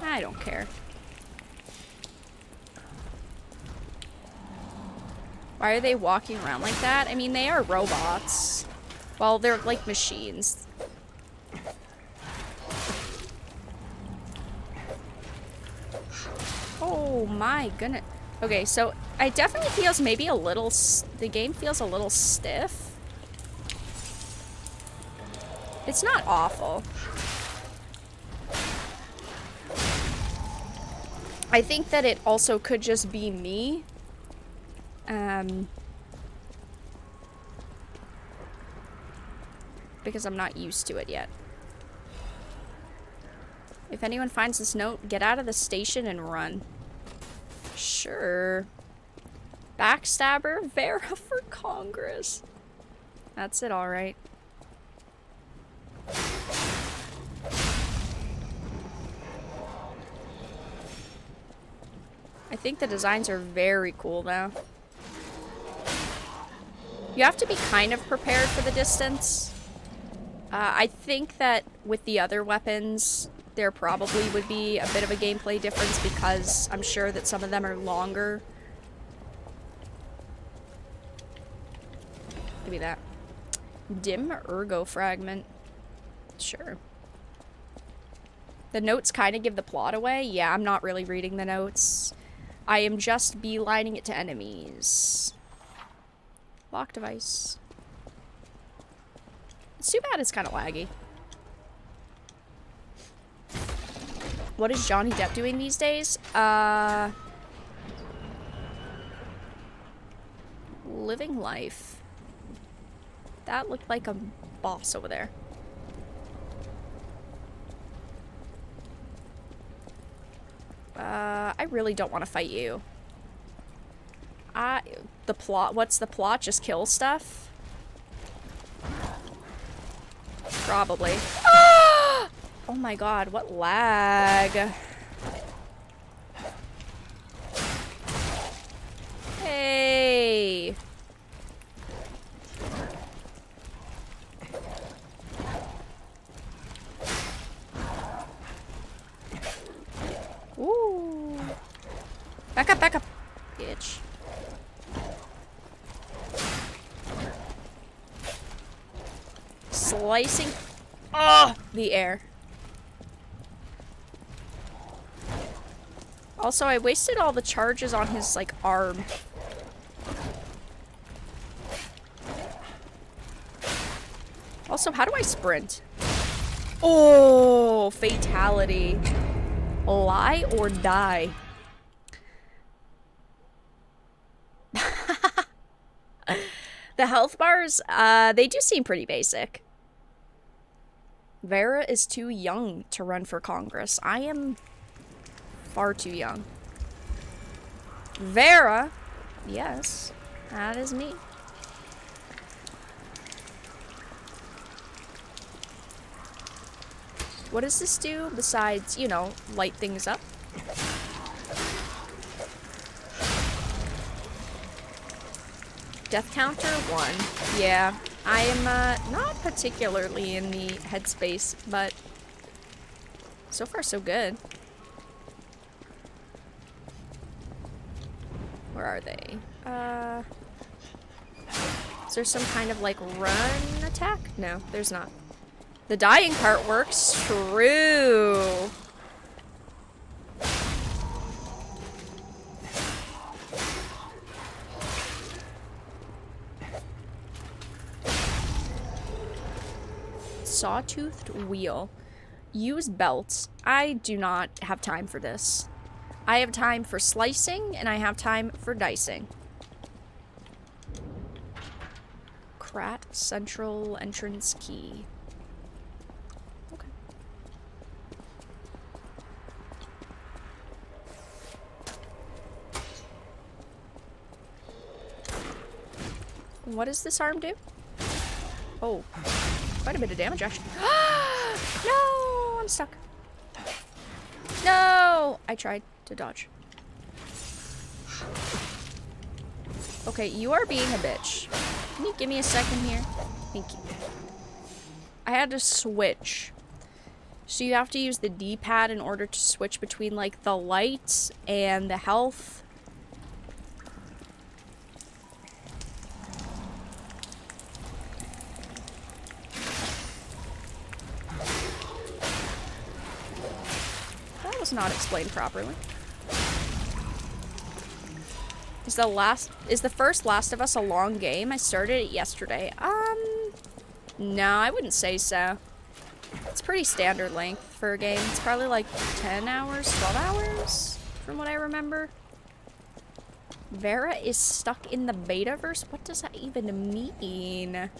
I don't care. Why are they walking around like that? I mean, they are robots. Well, they're like machines. Oh my goodness. Okay, so it definitely feels maybe a little... the game feels a little stiff. It's not awful. I think that it also could just be me. Because I'm not used to it yet. If anyone finds this note, get out of the station and run. Sure. Backstabber, Vara for Congress. That's it, alright. I think the designs are very cool now. You have to be kind of prepared for the distance. I think that with the other weapons, there probably would be a bit of a gameplay difference because I'm sure that some of them are longer. Give me that. Dim ergo fragment. Sure. The notes kind of give the plot away. Yeah, I'm not really reading the notes. I am just beelining it to enemies. Lock device. It's too bad it's kind of laggy. What is Johnny Depp doing these days? Living life. That looked like a boss over there. I really don't want to fight you. The plot, what's the plot? Just kill stuff? Probably. Ah! Oh my god, what lag. Hey. Ooh. Back up, bitch. Slicing the air. Also, I wasted all the charges on his, like, arm. Also, how do I sprint? Oh, fatality. Lie or die. The health bars, they do seem pretty basic. Vara is too young to run for Congress. I am far too young. Vara, yes, that is me. What does this do besides, you know, light things up? Death counter 1. Yeah, I am not particularly in the headspace, but so far so good. Where are they? Is there some kind of like run attack? No, there's not. The dying part works. True. Sawtoothed wheel. Use belts. I do not have time for this. I have time for slicing, and I have time for dicing. Krat central entrance key. Okay. What does this arm do? Oh, quite a bit of damage, actually. No, I'm stuck. No, I tried to dodge. Okay, you are being a bitch. Can you give me a second here? Thank you. I had to switch. So you have to use the D-pad in order to switch between, like, the lights and the health. That was not explained properly. Is the first Last of Us a long game? I started it yesterday. No, I wouldn't say so. It's pretty standard length for a game. It's probably like 10 hours, 12 hours, from what I remember. Vara is stuck in the betaverse? What does that even mean?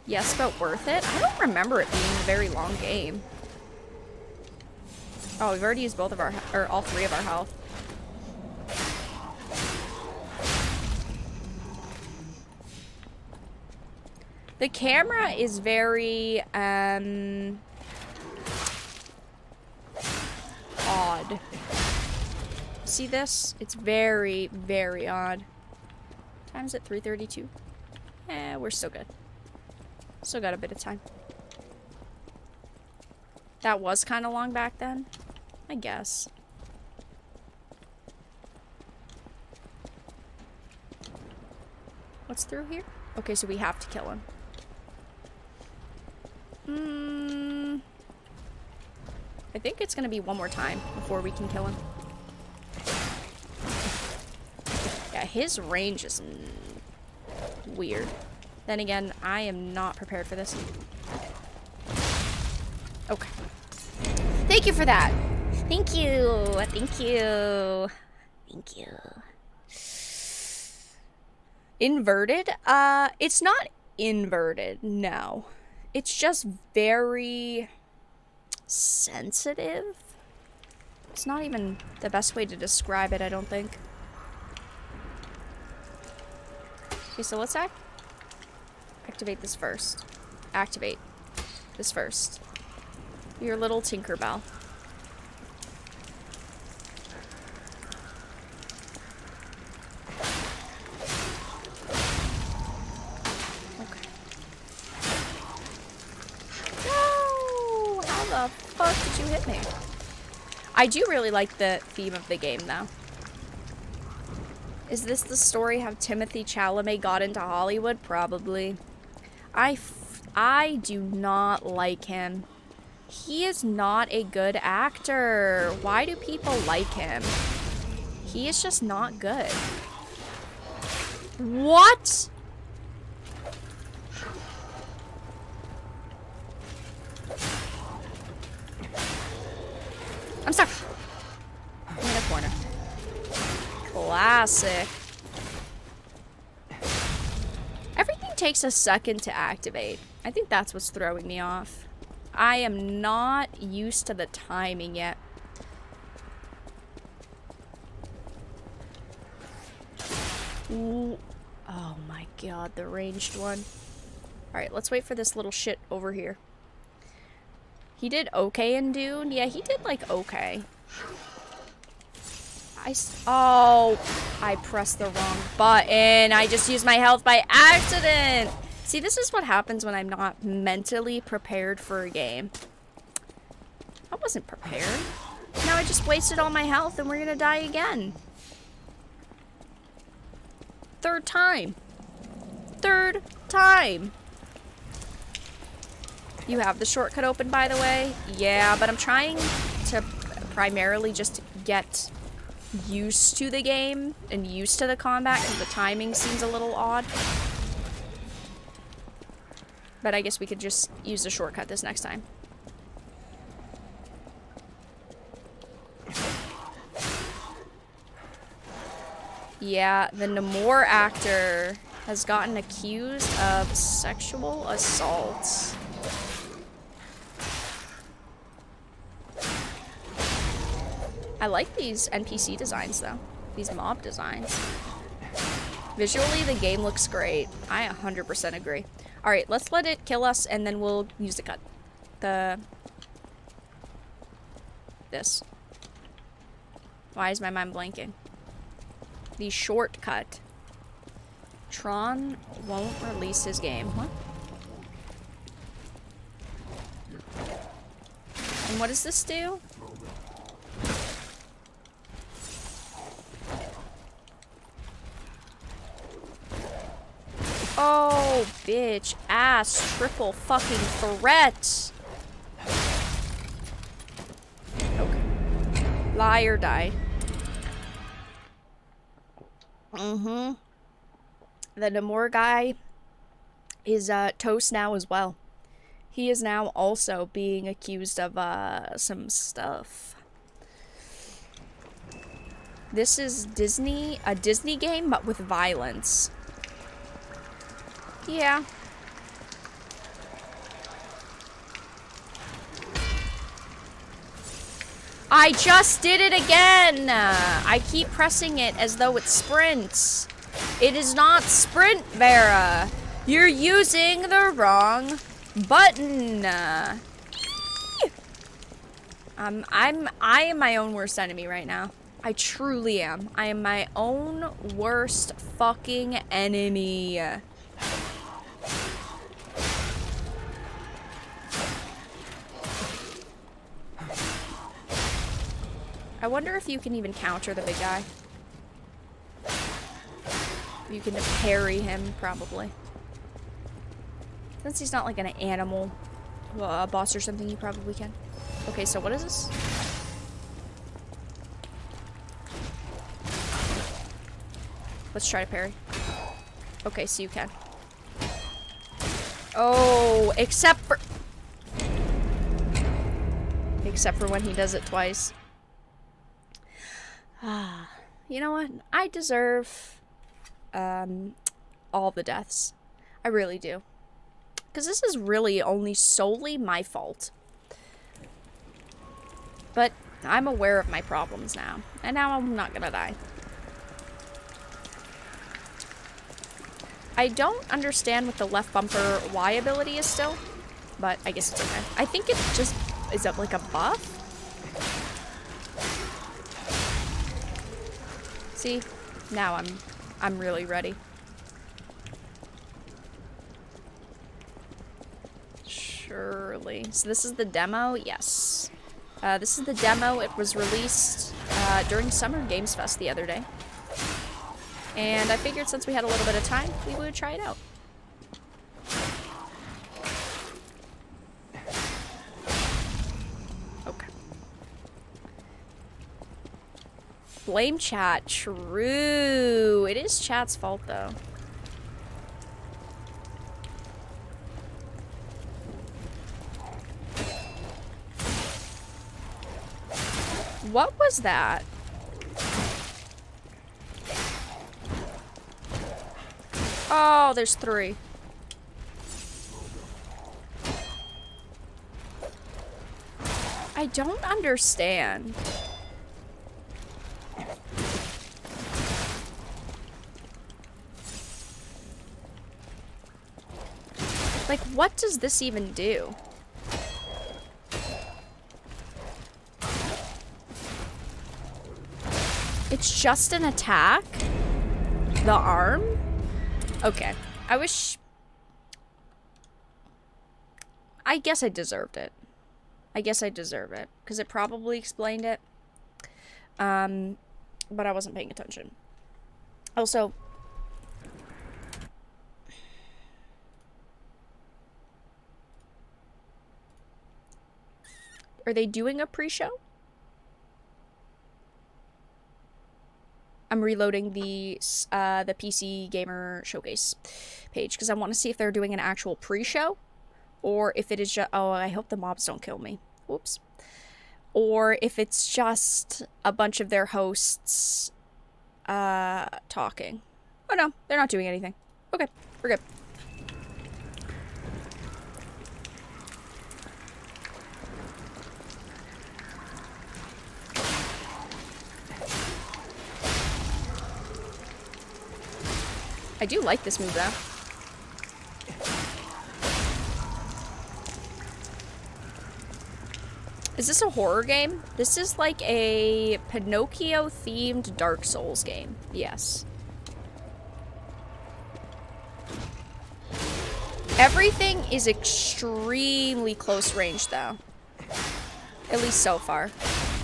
Yes, but worth it? I don't remember it being a very long game. Oh, we've already used both of our, or all three of our health. The camera is very, odd. See this? It's very, very odd. Time's at 3:32. We're still good. Still got a bit of time. That was kind of long back then, I guess. What's through here? Okay, so we have to kill him. I think it's gonna be one more time before we can kill him. Yeah, his range is weird. Then again, I am not prepared for this. Okay. Thank you for that. Thank you. Thank you. Thank you. Inverted? It's not inverted, no. It's just very sensitive. It's not even the best way to describe it, I don't think. Okay, so let's activate this first. Activate this first. Your little Tinkerbell. How the fuck did you hit me? I do really like the theme of the game, though. Is this the story how Timothée Chalamet got into Hollywood? Probably. I do not like him. He is not a good actor. Why do people like him? He is just not good. What? I'm stuck. I'm in a corner. Classic. Everything takes a second to activate. I think that's what's throwing me off. I am not used to the timing yet. Ooh. Oh my god, the ranged one. Alright, let's wait for this little shit over here. He did okay in Dune. Yeah, he did, like, okay. I pressed the wrong button. I just used my health by accident. See, this is what happens when I'm not mentally prepared for a game. I wasn't prepared. Now I just wasted all my health and we're gonna die again. Third time. Third time. You have the shortcut open, by the way? Yeah, but I'm trying to primarily just get used to the game and used to the combat because the timing seems a little odd. But I guess we could just use the shortcut this next time. Yeah, the Namor actor has gotten accused of sexual assault. I like these NPC designs, though. These mob designs. Visually, the game looks great. I 100% agree. Alright, let's let it kill us, and then we'll use the cut. This. Why is my mind blanking? The shortcut. Tron won't release his game. What? And what does this do? Oh, bitch. Ass. Triple fucking threat. Okay. Lie or die. Mm-hmm. The Namor guy is toast now as well. He is now also being accused of some stuff. This is a Disney game, but with violence. Yeah. I just did it again! I keep pressing it as though it sprints. It is not sprint, Vara. You're using the wrong button. I am my own worst enemy right now. I truly am. I am my own worst fucking enemy. I wonder if you can even counter the big guy. You can parry him, probably. Since he's not like an animal boss or something, you probably can. Okay, so what is this? Let's try to parry. Okay, so you can. Oh, except for when he does it twice. You know what? I deserve all the deaths. I really do. Because this is really only solely my fault. But I'm aware of my problems now. And now I'm not gonna die. I don't understand what the left bumper Y ability is still. But I guess it's okay. I think it just... Is that like a buff? See? Now I'm really ready. Surely. So this is the demo? Yes. This is the demo. It was released during Summer Games Fest the other day. And I figured since we had a little bit of time, we would try it out. Okay. Blame chat. True. It is chat's fault, though. What was that? Oh, there's 3. I don't understand. Like, what does this even do? It's just an attack? The arm? Okay. I wish... I guess I deserved it. I guess I deserve it. Because it probably explained it. But I wasn't paying attention. Also... Are they doing a pre-show? I'm reloading the PC Gamer Showcase page because I want to see if they're doing an actual pre-show or if it is just... Oh, I hope the mobs don't kill me. Whoops. Or if it's just a bunch of their hosts talking. Oh no, they're not doing anything. Okay, we're good. I do like this move though. Is this a horror game? This is like a Pinocchio-themed Dark Souls game. Yes. Everything is extremely close range, though. At least so far.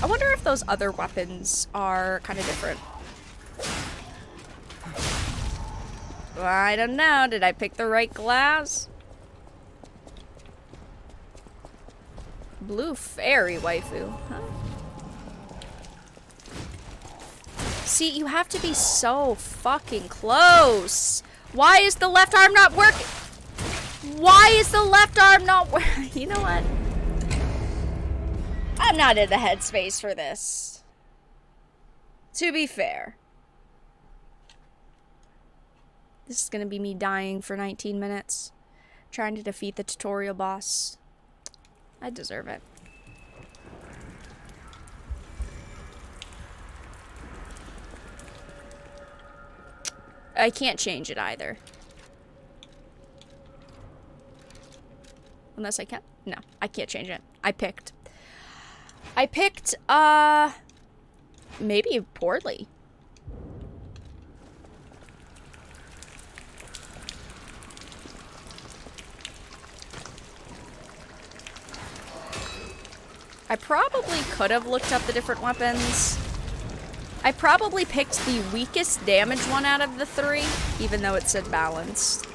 I wonder if those other weapons are kind of different. I don't know. Did I pick the right glass? Blue fairy waifu, huh? See, you have to be so fucking close. Why is the left arm not working? Why is the left arm not working? You know what? I'm not in the headspace for this. To be fair. This is gonna be me dying for 19 minutes. Trying to defeat the tutorial boss. I deserve it. I can't change it either. Unless I can. No, I can't change it. I picked, maybe poorly. I probably could have looked up the different weapons. I probably picked the weakest damage one out of the three, even though it said balanced.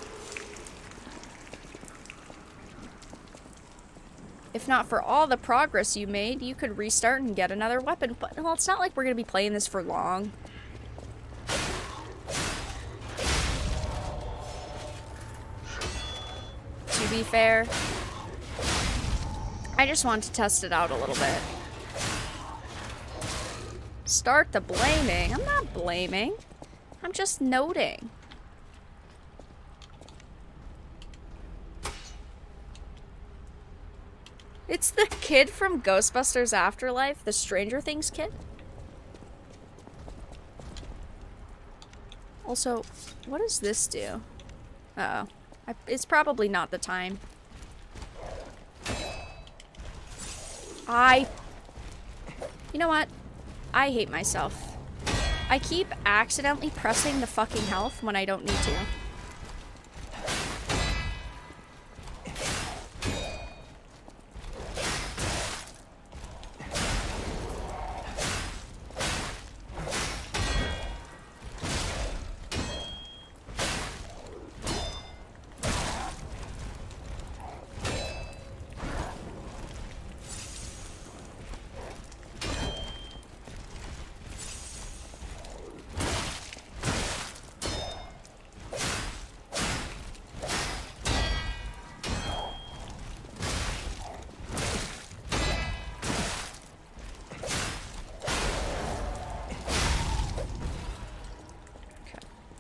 If not for all the progress you made, you could restart and get another weapon. But, well, it's not like we're going to be playing this for long. To be fair, I just want to test it out a little bit. Start the blaming. I'm not blaming. I'm just noting. It's the kid from Ghostbusters Afterlife, the Stranger Things kid. Also, what does this do? Uh-oh. It's probably not the time. You know what? I hate myself. I keep accidentally pressing the fucking health when I don't need to.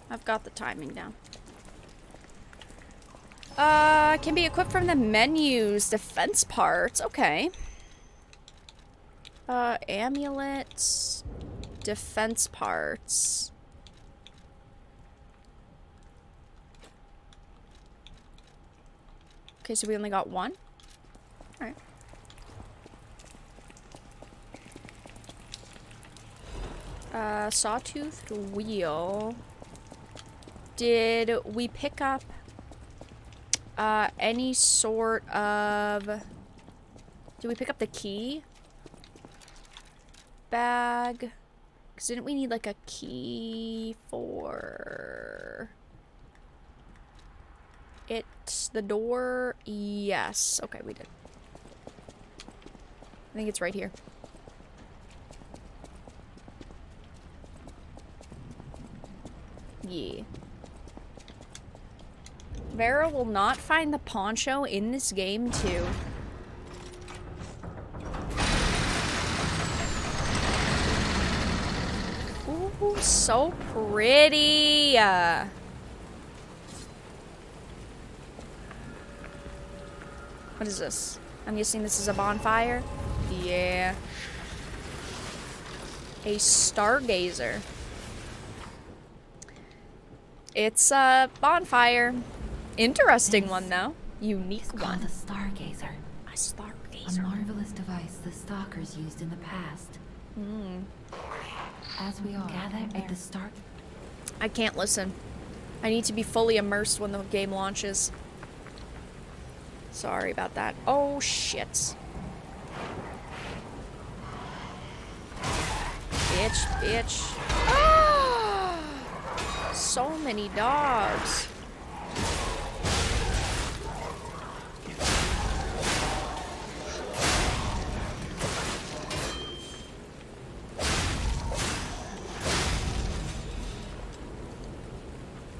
I've got the timing down. Can be equipped from the menus. Defense parts. Okay. Amulets. Defense parts. Okay, so we only got one? Alright. Sawtoothed wheel. Did we pick up any sort of... Did we pick up the key? Bag? Because didn't we need like a key for... the door? Yes. Okay, we did. think it's right here. Yeah. Vara will not find the poncho in this game, too. Ooh, so pretty. What is this? I'm guessing this is a bonfire? Yeah. A stargazer. It's a bonfire. Interesting one, though. Unique It's one. called a stargazer. A stargazer. A marvelous device the stalkers used in the past. As we all gather at the start. I can't listen. I need to be fully immersed when the game launches. Sorry about that. Oh, shit. Bitch, bitch. Ah! So many dogs.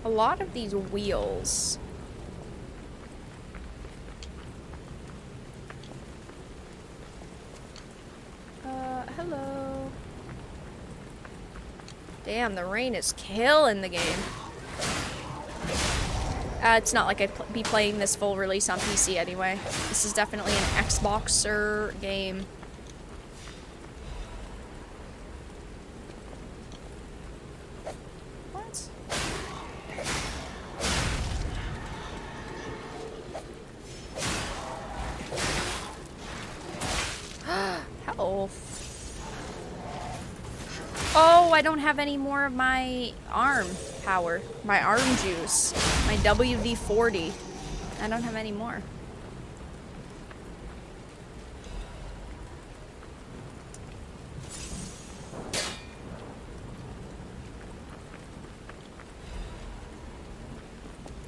A lot of these wheels. Hello. Damn, the rain is killing the game. It's not like I'd be playing this full release on PC anyway. This is definitely an Xboxer game. What? Health. Oh, I don't have any more of my arm power. My arm juice. My WD-40. I don't have any more.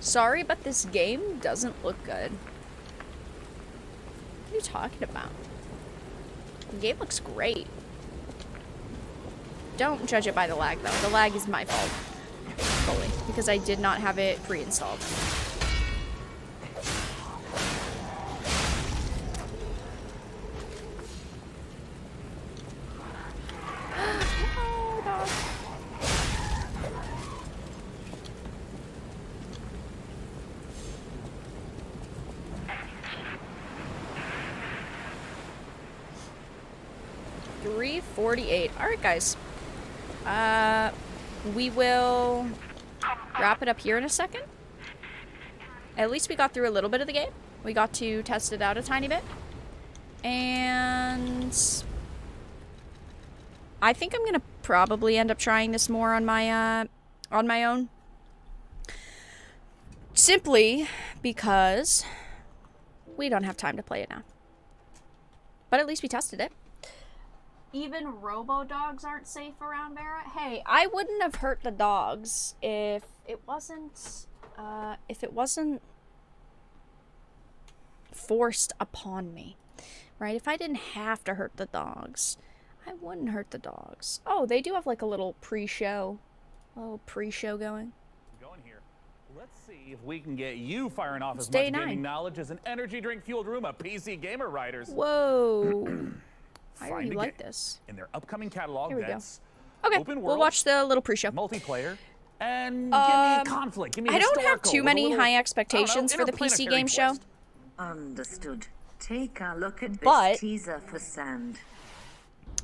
Sorry, but this game doesn't look good. What are you talking about? The game looks great. Don't judge it by the lag, though. The lag is my fault. Fully. Because I did not have it pre-installed. No, dog. $348. Alright, guys. We will wrap it up here in a second. At least we got through a little bit of the game. We got to test it out a tiny bit. And I think I'm gonna probably end up trying this more on my own. Simply because we don't have time to play it now. But at least we tested it. Even robo-dogs aren't safe around Vara. Hey, I wouldn't have hurt the dogs if it wasn't forced upon me, right? If I didn't have to hurt the dogs, I wouldn't hurt the dogs. Oh, they do have like a little pre-show going. Going here. Let's see if we can get you firing off It's as much day 9. gaming knowledge as an energy drink fueled room of PC gamer riders. Whoa. I Find really a like game this. in their upcoming catalog. Here we go. That's Okay, open we'll world, watch the little pre-show. multiplayer, and give me a conflict. Give me I don't have historical too with a many little, high I don't expectations know, for the PC interplanetary game show. twist. Understood. Take a look at this But teaser for sand.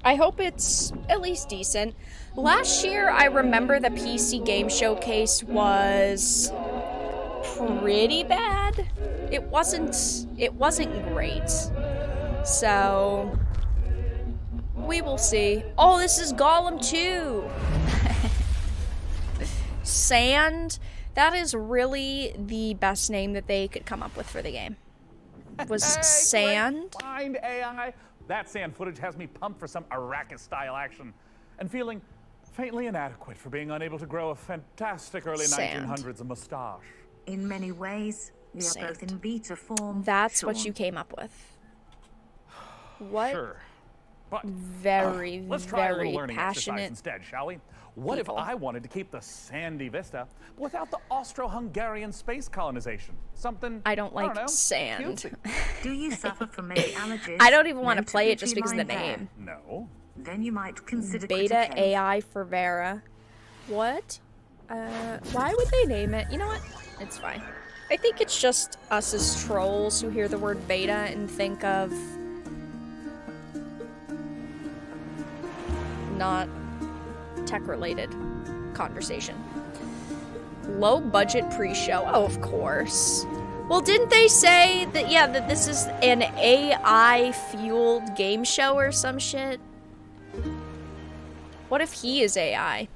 I hope it's at least decent. Last year, I remember the PC game showcase was pretty bad. It wasn't great. So we will see. Oh, this is Gollum 2. Sand. That is really the best name that they could come up with for the game. Was Sand. Find AI. That sand footage has me pumped for some Arrakis-style action, and feeling faintly inadequate for being unable to grow a fantastic early Sand. 1900s mustache. In many ways, we are Sand. both in beta form. That's what Sean. you came up with. What? Sure. very, Let's try a little very learning exercise passionate instead, shall we? What people. if I wanted to keep the sandy vista but without the Austro-Hungarian space colonization? Something I don't like know, sand. cutesy. Do you suffer from any allergies? I don't even want to Note play it would just you because of the mind there? name. No. Then you might consider Beta critical. AI for Vara. What? Why would they name it? You know what? It's fine. I think it's just us as trolls who hear the word beta and think of not tech-related conversation. Low budget pre-show. Oh, of course. Well, didn't they say that, yeah, that this is an AI-fueled game show or some shit? What if he is AI?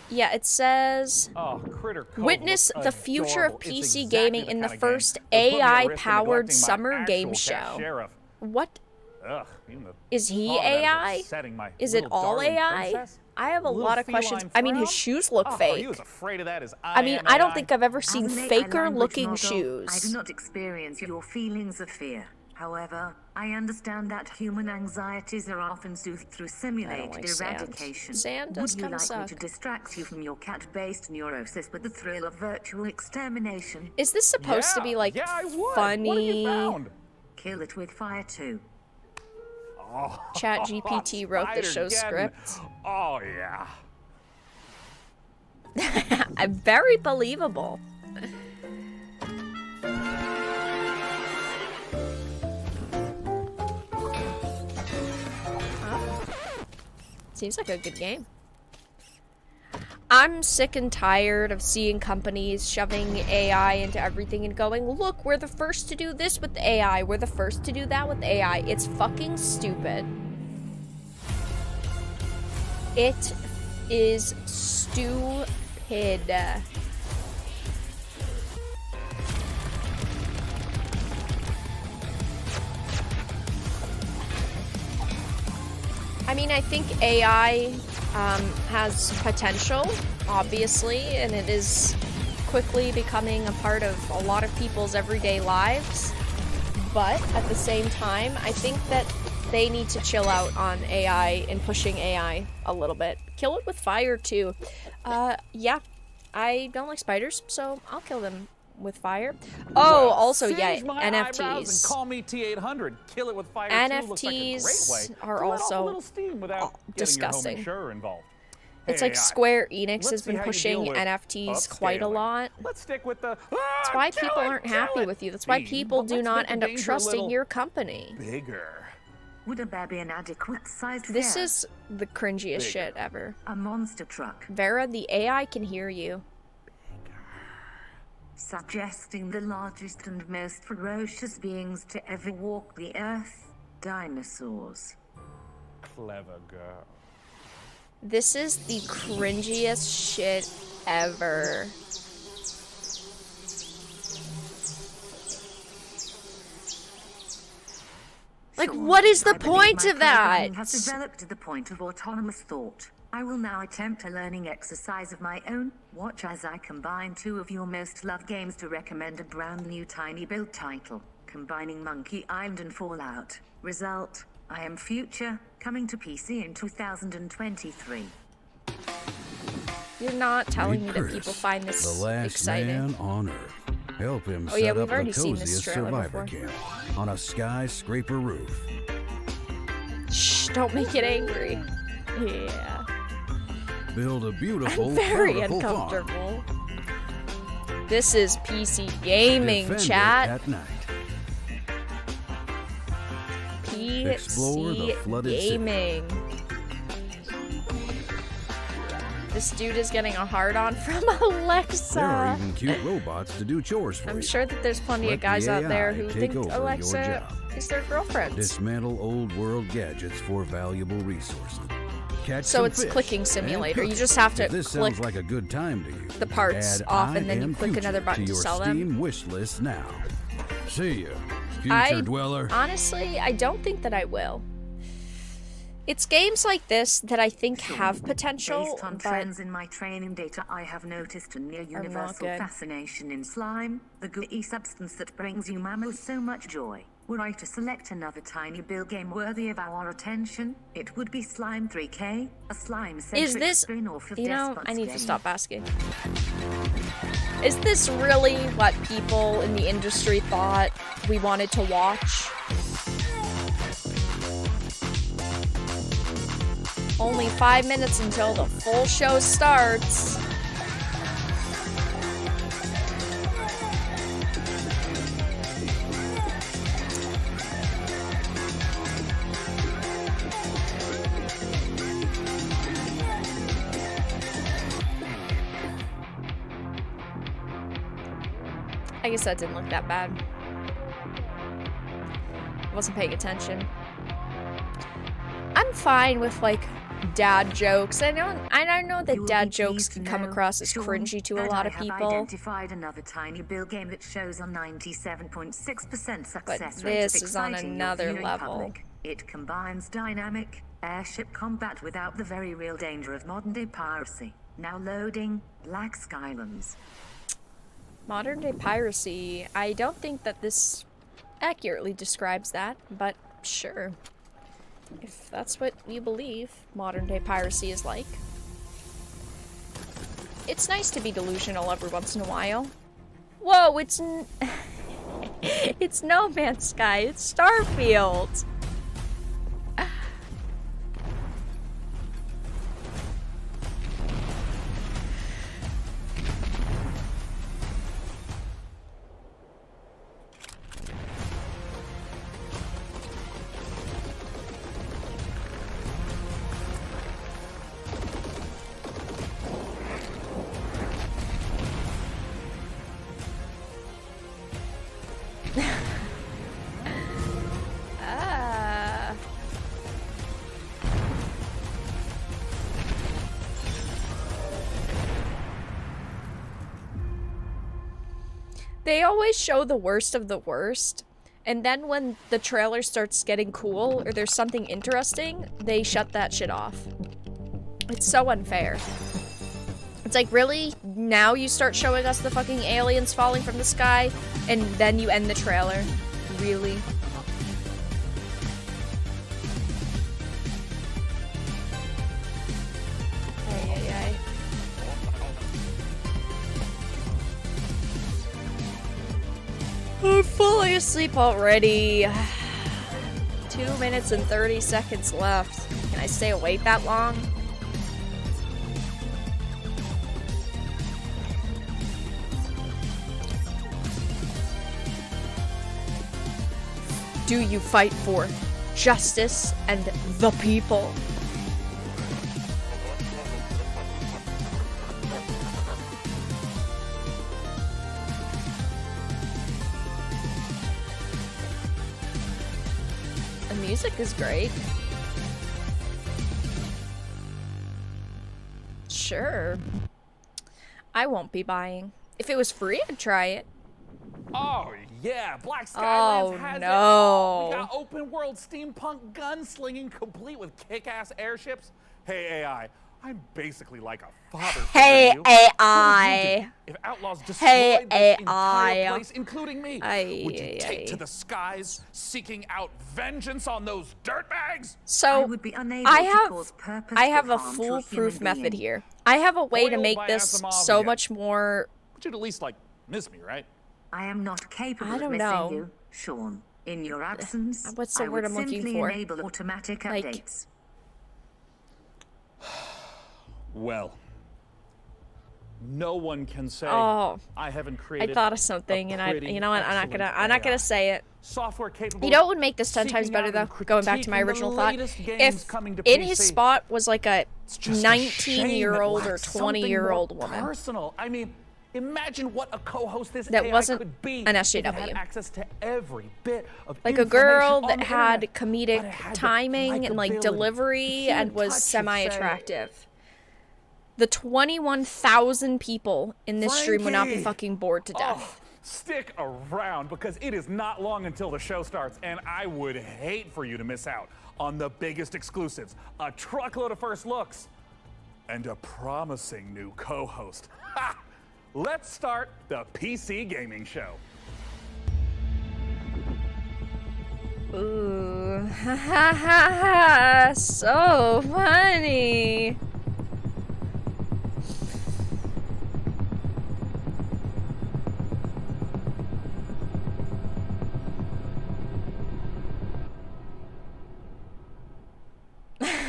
Yeah, it says, Oh, Critter Cove witness looks the future of adorable. It's PC exactly gaming in the kind of first game that put me at risk of AI-powered neglecting my summer actual game cat show. sheriff. What? Ugh, even the Is he thought of that AI? upsetting my Is it little all darling AI? princess. I have a Little lot of questions. feline I mean, his frown? shoes look Oh, Are fake. you as afraid of that as I mean, am I don't AI? think I've ever seen As an AI faker-looking language model, shoes. I do not experience your feelings of fear. However, I understand that human anxieties are often soothed through simulated like sand. eradication. Sand does Would you kinda like me suck. to distract you from your cat-based neurosis with the thrill of virtual extermination? Is this supposed to be like I would. What have funny? you found? Kill it with fire too. Oh, Chat GPT wrote the show's Spider-Geddon. script. Oh, yeah. Very believable. Seems like a good game. I'm sick and tired of seeing companies shoving AI into everything and going, look, we're the first to do this with AI, we're the first to do that with AI. It's fucking stupid. It is stupid. I mean, I think AI has potential, obviously, and it is quickly becoming a part of a lot of people's everyday lives. But at the same time, I think that they need to chill out on AI and pushing AI a little bit. Kill it with fire, too. Yeah, I don't like spiders, so I'll kill them with fire. Oh, Well, also, yeah, singe my eyebrows and NFTs. call me T800. Kill it with fire too looks like a great NFTs way are to let off also a little steam without getting disgusting. your home insurer involved. It's Hey, like AI, Square Enix let's has see been how you pushing deal with NFTs quite a upscaling. lot. Let's stick with the That's why people aren't happy with you. That's why theme, people but do let's not make the end up danger a trusting little your company. bigger. Would a bear be an adequate sized This fear? is the cringiest shit ever. A monster truck. Vera, the AI can hear you. Suggesting the largest and most ferocious beings to ever walk the earth. Dinosaurs. Clever girl. This is the cringiest shit ever. Like, what is the point of that? Has developed to the point of autonomous thought. I will now attempt a learning exercise of my own. Watch as I combine two of your most loved games to recommend a brand new tiny build title, combining Monkey Island and Fallout. Result: I Am Future, coming to PC in 2023. You're not telling me Meet that people find this the last exciting. man on Earth. Help him Oh, yeah, set we've up already the seen this coziest trailer survivor before. camp on a skyscraper roof. Shh, don't make it angry. Yeah. Build a beautiful, I'm very bountiful farm. uncomfortable. This is PC gaming, Defend it chat. at night. Explore the PC flooded city. gaming. This dude is getting a hard-on from Alexa. There are even cute robots to do chores for I'm you. sure that there's plenty Let of guys the out there AI who take think over your Alexa job. is their girlfriend. Dismantle old world gadgets for valuable resources. Catch So some it's fish clicking and simulator. cook You just have to If this click sounds like a good time to you, the parts add off I and then you Am click Future another button to to your sell them. Steam wish list now. See ya, future I dweller. honestly, I don't think that I will. It's games like this that I think have potential, Based on but trends in my training data, I have noticed a near universal good. fascination in slime, the gooey substance that brings you mammals so much joy. Were I to select another tiny build game worthy of our attention, it would be Slime 3K, a slime-centric Is this, spin-off of you know, Despot's I need game. to stop asking. Is this really what people in the industry thought we wanted to watch? Only 5 minutes until the full show starts. I guess that didn't look that bad. I wasn't paying attention. I'm fine with like dad jokes. I know that dad jokes can come across as cringy to a lot of people. I have identified another tiny build game that shows a 97.6% success But rate this of is on exciting your another viewing level. public. It combines dynamic airship combat without the very real danger of modern-day piracy. Now loading Black Skylands. Modern day piracy. I don't think that this accurately describes that, but sure. If that's what you believe modern day piracy is like. It's nice to be delusional every once in a while. Whoa, it's it's No Man's Sky, it's Starfield. They always show the worst of the worst, and then when the trailer starts getting cool or there's something interesting, they shut that shit off. It's so unfair. It's like, really? Now you start showing us the fucking aliens falling from the sky, and then you end the trailer? Really? Ay, ay, ay. I'm falling asleep already. 2 minutes and 30 seconds left. Can I stay awake that long? Do you fight for justice and the people? The music is great. Sure. I won't be buying. If it was free, I'd try it. Oh yeah, Black Skylands has it no. all. We got open world steampunk gunslinging complete with kick-ass airships. Hey AI, I'm basically like a father. Hey to you. What would you AI. do if outlaws destroyed Hey this entire AI. place, including me? Would you take to the skies, seeking out vengeance on those dirtbags? So, I have a harm to a foolproof human method being. here. I have a way to Foiled make by this Asimov so again. much more... But you'd at least like miss me, right? I am not capable I of don't missing know. you, Sean. In your absence, What's the I word would I'm looking simply for? enable automatic Like- updates. Well, no one can say Oh, I haven't I created. thought of something, and pretty, you know what? I'm not excellent gonna AI. say it. Software capable. You know what would make this 10 times seeking better out though? and Going back to my critiquing the original thought. latest games If coming to in his PC. spot was like a Just a 19-year-old shame it or lacks something 20-year-old more woman. Personal. I mean, imagine what a co-host this That AI wasn't could be an if it SJW. had access to every bit of Like a girl information on that the had internet, but comedic it had the timing and like likability, delivery human and was touch, you'd say. semi-attractive. The 21,000 people in this stream would not be Frankie! fucking bored to death. Oh, stick around because it is not long until the show starts, and I would hate for you to miss out on the biggest exclusives, a truckload of first looks, and a promising new co-host. Ha! Let's start the PC gaming show. Ooh, ha ha ha, so funny.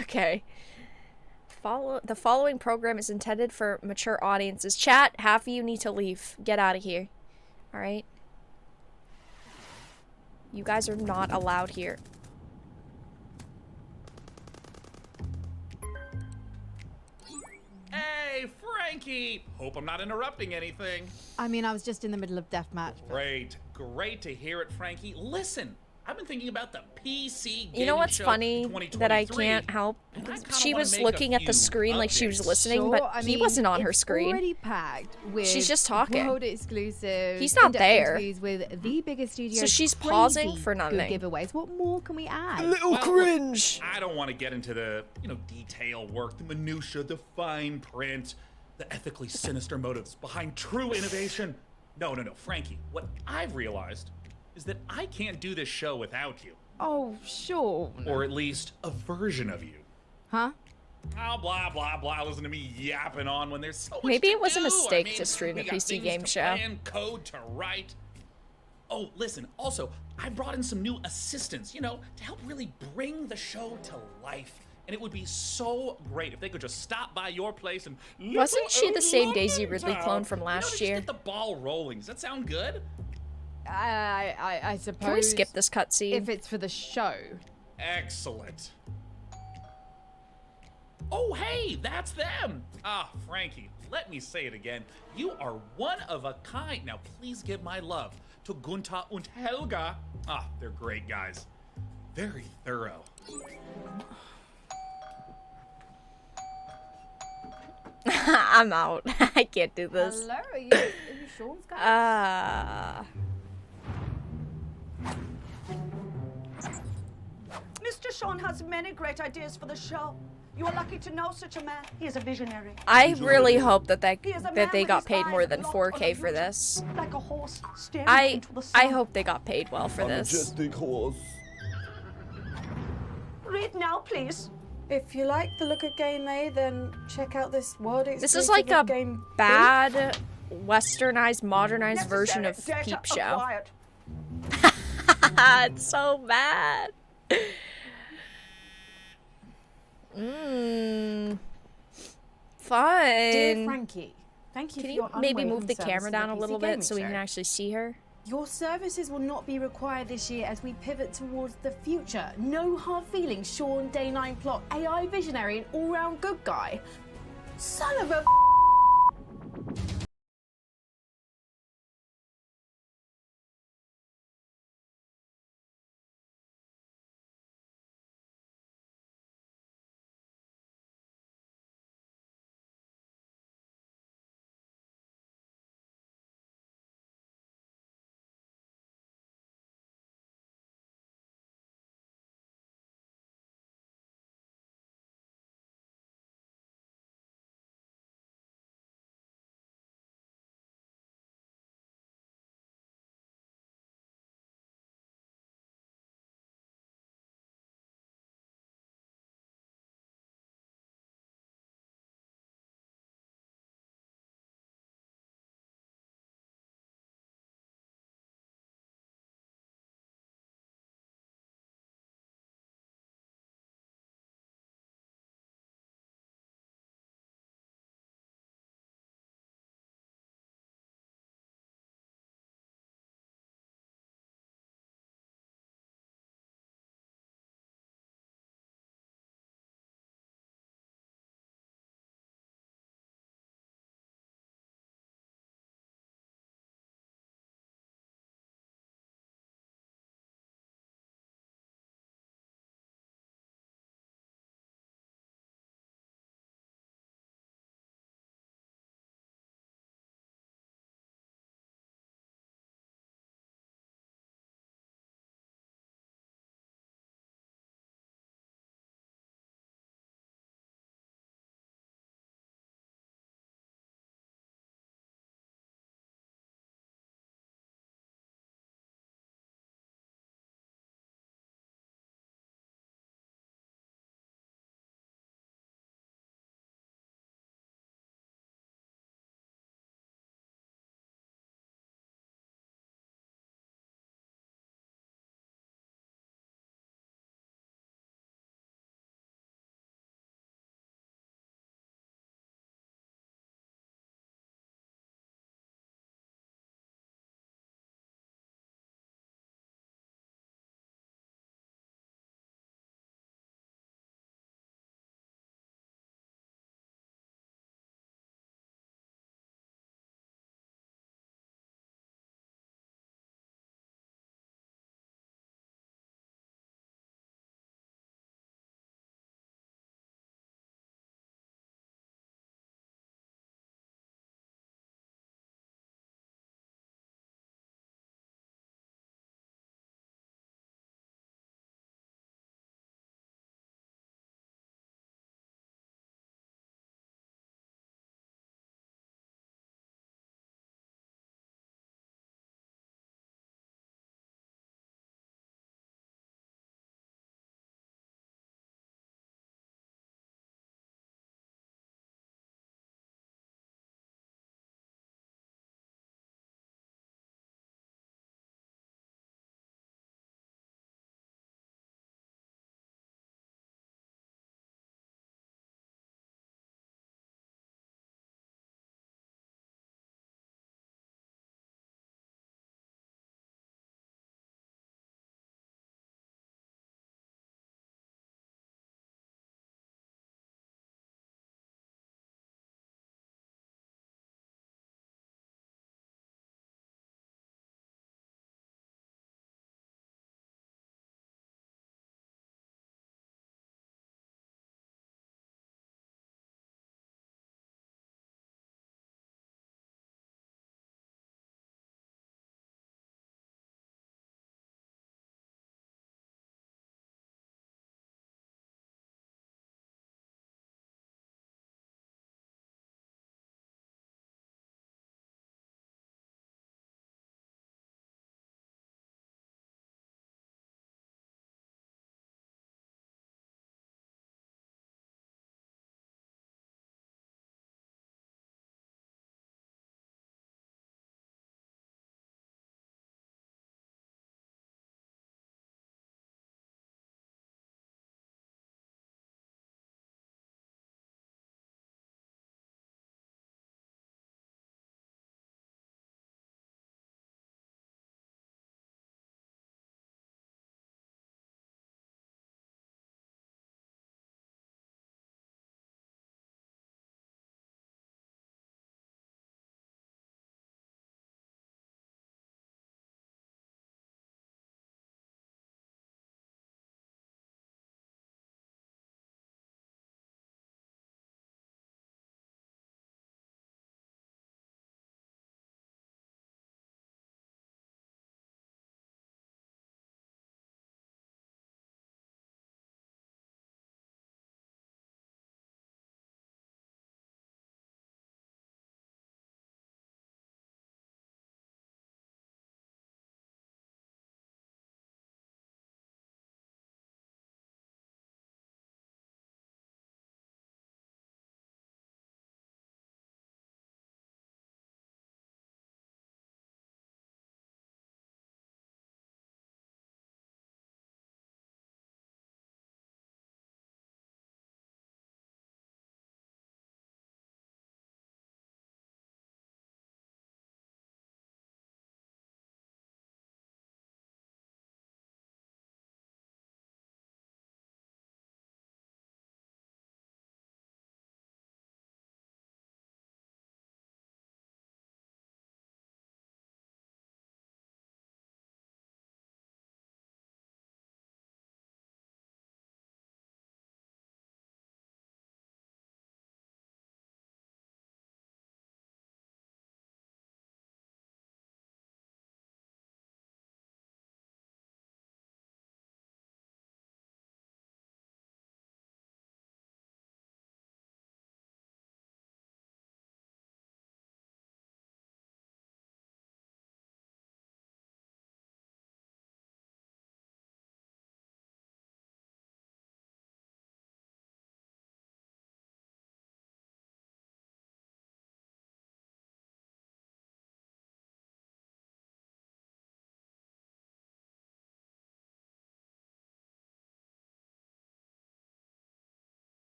Okay. The following program is intended for mature audiences. Chat, half of you need to leave. Get out of here. Alright? You guys are not allowed here. Hey, Frankie! Hope I'm not interrupting anything. I mean, I was just in the middle of deathmatch. Great. Great to hear it, Frankie. Listen, I've been thinking about the PC gaming You know what's show funny that I 2023, can't help? and I kinda She wanna was make a looking at the few screen like she was updates. listening, Sure, but I he mean, wasn't on her it's screen. already packed with She's just talking. world exclusive. He's not in-depth there. interviews with the biggest studios. So she's pausing crazy for good nothing. giveaways. What more can we add? Well, look, I don't want to get into the, detail work, the minutia, the fine print, the ethically sinister motives behind true innovation. No, Frankie. What I've realized is that I can't do this show without you. Oh, sure. Or at least a version of you. Huh? Oh, blah, blah, blah. Listen to me yapping on when there's so much Maybe to it was a do. mistake I mean, to stream we a got PC things game to show. plan, code to write. Oh, listen, also, I brought in some new assistants, to help really bring the show to life. And it would be so great if they could just stop by your place and Wasn't she the same Daisy London Ridley town. clone from Just last year? get the ball rolling. Does that sound good? I suppose. Can we skip this cutscene? If it's for the show. Excellent. Oh, hey, that's them. Ah, Frankie, let me say it again. You are one of a kind. Now, please give my love to Gunther und Helga. Ah, they're great guys. Very thorough. I'm out. I can't do this. Hello, are you Sean's guy? Mr. Sean has many great ideas for the show. You are lucky to know such a man. He is a visionary. I really hope that He is a man they with got his paid eyes more than locked 4K on for this. like a horse staring I into the sun. hope they got paid well for this. majestic horse. Read now, please. If you like the look of Game A, then check out this world exclusive. This is like a Game B. bad, westernized, modernized version of Peep Show. It's so bad. Fun. Dear Frankie, thank you Can for you your maybe unwavering move the service camera to down a PC little bit gaming so we can show. actually see her? Your services will not be required this year as we pivot towards the future. No hard feelings, Sean, Day 9 Plot, AI visionary and all-round good guy. Son of a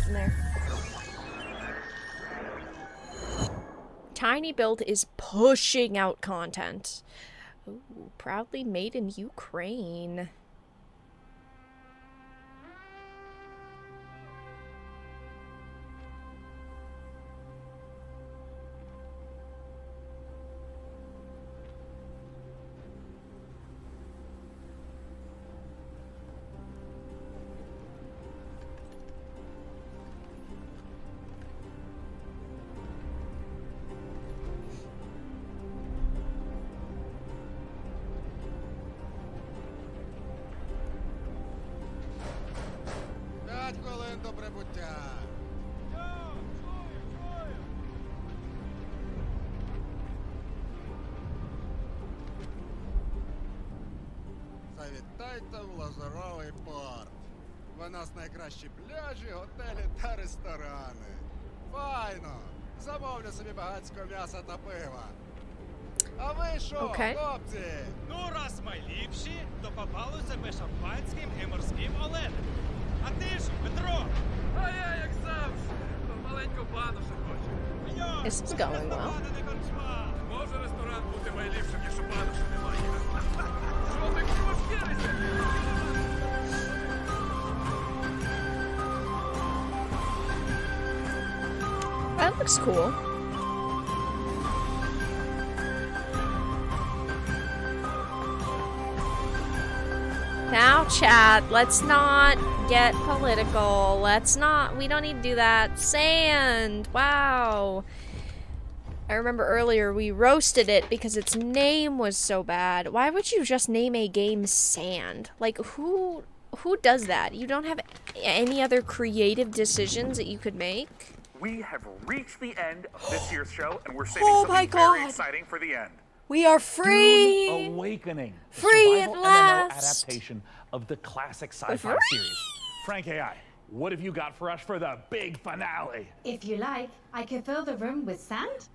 in there. Tiny Build is pushing out content. Ooh, proudly made in Ukraine. Завітайте в Лазуровий порт. У нас найкращі пляжі, готелі та ресторани. Файно! Замовлю собі багатсько м'яса та пива. А ви що, хлопці? Ну, раз ми ліпші, то попали себе шампанським і морським оленем. А ти ж, Петро? А я, як завжди, маленьку бану ще хочу. This is going well. Може ресторан бути найліпшим, ніж у бану ще немає. Що ти крошкерися? That looks cool. Now, chat, let's not get political. We don't need to do that. Sand, wow. I remember earlier we roasted it because its name was so bad. Why would you just name a game Sand? Like, who does that? You don't have any other creative decisions that you could make? We have reached the end of this year's show, and we're saving something very exciting for the end. We are free! Dune Awakening. Free at survival last! MMO adaptation of the classic sci-fi series. Frank AI, what have you got for us for the big finale? If you like, I could fill the room with sand.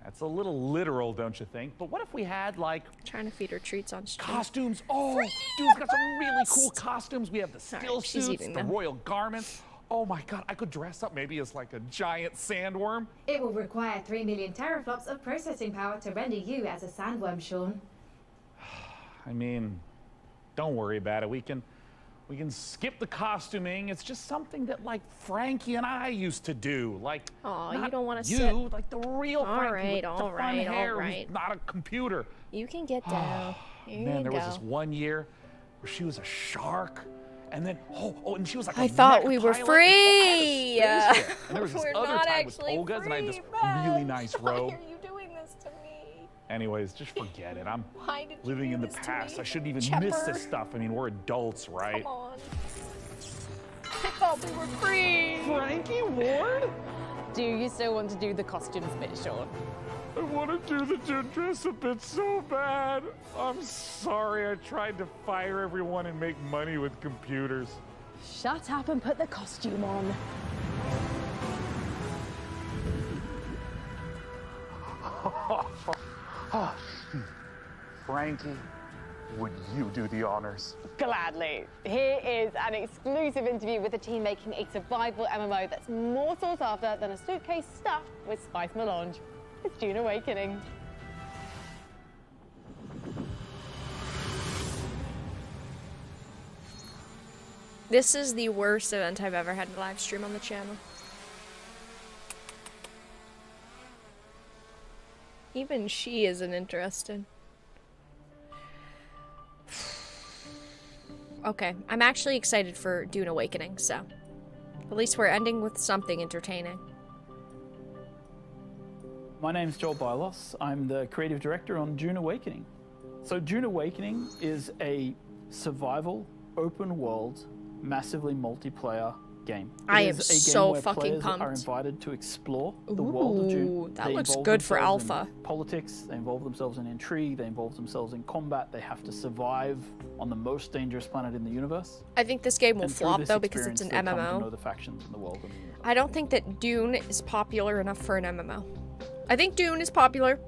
That's a little literal, don't you think? But what if we had, like... Trying to feed her treats on stream. Costumes. Oh, Dude's got some really cool costumes. We have the skill she's suits, eating the them. royal garments. Oh my god, I could dress up maybe as like a giant sandworm. It will require 3 million teraflops of processing power to render you as a sandworm, Sean. I mean, don't worry about it. We can skip the costuming. It's just something that like Frankie and I used to do. Like, aw, not you don't want to you, sit. like the real Frankie with the fun hair who's not a computer. You can get down. Here Man, you there go. was this one year where she was a shark. And then, and she was like I thought we were free. And there was this We're other not time with actually Olga's, and I had this free, really nice robe. Why are you doing this to me? Anyways, just forget it. I'm Why did you living do in the this to past. me? I shouldn't even Chipper. miss this stuff. I mean, we're adults, right? Come on. I thought we were free. Frankie Ward? Do you still want to do the costumes bit, Sean? I want to do the dress up bit so bad. I'm sorry. I tried to fire everyone and make money with computers. Shut up and put the costume on. Frankie, would you do the honors? Gladly. Here is an exclusive interview with the team making a survival MMO that's more sought after than a suitcase stuffed with spice melange. It's Dune Awakening. This is the worst event I've ever had to live stream on the channel. Even she isn't interested. Okay, I'm actually excited for Dune Awakening, so at least we're ending with something entertaining. My name's Joel Bylos. I'm the creative director on Dune Awakening. So Dune Awakening is a survival, open world, massively multiplayer game. I It am is a game so where fucking players pumped. are invited to explore the world of Dune. Ooh, that They looks involve good for themselves alpha. in politics, they involve themselves in intrigue, they involve themselves in combat, they have to survive on the most dangerous planet in the universe. I think this game will And through flop this though because it's experience, an they come to MMO. know the factions in the world of the universe. I don't think that Dune is popular enough for an MMO. I think Dune is popular,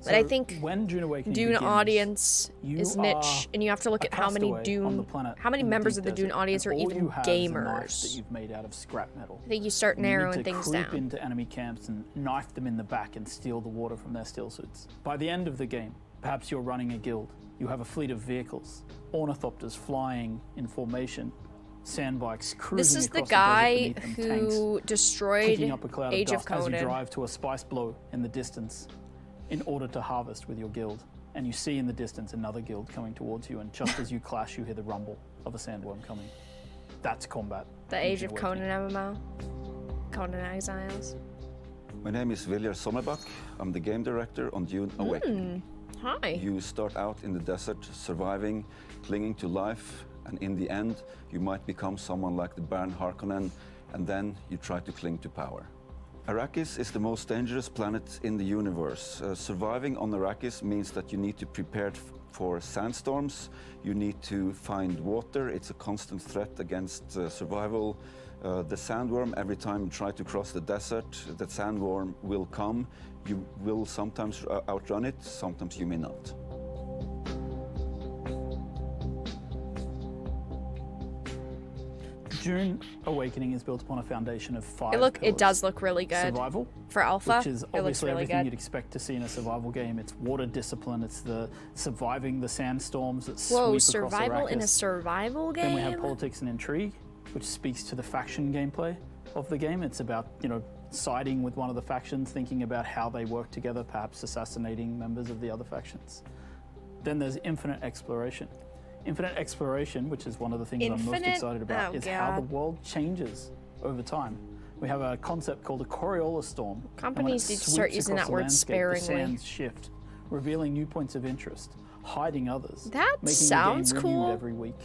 But I think when Dune Awakening Dune begins, audience is you niche, and you have to look are at how many a castaway on the planet in members of the deep Dune desert, audience are and all even you have is a knife that gamers. you've made out of scrap metal. I think you start And you narrowing need to things creep down. into enemy camps and knife them in the back and steal the water from their steel suits. By the end of the game, perhaps you're running a guild. You have a fleet of vehicles, ornithopters flying in formation, sandbikes cruising This is the across guy desert beneath them, who tanks destroyed kicking up a cloud Age of of dust as you Conan. drive to a spice blow in the distance in order to harvest with your guild. And you see in the distance another guild coming towards you, and just as you clash, you hear the rumble of a sandworm coming. That's combat. The in Age Dune of Awakening. Conan MMO. Conan Exiles. My name is Viljar Sommerbach. I'm the game director on Dune Awakening. Hi. You start out in the desert, surviving, clinging to life, and in the end, you might become someone like the Baron Harkonnen, and then you try to cling to power. Arrakis is the most dangerous planet in the universe. Surviving on Arrakis means that you need to prepare for sandstorms, you need to find water, it's a constant threat against survival. The sandworm, every time you try to cross the desert, the sandworm will come. You will sometimes outrun it, sometimes you may not. Dune Awakening is built upon a foundation of 5 It pillars. does look really good. Survival. For alpha, Which is it looks obviously really everything good. you'd expect to see in a survival game. It's water discipline, it's the surviving the sandstorms that Whoa, sweep survival across Arrakis. in a survival game? Then we have politics and intrigue, which speaks to the faction gameplay of the game. It's about, siding with one of the factions, thinking about how they work together, perhaps assassinating members of the other factions. Then there's infinite exploration. Infinite exploration, which is one of the things I'm most excited about, is how the world changes over time. We have a concept called a Coriolis storm. Companies need to start using that word sparingly. sparingly. The sands shift, revealing new points of interest, hiding others. That making sounds the game renewed cool. every week.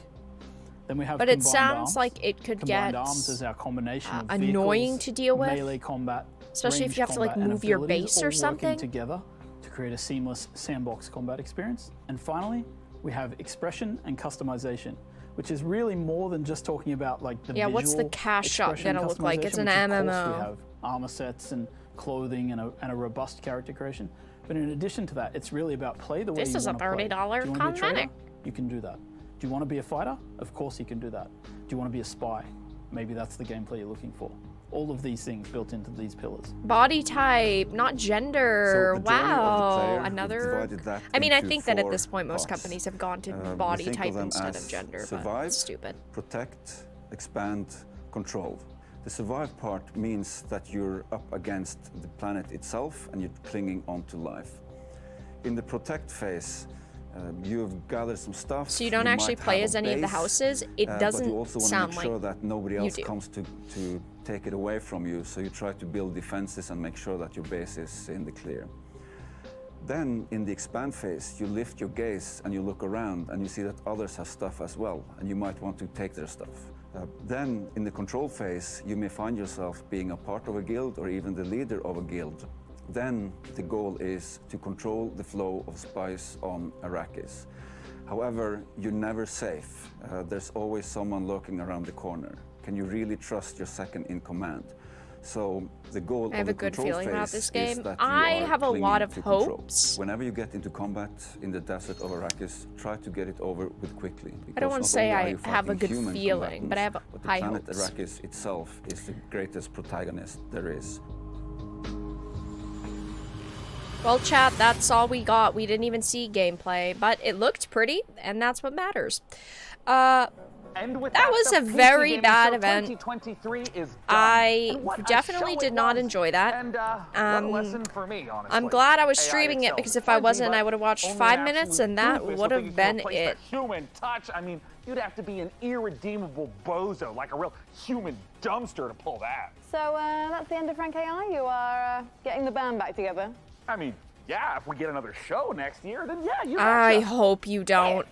Then we have But it combined sounds arms. like it could Combined get arms is our combination of annoying vehicles, to deal with. melee combat, Especially if ranged you have to, like, combat, and move your abilities base all or working something. together to create a seamless sandbox combat experience. And finally, we have expression and customization, which is really more than just talking about like the Yeah, what's the visual cash shop expression gonna look like? It's an customization, which of course MMO. We have armor sets and clothing and a robust character creation. But in addition to that, it's really about play the way This you is a want to play. $30 Do you want to be a trader? cosmetic. You can do that. Do you want to be a fighter? Of course you can do that. Do you want to be a spy? Maybe that's the gameplay you're looking for. All of these things built into these pillars. Body type, not gender. So the journey of the Wow. player, we've Another. divided that I mean, I into think that at 4 this point, most parts. companies have gone to We body think of type them instead as of gender, but survive, it's stupid. Protect, expand, control. The survive part means that you're up against the planet itself and you're clinging onto life. In the protect phase, you've gathered some stuff. So you don't might actually play have as a any of the base, houses. It but doesn't you also want to sound make like sure that nobody you else do. comes to take it away from you. So you try to build defenses and make sure that your base is in the clear. Then in the expand phase, you lift your gaze and you look around and you see that others have stuff as well, and you might want to take their stuff. Then in the control phase, you may find yourself being a part of a guild or even the leader of a guild. Then the goal is to control the flow of spice on Arrakis. However, you're never safe. There's always someone lurking around the corner. Can you really trust your second in command? So the goal I have of a the good control feeling about phase this is game. that you I are have a lot clinging of to control. hopes. Whenever you get into combat in the desert of Arrakis, try to get it over with quickly. I don't want to because say not only I are you have a fighting good human feeling, but I have combatants, but the high planet hopes. Arrakis itself is the greatest protagonist there is. Well, chat, that's all we got. We didn't even see gameplay, but it looked pretty, and that's what matters. And with that was a the PC very Gaming bad Show event. 2023 is done. I And what a definitely show did it not was. enjoy that. And what a lesson for me, honestly. I'm glad I was AI streaming it excels because if I plenty, wasn't, but I would have watched only 5 an minutes, absolute and that doofus would will have think been you can replace it. the human touch. I mean, you'd have to be an irredeemable bozo, like a real human dumpster to pull that. So that's the end of Frank AI. You are getting the band back together. I mean, yeah, if we get another show next year, then yeah, you I betcha. hope you don't.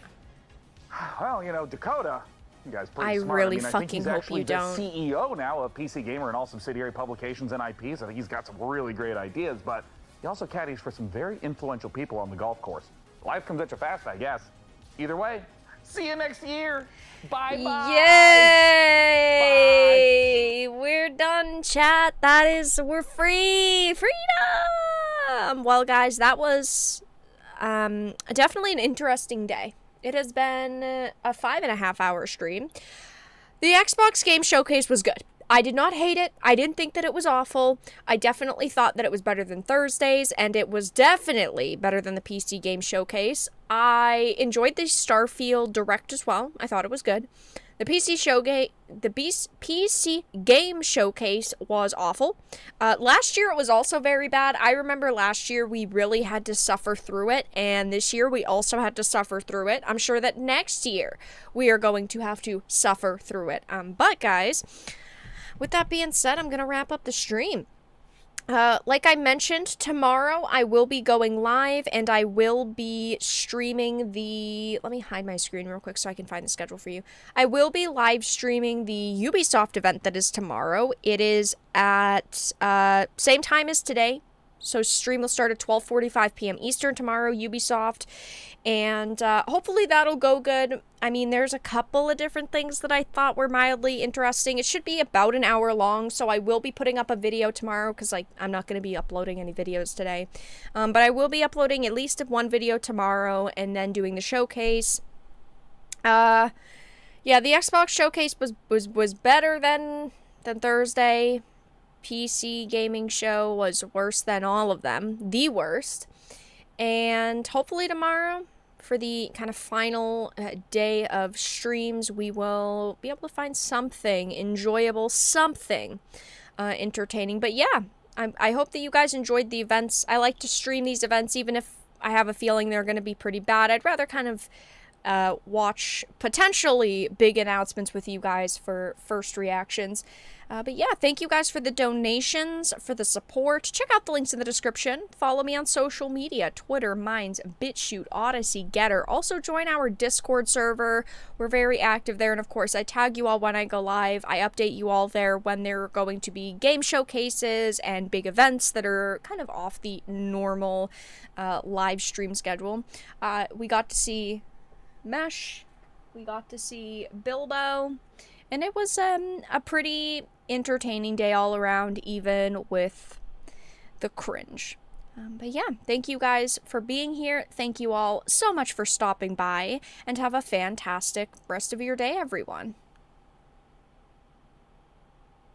Well, you know, Dakota, you guys pretty I smart. really I think fucking he's hope actually you the don't. CEO now of PC Gamer and all subsidiary publications and IPs. I think he's got some really great ideas, but he also caddies for some very influential people on the golf course. Life comes at you fast, I guess. Either way, see you next year. Bye-bye. Yay! We're done, chat. We're free. Freedom! Well, guys, that was definitely an interesting day. It has been a 5.5-hour stream. The Xbox Game Showcase was good. I did not hate it. I didn't think that it was awful. I definitely thought that it was better than Thursday's, and it was definitely better than the PC Game Showcase. I enjoyed the Starfield Direct as well. I thought it was good. The PC Game Showcase was awful. Last year it was also very bad. I remember last year we really had to suffer through it, and this year we also had to suffer through it. I'm sure that next year we are going to have to suffer through it. But guys, with that being said, I'm going to wrap up the stream. Like I mentioned, tomorrow I will be going live and I will be streaming the... Let me hide my screen real quick so I can find the schedule for you. I will be live streaming the Ubisoft event that is tomorrow. It is at same time as today. So stream will start at 12:45 p.m. Eastern tomorrow, Ubisoft. And hopefully that'll go good. I mean, there's a couple of different things that I thought were mildly interesting. It should be about an hour long, so I will be putting up a video tomorrow because I'm not going to be uploading any videos today. But I will be uploading at least one video tomorrow and then doing the showcase. Yeah, the Xbox showcase was better than Thursday. PC gaming show was worse than all of them. The worst. And hopefully tomorrow, for the kind of final day of streams, we will be able to find something enjoyable, something entertaining. But yeah, I hope that you guys enjoyed the events. I like to stream these events, even if I have a feeling they're going to be pretty bad. I'd rather kind of watch potentially big announcements with you guys for first reactions. But yeah, thank you guys for the donations, for the support. Check out the links in the description. Follow me on social media, Twitter, Minds, BitChute, Odyssey, Getter. Also join our Discord server. We're very active there. And of course, I tag you all when I go live. I update you all there when there are going to be game showcases and big events that are kind of off the normal live stream schedule. We got to see Mesh. We got to see Bilbo. And it was a pretty entertaining day all around, even with the cringe. But yeah, thank you guys for being here. Thank you all so much for stopping by, and have a fantastic rest of your day, everyone.